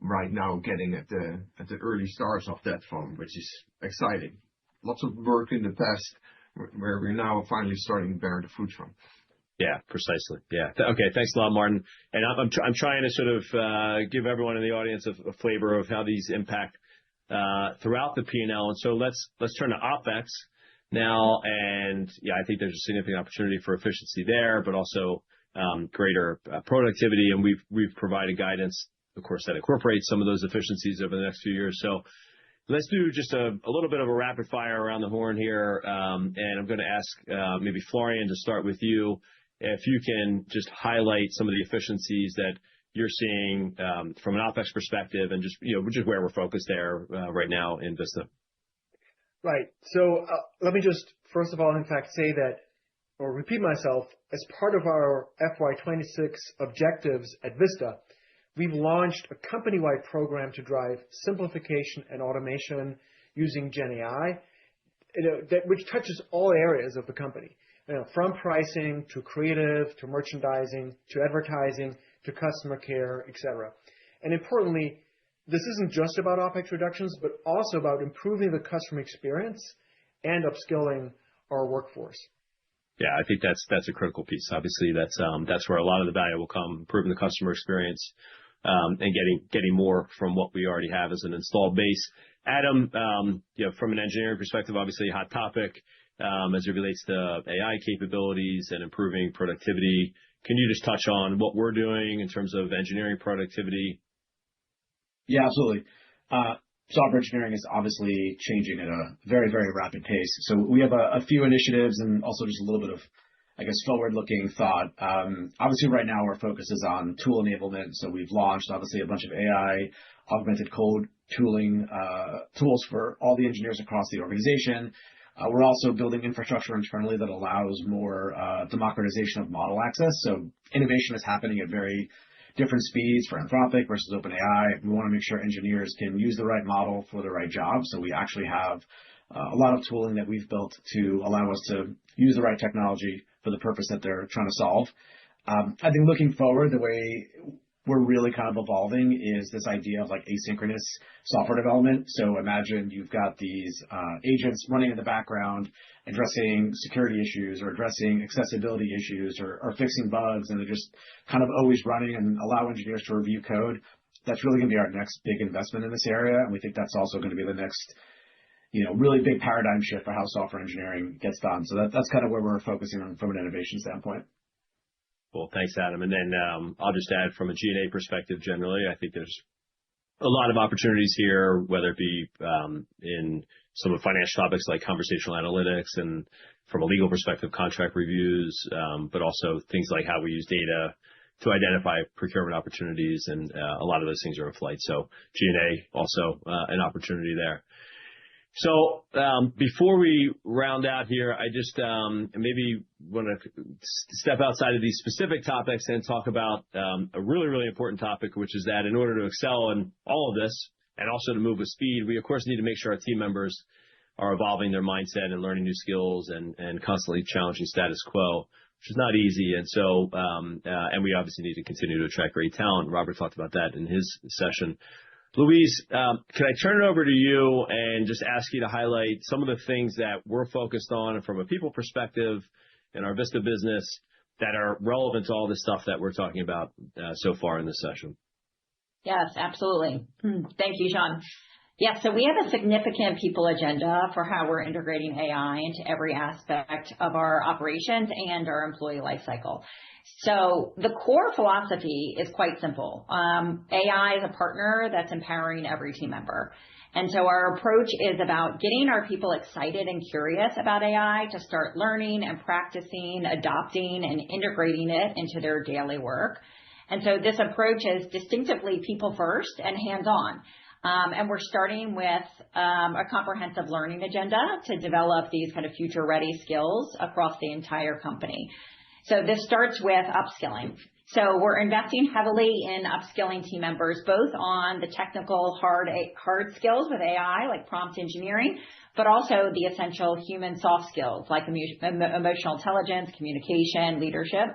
right now getting at the early stars of that fund, which is exciting. Lots of work in the past where we're now finally starting to bear the fruits from. Yeah, precisely. Yeah. Okay. Thanks a lot, Martin. And I'm trying to sort of give everyone in the audience a flavor of how these impact throughout the P&L. And so let's turn to OpEx now. And yeah, I think there's a significant opportunity for efficiency there, but also greater productivity. And we've provided guidance, of course, that incorporates some of those efficiencies over the next few years. So let's do just a little bit of a rapid fire around the horn here. And I'm going to ask maybe Florian to start with you. If you can just highlight some of the efficiencies that you're seeing from an OpEx perspective and just where we're focused there right now in Vista. Right. So let me just, first of all, in fact, say that, or repeat myself, as part of our FY26 objectives at Vista, we've launched a company-wide program to drive simplification and automation using GenAI, which touches all areas of the company. From pricing to creative, to merchandising, to advertising, to customer care, etc. And importantly, this isn't just about OpEx reductions, but also about improving the customer experience and upskilling our workforce. Yeah, I think that's a critical piece. Obviously, that's where a lot of the value will come, improving the customer experience and getting more from what we already have as an installed base. Adam, from an engineering perspective, obviously a hot topic. As it relates to AI capabilities and improving productivity. Can you just touch on what we're doing in terms of engineering productivity? Yeah, absolutely. Software engineering is obviously changing at a very, very rapid pace. So we have a few initiatives and also just a little bit of, I guess, forward-looking thought. Obviously, right now, our focus is on tool enablement. So we've launched, obviously, a bunch of AI augmented code tooling tools for all the engineers across the organization. We're also building infrastructure internally that allows more democratization of model access. So innovation is happening at very different speeds for Anthropic versus OpenAI. We want to make sure engineers can use the right model for the right job. So we actually have a lot of tooling that we've built to allow us to use the right technology for the purpose that they're trying to solve. I think looking forward, the way we're really kind of evolving is this idea of like asynchronous software development. So imagine you've got these agents running in the background, addressing security issues or addressing accessibility issues or fixing bugs, and they're just kind of always running and allow engineers to review code. That's really going to be our next big investment in this area. And we think that's also going to be the next, really big paradigm shift for how software engineering gets done. So that's kind of where we're focusing on from an innovation standpoint. Well, thanks, Adam. And then I'll just add from a G&A perspective, generally, I think there's a lot of opportunities here, whether it be in some of the financial topics like conversational analytics and from a legal perspective, contract reviews, but also things like how we use data to identify procurement opportunities. And a lot of those things are in flight. So G&A also an opportunity there. So before we round out here, I just maybe want to step outside of these specific topics and talk about a really, really important topic, which is that in order to excel in all of this and also to move with speed, we, of course, need to make sure our team members are evolving their mindset and learning new skills and constantly challenging status quo, which is not easy. And so, and we obviously need to continue to attract great talent. Robert talked about that in his session. Louise, can I turn it over to you and just ask you to highlight some of the things that we're focused on from a people perspective in our Vista business that are relevant to all this stuff that we're talking about so far in this session? Yes, absolutely. Thank you, Sean. Yeah, so we have a significant people agenda for how we're integrating AI into every aspect of our operations and our employee lifecycle. So the core philosophy is quite simple. AI is a partner that's empowering every team member. And so our approach is about getting our people excited and curious about AI to start learning and practicing, adopting and integrating it into their daily work. And so this approach is distinctively people first and hands-on. And we're starting with a comprehensive learning agenda to develop these kind of future-ready skills across the entire company. So this starts with upskilling. So we're investing heavily in upskilling team members, both on the technical hard skills with AI, like prompt engineering, but also the essential human soft skills like emotional intelligence, communication, leadership.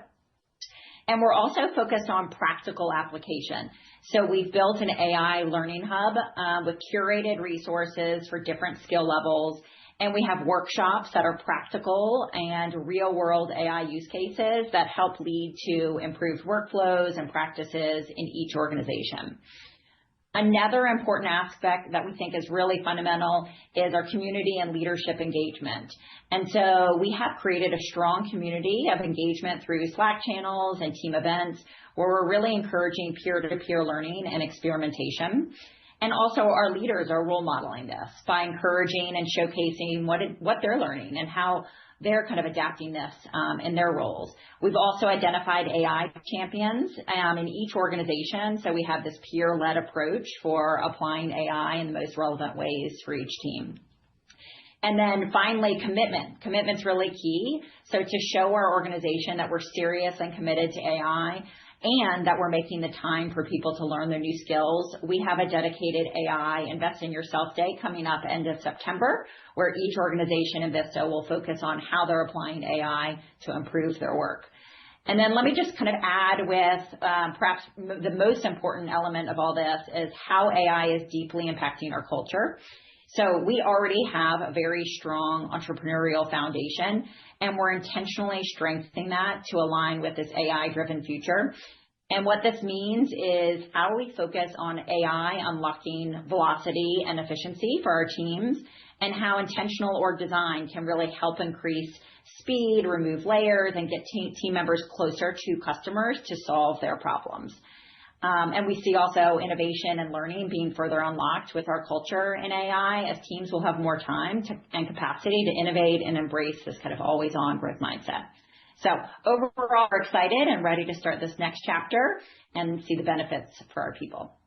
And we're also focused on practical application. So we've built an AI learning hub with curated resources for different skill levels. And we have workshops that are practical and real-world AI use cases that help lead to improved workflows and practices in each organization. Another important aspect that we think is really fundamental is our community and leadership engagement. And so we have created a strong community of engagement through Slack channels and team events where we're really encouraging peer-to-peer learning and experimentation. And also our leaders are role modeling this by encouraging and showcasing what they're learning and how they're kind of adapting this in their roles. We've also identified AI champions in each organization. So we have this peer-led approach for applying AI in the most relevant ways for each team. And then finally, commitment. Commitment's really key. So to show our organization that we're serious and committed to AI and that we're making the time for people to learn their new skills, we have a dedicated AI Invest in Yourself Day coming up end of September, where each organization in Vista will focus on how they're applying AI to improve their work. And then let me just kind of add with perhaps the most important element of all this is how AI is deeply impacting our culture. So we already have a very strong entrepreneurial foundation, and we're intentionally strengthening that to align with this AI-driven future. And what this means is how we focus on AI unlocking velocity and efficiency for our teams, and how intentional org design can really help increase speed, remove layers, and get team members closer to customers to solve their problems. And we see also innovation and learning being further unlocked with our culture in AI as teams will have more time and capacity to innovate and embrace this kind of always-on growth mindset. So overall, we're excited and ready to start this next chapter and see the benefits for our people.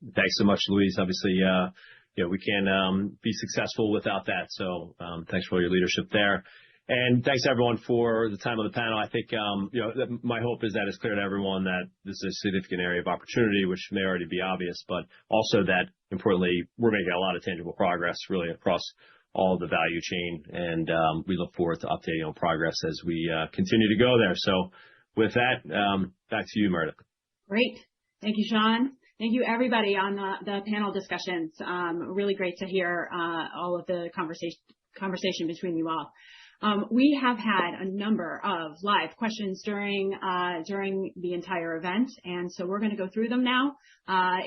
Thanks so much, Louise. Obviously, we can be successful without that. So thanks for all your leadership there. And thanks everyone for the time on the panel. I think, my hope is that it's clear to everyone that this is a significant area of opportunity, which may already be obvious, but also that importantly, we're making a lot of tangible progress really across all the value chain. And we look forward to updating on progress as we continue to go there. So with that, back to you, Meredith. Great. Thank you, Sean. Thank you, everybody on the panel discussions. Really great to hear all of the conversation between you all. We have had a number of live questions during the entire event, and so we're going to go through them now.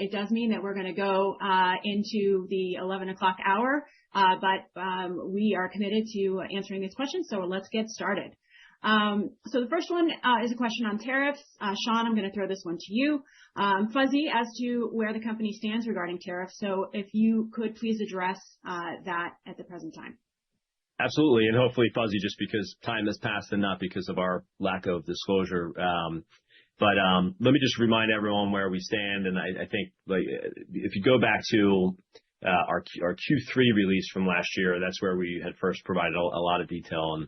It does mean that we're going to go into the 11 o'clock hour, but we are committed to answering these questions, so let's get started. So the first one is a question on tariffs. Sean, I'm going to throw this one to you. Fuzzy as to where the company stands regarding tariffs, so if you could please address that at the present time. Absolutely. And hopefully fuzzy just because time has passed and not because of our lack of disclosure. But let me just remind everyone where we stand. And I think if you go back to our Q3 release from last year, that's where we had first provided a lot of detail.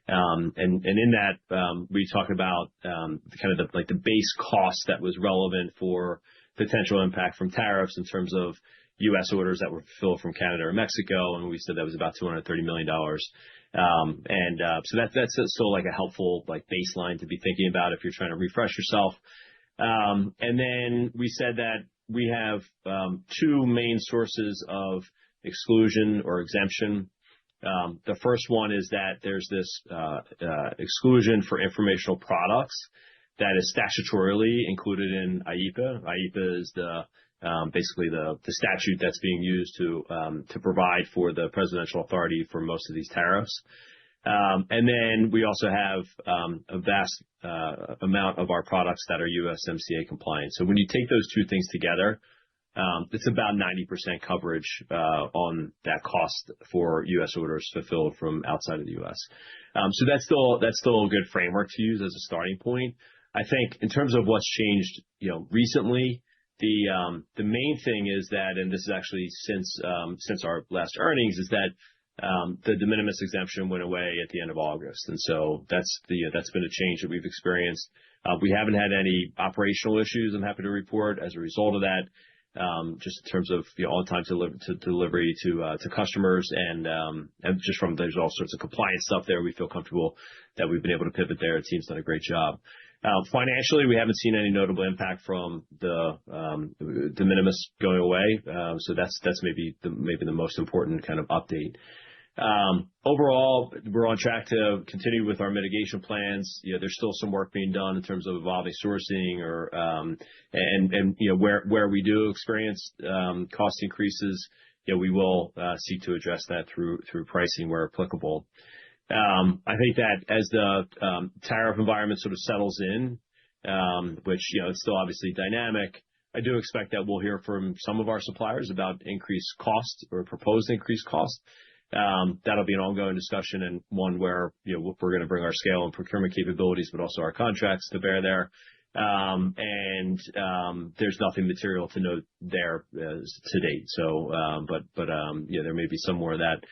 And in that, we talk about kind of the base cost that was relevant for potential impact from tariffs in terms of U.S. orders that were fulfilled from Canada or Mexico, and we said that was about $230 million. So that's still like a helpful baseline to be thinking about if you're trying to refresh yourself. And then we said that we have two main sources of exclusion or exemption. The first one is that there's this exclusion for informational products that is statutorily included in IEEPA. IEEPA is basically the statute that's being used to provide for the presidential authority for most of these tariffs. And then we also have a vast amount of our products that are USMCA compliant. So when you take those two things together, it's about 90% coverage on that cost for U.S. orders fulfilled from outside of the U.S. So that's still a good framework to use as a starting point. I think in terms of what's changed, recently, the main thing is that, and this is actually since our last earnings, is that the de minimis exemption went away at the end of August, and so that's been a change that we've experienced. We haven't had any operational issues, I'm happy to report, as a result of that, just in terms of on-time delivery to customers. And just from there's all sorts of compliance stuff there. We feel comfortable that we've been able to pivot there. The team's done a great job. Financially, we haven't seen any notable impact from the de minimis going away. So that's maybe the most important kind of update. Overall, we're on track to continue with our mitigation plans. There's still some work being done in terms of evolving sourcing and where we do experience cost increases, we will seek to address that through pricing where applicable. I think that as the tariff environment sort of settles in, which it's still obviously dynamic, I do expect that we'll hear from some of our suppliers about increased cost or proposed increased cost. That'll be an ongoing discussion, and one where we're going to bring our scale and procurement capabilities, but also our contracts to bear there. And there's nothing material to note there to date. So, there may be some more of that.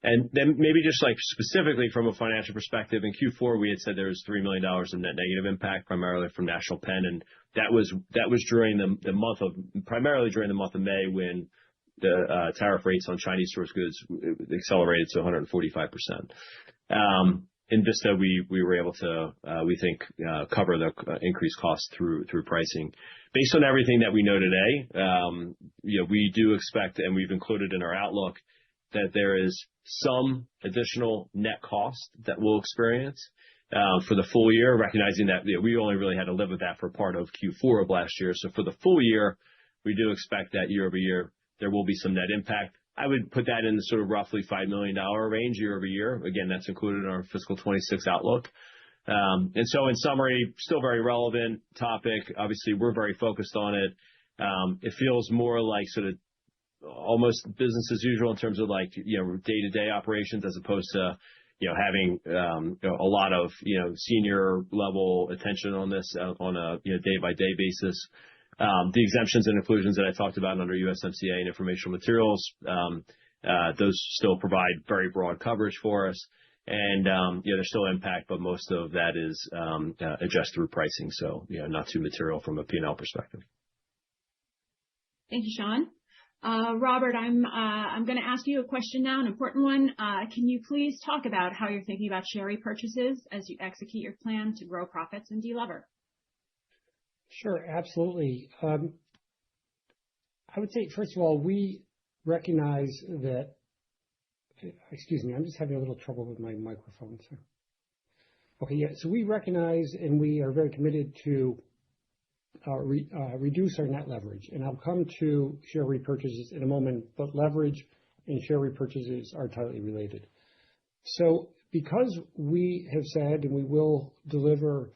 And then maybe just like specifically from a financial perspective, in Q4 we had said there was $3 million in net negative impact, primarily from National Pen, and that was during primarily during the month of May, when the tariff rates on Chinese source goods accelerated to 145%. In Vista, we were able to, we think, cover the increased costs through pricing. Based on everything that we know today, we do expect, and we've included in our outlook, that there is some additional net cost that we'll experience for the full year, recognizing that we only really had to live with that for part of Q4 of last year. So for the full year, we do expect that year over year there will be some net impact. I would put that in the sort of roughly $5 million range year over year. Again, that's included in our fiscal 26 outlook. And so in summary, still very relevant topic. Obviously, we're very focused on it. It feels more like sort of almost business as usual in terms of like, day-to-day operations, as opposed to, having a lot of, senior level attention on this on a day-by-day basis. The exemptions and inclusions that I talked about under USMCA and informational materials, those still provide very broad coverage for us. And, there's still impact, but most of that is addressed through pricing. So, not too material from a P&L perspective. Thank you, Sean. Robert, I'm going to ask you a question now, an important one. Can you please talk about how you're thinking about share repurchases as you execute your plan to grow profits and delever? Sure, absolutely. I would say, first of all, we recognize that, excuse me, I'm just having a little trouble with my microphone. So. Okay, yeah, so we recognize and we are very committed to reduce our net leverage. And I'll come to share repurchases in a moment, but leverage and share repurchases are tightly related. So because we have said, and we will deliver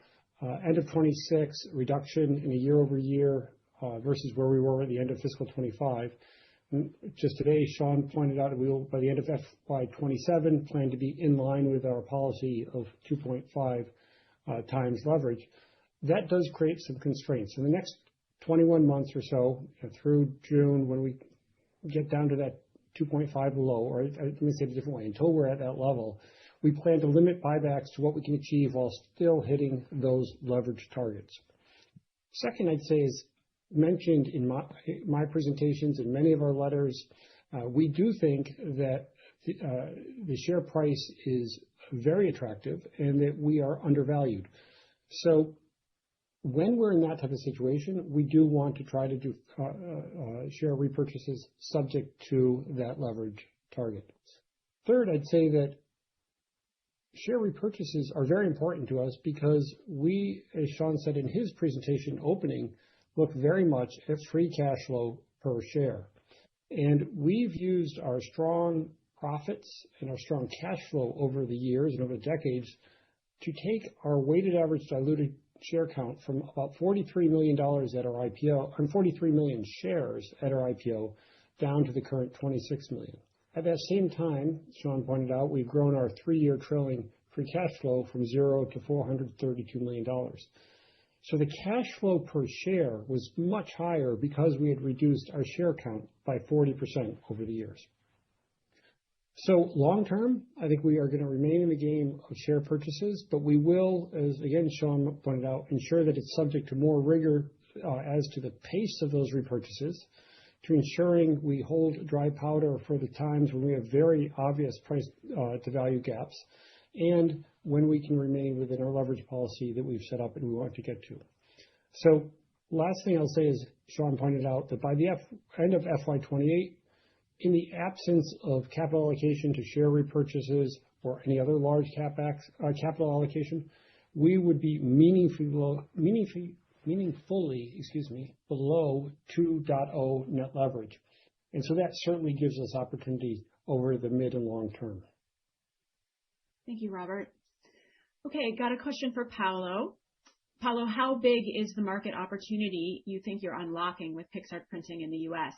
end of 26 reduction in a year over year versus where we were at the end of fiscal 25. Just today, Sean pointed out that we will, by the end of FY 27, plan to be in line with our policy of 2.5 times leverage. That does create some constraints. In the next 21 months or so, through June, when we get down to that 2.5 below, or let me say it a different way, until we're at that level, we plan to limit buybacks to what we can achieve while still hitting those leverage targets. Second, I'd say, is mentioned in my presentations and many of our letters, we do think that the share price is very attractive and that we are undervalued. So when we're in that type of situation, we do want to try to do share repurchases subject to that leverage target. Third, I'd say that share repurchases are very important to us because we, as Sean said in his presentation opening, look very much at free cash flow per share. And we've used our strong profits and our strong cash flow over the years and over decades to take our weighted average diluted share count from about 43 million at our IPO, and 43 million shares at our IPO, down to the current 26 million. At that same time, Sean pointed out, we've grown our 3-year trailing free cash flow from 0 to $432 million. So the cash flow per share was much higher because we had reduced our share count by 40% over the years. Long term, I think we are going to remain in the game of share purchases, but we will, as again, Sean pointed out, ensure that it's subject to more rigor as to the pace of those repurchases, to ensuring we hold dry powder for the times when we have very obvious price to value gaps, and when we can remain within our leverage policy that we've set up and we want to get to. Last thing I'll say is, Sean pointed out that by the end of FY28, in the absence of capital allocation to share repurchases or any other large capital allocation, we would be meaningfully below 2.0 net leverage. That certainly gives us opportunity over the mid and long term. Thank you, Robert. Okay, got a question for Paolo. Paolo, how big is the market opportunity you think you're unlocking with Pixartprinting in the US?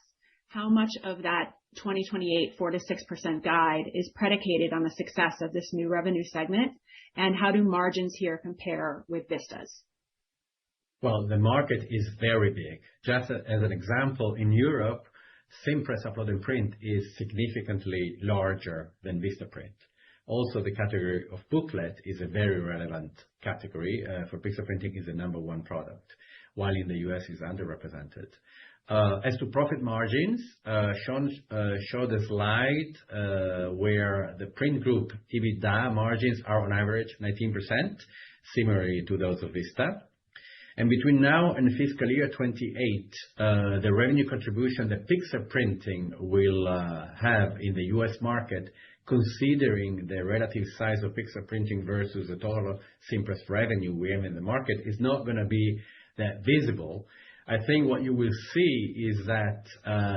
How much of that 2028 4-6% guide is predicated on the success of this new revenue segment? And how do margins here compare with Vista's? Well, the market is very big. Just as an example, in Europe, Cimpress Upload and Print is significantly larger than Vistaprint. Also, the category of booklet is a very relevant category. For Pixartprinting is the number one product, while in the US is underrepresented. As to profit margins, Sean showed a slide where the print group EBITDA margins are on average 19%, similarly to those of Vista. And between now and fiscal year 28, the revenue contribution that Pixartprinting will have in the US market, considering the relative size of Pixartprinting versus the total Cimpress revenue we have in the market, is not going to be that visible. I think what you will see is that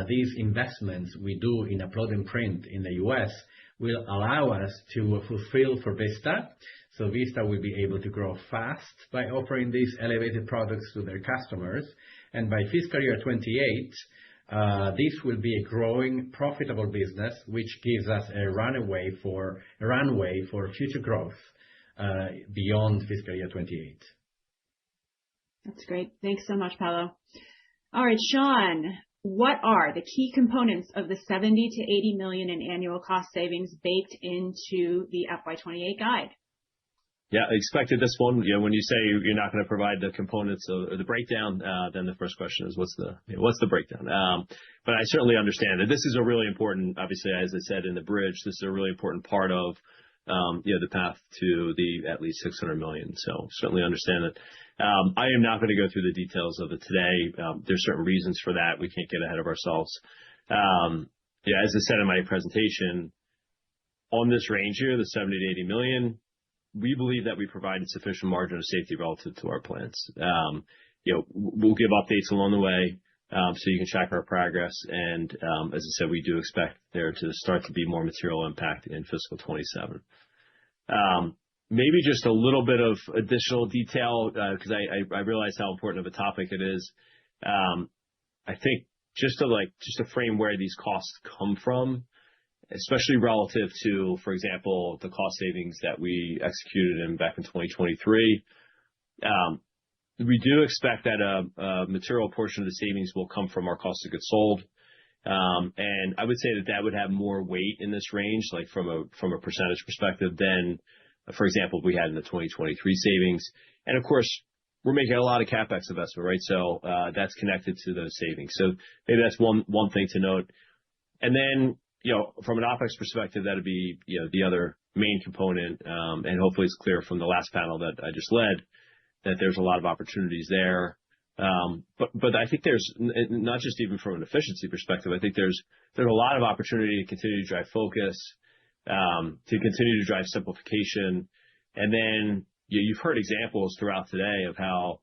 these investments we do in Upload and Print in the US will allow us to fulfill for Vista. So Vista will be able to grow fast by offering these elevated products to their customers. And by fiscal year 28, this will be a growing, profitable business, which gives us a runway for future growth beyond fiscal year 28. That's great. Thanks so much, Paolo. All right, Sean, what are the key components of the 70 to 80 million in annual cost savings baked into the FY28 guide? Yeah, I expected this one. When you say you're not going to provide the components or the breakdown, then the first question is, what's the breakdown? But I certainly understand that this is a really important, obviously, as I said in the bridge, this is a really important part of the path to the at least 600 million. So certainly understand that. I am not going to go through the details of it today. There's certain reasons for that. We can't get ahead of ourselves. As I said in my presentation, on this range here, the 70 to 80 million, we believe that we provided sufficient margin of safety relative to our plans. We'll give updates along the way so you can track our progress. And as I said, we do expect there to start to be more material impact in fiscal 27. Maybe just a little bit of additional detail because I realize how important of a topic it is. I think just to frame where these costs come from, especially relative to, for example, the cost savings that we executed back in 2023. We do expect that a material portion of the savings will come from our cost of goods sold. And I would say that would have more weight in this range, like from a percentage perspective than, for example, we had in the 2023 savings. And of course, we're making a lot of CapEx investment, right? So that's connected to those savings. So maybe that's one thing to note. And then, from an OpEx perspective, that would be the other main component. And hopefully it's clear from the last panel that I just led that there's a lot of opportunities there. But I think there's not just even from an efficiency perspective, I think there's a lot of opportunity to continue to drive focus, to continue to drive simplification. And then you've heard examples throughout today of how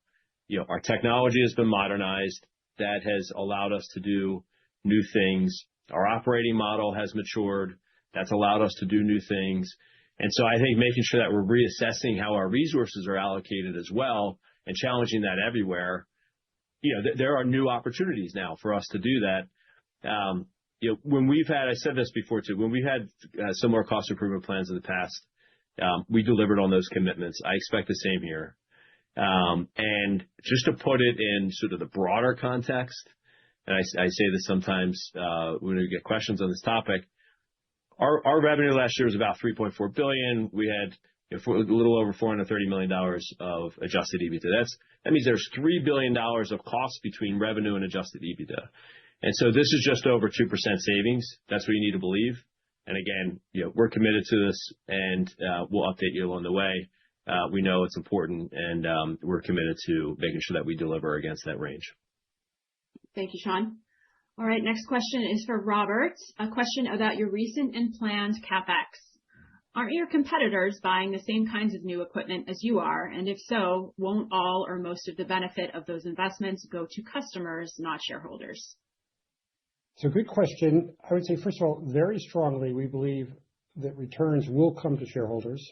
our technology has been modernized. That has allowed us to do new things. Our operating model has matured. That's allowed us to do new things. And so I think making sure that we're reassessing how our resources are allocated as well and challenging that everywhere, there are new opportunities now for us to do that. When we've had, I said this before too, when we've had similar cost improvement plans in the past, we delivered on those commitments. I expect the same here. And just to put it in sort of the broader context, and I say this sometimes when we get questions on this topic, Our revenue last year was about $3.4 billion. We had a little over $430 million of adjusted EBITDA. That means there's $3 billion of cost between revenue and adjusted EBITDA. And so this is just over 2% savings. That's what you need to believe. And again, we're committed to this, and we'll update you along the way. We know it's important, and we're committed to making sure that we deliver against that range. Thank you, Sean. All right, next question is for Robert. A question about your recent and planned CapEx. Aren't your competitors buying the same kinds of new equipment as you are? And if so, won't all or most of the benefit of those investments go to customers, not shareholders? It's a good question. I would say, first of all, very strongly, we believe that returns will come to shareholders.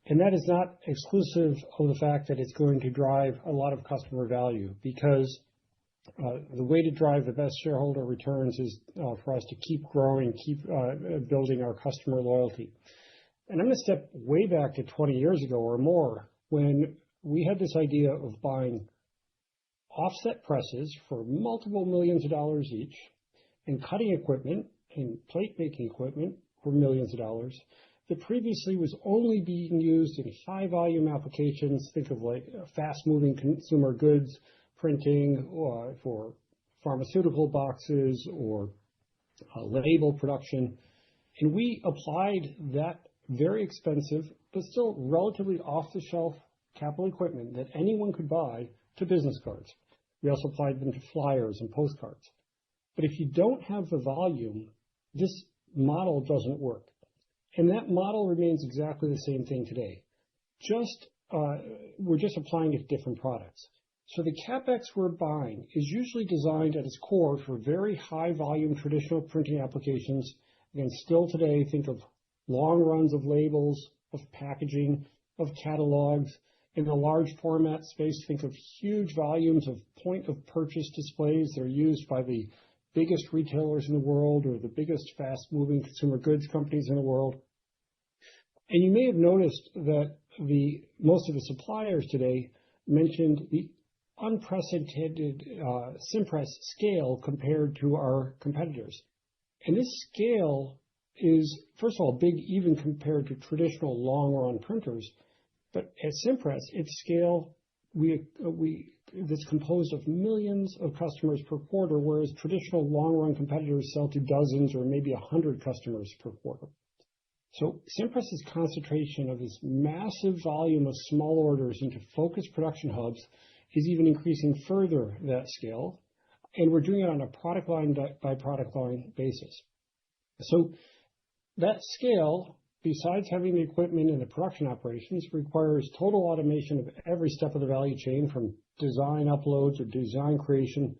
And that is not exclusive of the fact that it's going to drive a lot of customer value, because the way to drive the best shareholder returns is for us to keep growing, keep building our customer loyalty. And I'm going to step way back to 20 years ago or more, when we had this idea of buying offset presses for multiple millions of dollars each, and cutting equipment and plate making equipment for millions of dollars that previously was only being used in high volume applications. Think of like fast moving consumer goods printing, or for pharmaceutical boxes, or label production. And we applied that very expensive, but still relatively off-the-shelf capital equipment that anyone could buy to business cards. We also applied them to flyers and postcards. But if you don't have the volume, this model doesn't work. And that model remains exactly the same thing today. We're just applying it to different products. So the CapEx we're buying is usually designed at its core for very high volume traditional printing applications. Again, still today, think of long runs of labels, of packaging, of catalogs. In the large format space, think of huge volumes of point of purchase displays. They're used by the biggest retailers in the world, or the biggest fast moving consumer goods companies in the world. And you may have noticed that most of the suppliers today mentioned the unprecedented Cimpress scale compared to our competitors. And this scale is, first of all, big even compared to traditional long run printers. But at Cimpress, its scale, it's composed of millions of customers per quarter, whereas traditional long run competitors sell to dozens or maybe 100 customers per quarter. So Cimpress's concentration of this massive volume of small orders into focused production hubs is even increasing further that scale. And we're doing it on a product line by product line basis. So that scale, besides having the equipment and the production operations, requires total automation of every step of the value chain, from design uploads or design creation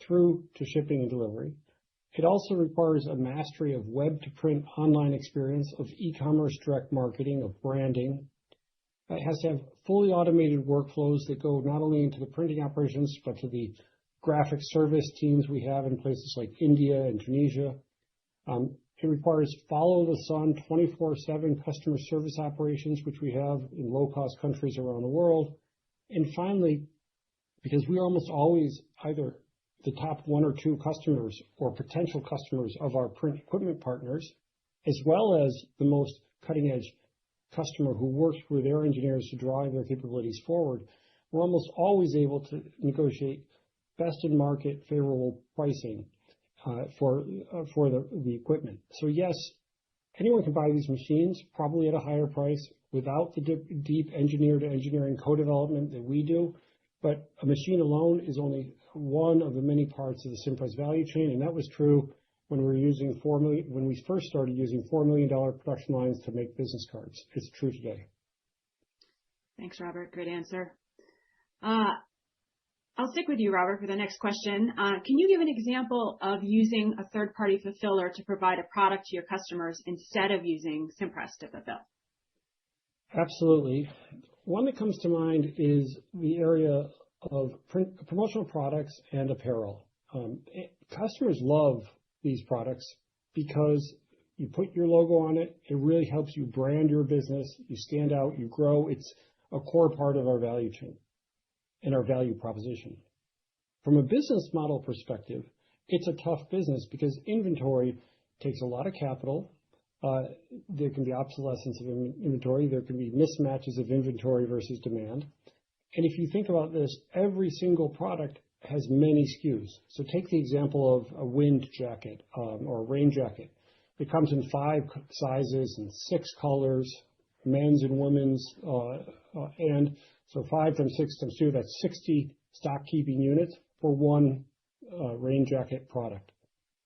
through to shipping and delivery. It also requires a mastery of web to print online experience, of e-commerce direct marketing, of branding. It has to have fully automated workflows that go not only into the printing operations, but to the graphic service teams we have in places like India and Tunisia. It requires follow the sun 24/7 customer service operations, which we have in low-cost countries around the world. And finally, because we are almost always either the top one or two customers or potential customers of our print equipment partners, as well as the most cutting-edge customer who works with their engineers to drive their capabilities forward, we're almost always able to negotiate best in market favorable pricing for the equipment. So yes, anyone can buy these machines, probably at a higher price, without the deep engineer to engineering co-development that we do. But a machine alone is only one of the many parts of the Cimpress value chain, and that was true when we first started using $4 million production lines to make business cards. It's true today. Thanks, Robert. Great answer. I'll stick with you, Robert, for the next question. Can you give an example of using a third-party fulfiller to provide a product to your customers instead of using Cimpress to fulfill? Absolutely. One that comes to mind is the area of promotional products and apparel. Customers love these products because you put your logo on it. It really helps you brand your business. You stand out, you grow. It's a core part of our value chain and our value proposition. From a business model perspective, it's a tough business because inventory takes a lot of capital. There can be obsolescence of inventory. There can be mismatches of inventory versus demand. And if you think about this, every single product has many SKUs. So take the example of a wind jacket or a rain jacket. It comes in 5 sizes and 6 colors, men's and women's. And so 5 times 6 times 2, that's 60 stock keeping units for one rain jacket product.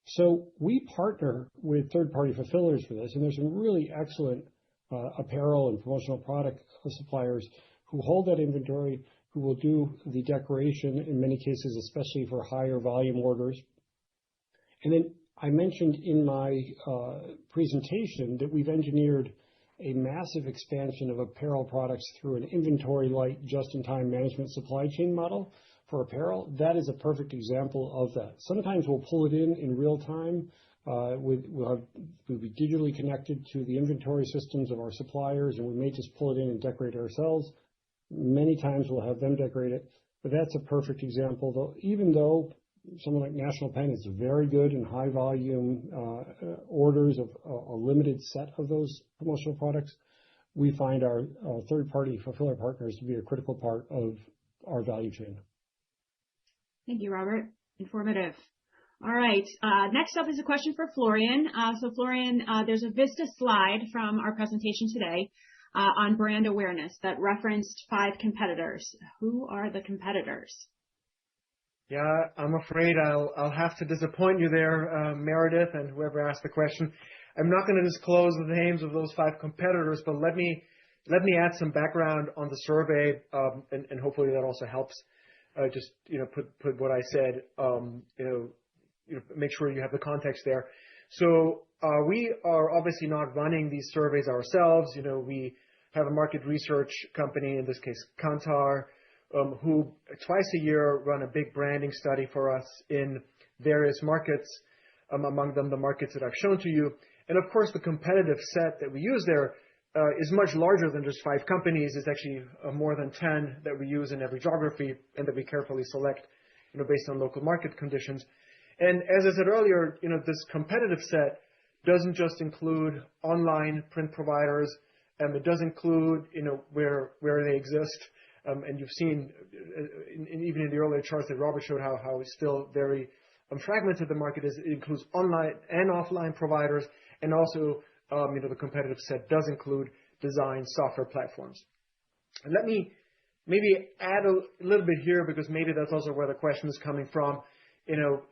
So we partner with third-party fulfillers for this, and there's some really excellent apparel and promotional product suppliers who hold that inventory, who will do the decoration in many cases, especially for higher volume orders. And then I mentioned in my presentation that we've engineered a massive expansion of apparel products through an inventory-light, just-in-time management supply chain model for apparel. That is a perfect example of that. Sometimes we'll pull it in real time. We'll be digitally connected to the inventory systems of our suppliers, and we may just pull it in and decorate it ourselves. Many times we'll have them decorate it, but that's a perfect example. Though, even though someone like National Pen is very good in high volume orders of a limited set of those promotional products, we find our third-party fulfiller partners to be a critical part of our value chain. Thank you, Robert. Informative. All right. Next up is a question for Florian. So Florian, there's a Vista slide from our presentation today on brand awareness that referenced 5 competitors. Who are the competitors? Yeah, I'm afraid I'll have to disappoint you there, Meredith, and whoever asked the question. I'm not going to disclose the names of those 5 competitors, but let me add some background on the survey, and hopefully that also helps. Just put what I said. Make sure you have the context there. So we are obviously not running these surveys ourselves. We have a market research company, in this case Kantar, who twice a year run a big branding study for us in various markets, among them the markets that I've shown to you. And of course, the competitive set that we use there is much larger than just 5 companies. It's actually more than 10 that we use in every geography and that we carefully select, based on local market conditions. And as I said earlier, this competitive set doesn't just include online print providers. It does include, where they exist. And you've seen, even in the earlier charts that Robert showed, how it's still very fragmented the market is. It includes online and offline providers, and also, the competitive set does include design software platforms. And let me maybe add a little bit here, because maybe that's also where the question is coming from.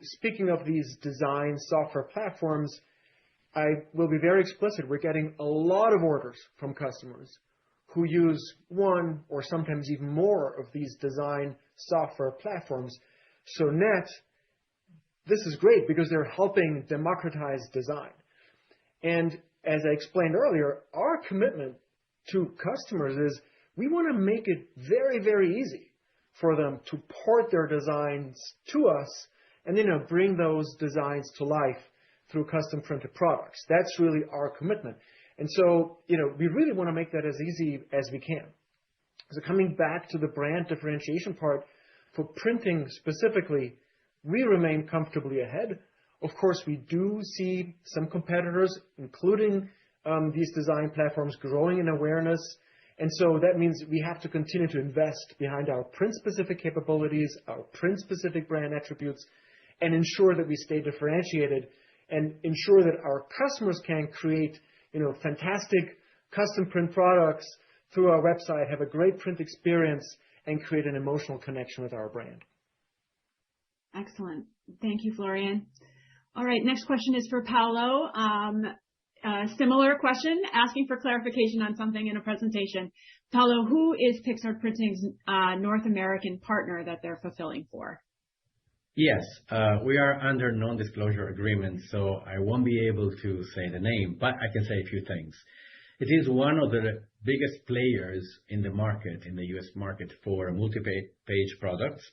Speaking of these design software platforms, I will be very explicit. We're getting a lot of orders from customers who use one or sometimes even more of these design software platforms. So net, this is great because they're helping democratize design. And as I explained earlier, our commitment to customers is we want to make it very, very easy for them to port their designs to us and bring those designs to life through custom printed products. That's really our commitment. And so, we really want to make that as easy as we can. So coming back to the brand differentiation part, for printing specifically, we remain comfortably ahead. Of course, we do see some competitors, including these design platforms, growing in awareness. And so that means we have to continue to invest behind our print-specific capabilities, our print-specific brand attributes, and ensure that we stay differentiated and ensure that our customers can create, fantastic custom print products through our website, have a great print experience, and create an emotional connection with our brand. Excellent. Thank you, Florian. All right, next question is for Paolo. Similar question, asking for clarification on something in a presentation. Paolo, who is Pixart Printing's North American partner that they're fulfilling for? Yes, we are under non-disclosure agreement, so I won't be able to say the name, but I can say a few things. It is one of the biggest players in the market, in the US market, for multi-page products.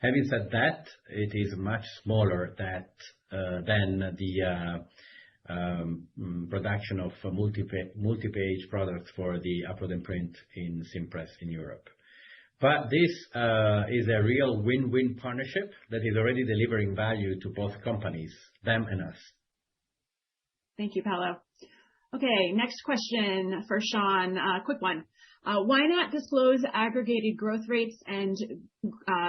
Having said that, it is much smaller than the production of multi-page products for the upload and print in Cimpress in Europe. But this is a real win-win partnership that is already delivering value to both companies, them and us. Thank you, Paolo. Okay, next question for Sean. Quick one. Why not disclose aggregated growth rates and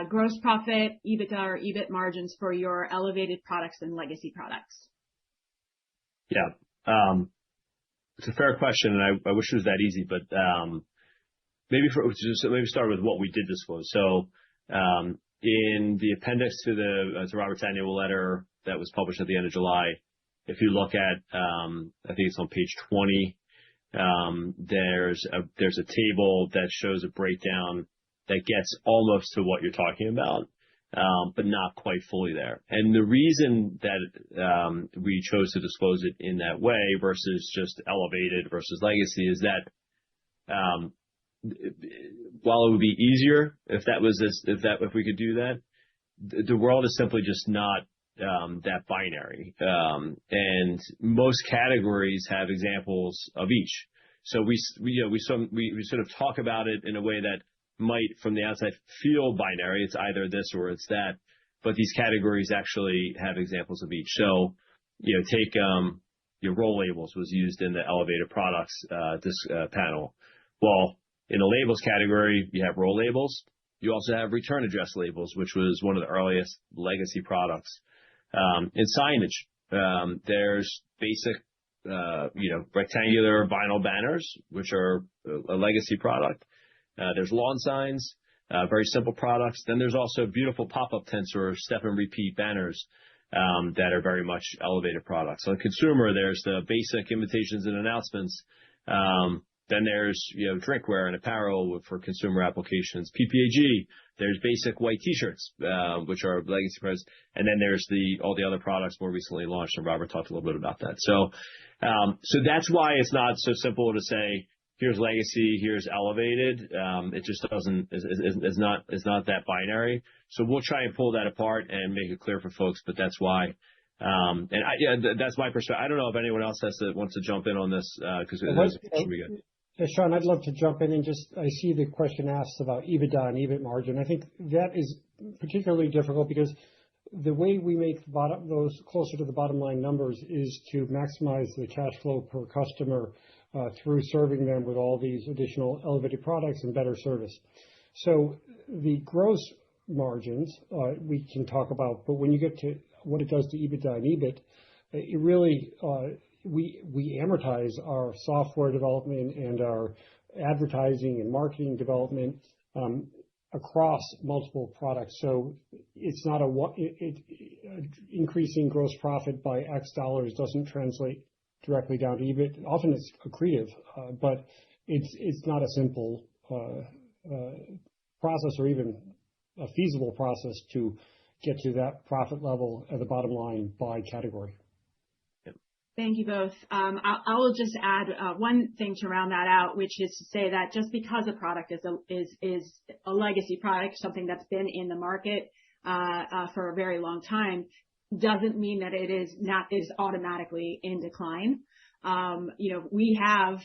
gross profit, EBITDA or EBIT margins for your elevated products and legacy products? Yeah, it's a fair question, and I wish it was that easy, but maybe start with what we did disclose. So in the appendix to Robert's annual letter that was published at the end of July, if you look at, I think it's on page 20, there's a table that shows a breakdown that gets almost to what you're talking about, but not quite fully there. And the reason that we chose to disclose it in that way versus just elevated versus legacy is that while it would be easier if we could do that, the world is simply just not that binary. And most categories have examples of each. So we sort of talk about it in a way that might from the outside feel binary. It's either this or it's that, but these categories actually have examples of each. So, take your roll labels was used in the elevated products panel. Well, in the labels category, you have roll labels. You also have return address labels, which was one of the earliest legacy products. In signage, there's basic, rectangular vinyl banners, which are a legacy product. There's lawn signs, very simple products. Then there's also beautiful pop-up tents or step and repeat banners that are very much elevated products. On consumer, there's the basic invitations and announcements. Then there's drinkware and apparel for consumer applications. PPAG, there's basic white T-shirts, which are legacy products. And then there's all the other products more recently launched, and Robert talked a little bit about that. So that's why it's not so simple to say, here's legacy, here's elevated. It just is not that binary. So we'll try and pull that apart and make it clear for folks, but that's why. That's my perspective. I don't know if anyone else wants to jump in on this because it should be good. Sean, I'd love to jump in and I see the question asks about EBITDA and EBIT margin. I think that is particularly difficult because the way we make those closer to the bottom line numbers is to maximize the cash flow per customer through serving them with all these additional elevated products and better service. So the gross margins we can talk about, but when you get to what it does to EBITDA and EBIT, it really we amortize our software development and our advertising and marketing development across multiple products. So it's not increasing gross profit by X dollars doesn't translate directly down to EBIT. Often it's accretive, but it's not a simple process or even a feasible process to get to that profit level at the bottom line by category. Thank you both. I will just add one thing to round that out, which is to say that just because a product is a legacy product, something that's been in the market for a very long time, doesn't mean that it is automatically in decline. We have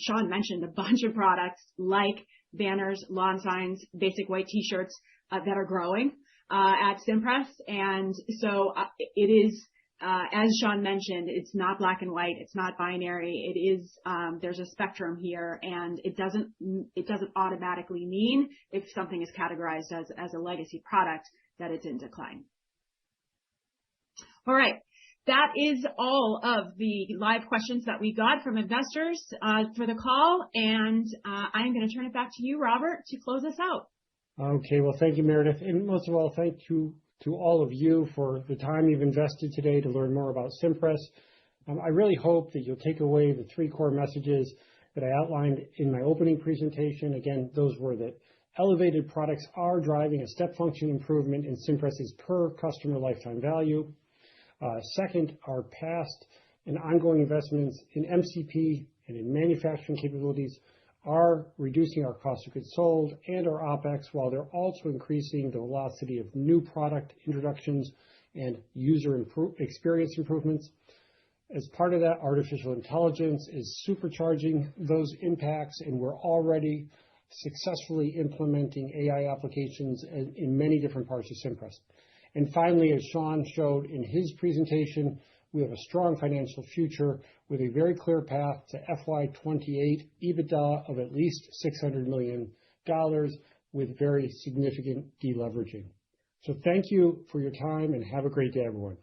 Sean mentioned a bunch of products like banners, lawn signs, basic white T-shirts that are growing at Cimpress, and so it is. As Sean mentioned, it's not black and white. It's not binary. It is, there's a spectrum here, and it doesn't automatically mean if something is categorized as a legacy product that it's in decline. All right. That is all of the live questions that we got from investors for the call. And I'm going to turn it back to you, Robert, to close us out. Okay. Well, thank you, Meredith. And most of all, thank you to all of you for the time you've invested today to learn more about Cimpress. I really hope that you'll take away the 3 core messages that I outlined in my opening presentation. Again, those were that elevated products are driving a step function improvement in Cimpress's per customer lifetime value. Second, our past and ongoing investments in MCP and in manufacturing capabilities are reducing our cost of goods sold and our OpEx, while they're also increasing the velocity of new product introductions and user experience improvements. As part of that, artificial intelligence is supercharging those impacts, and we're already successfully implementing AI applications in many different parts of Cimpress. And finally, as Sean showed in his presentation, We have a strong financial future with a very clear path to FY28 EBITDA of at least $600 million with very significant deleveraging. So thank you for your time and have a great day, everyone.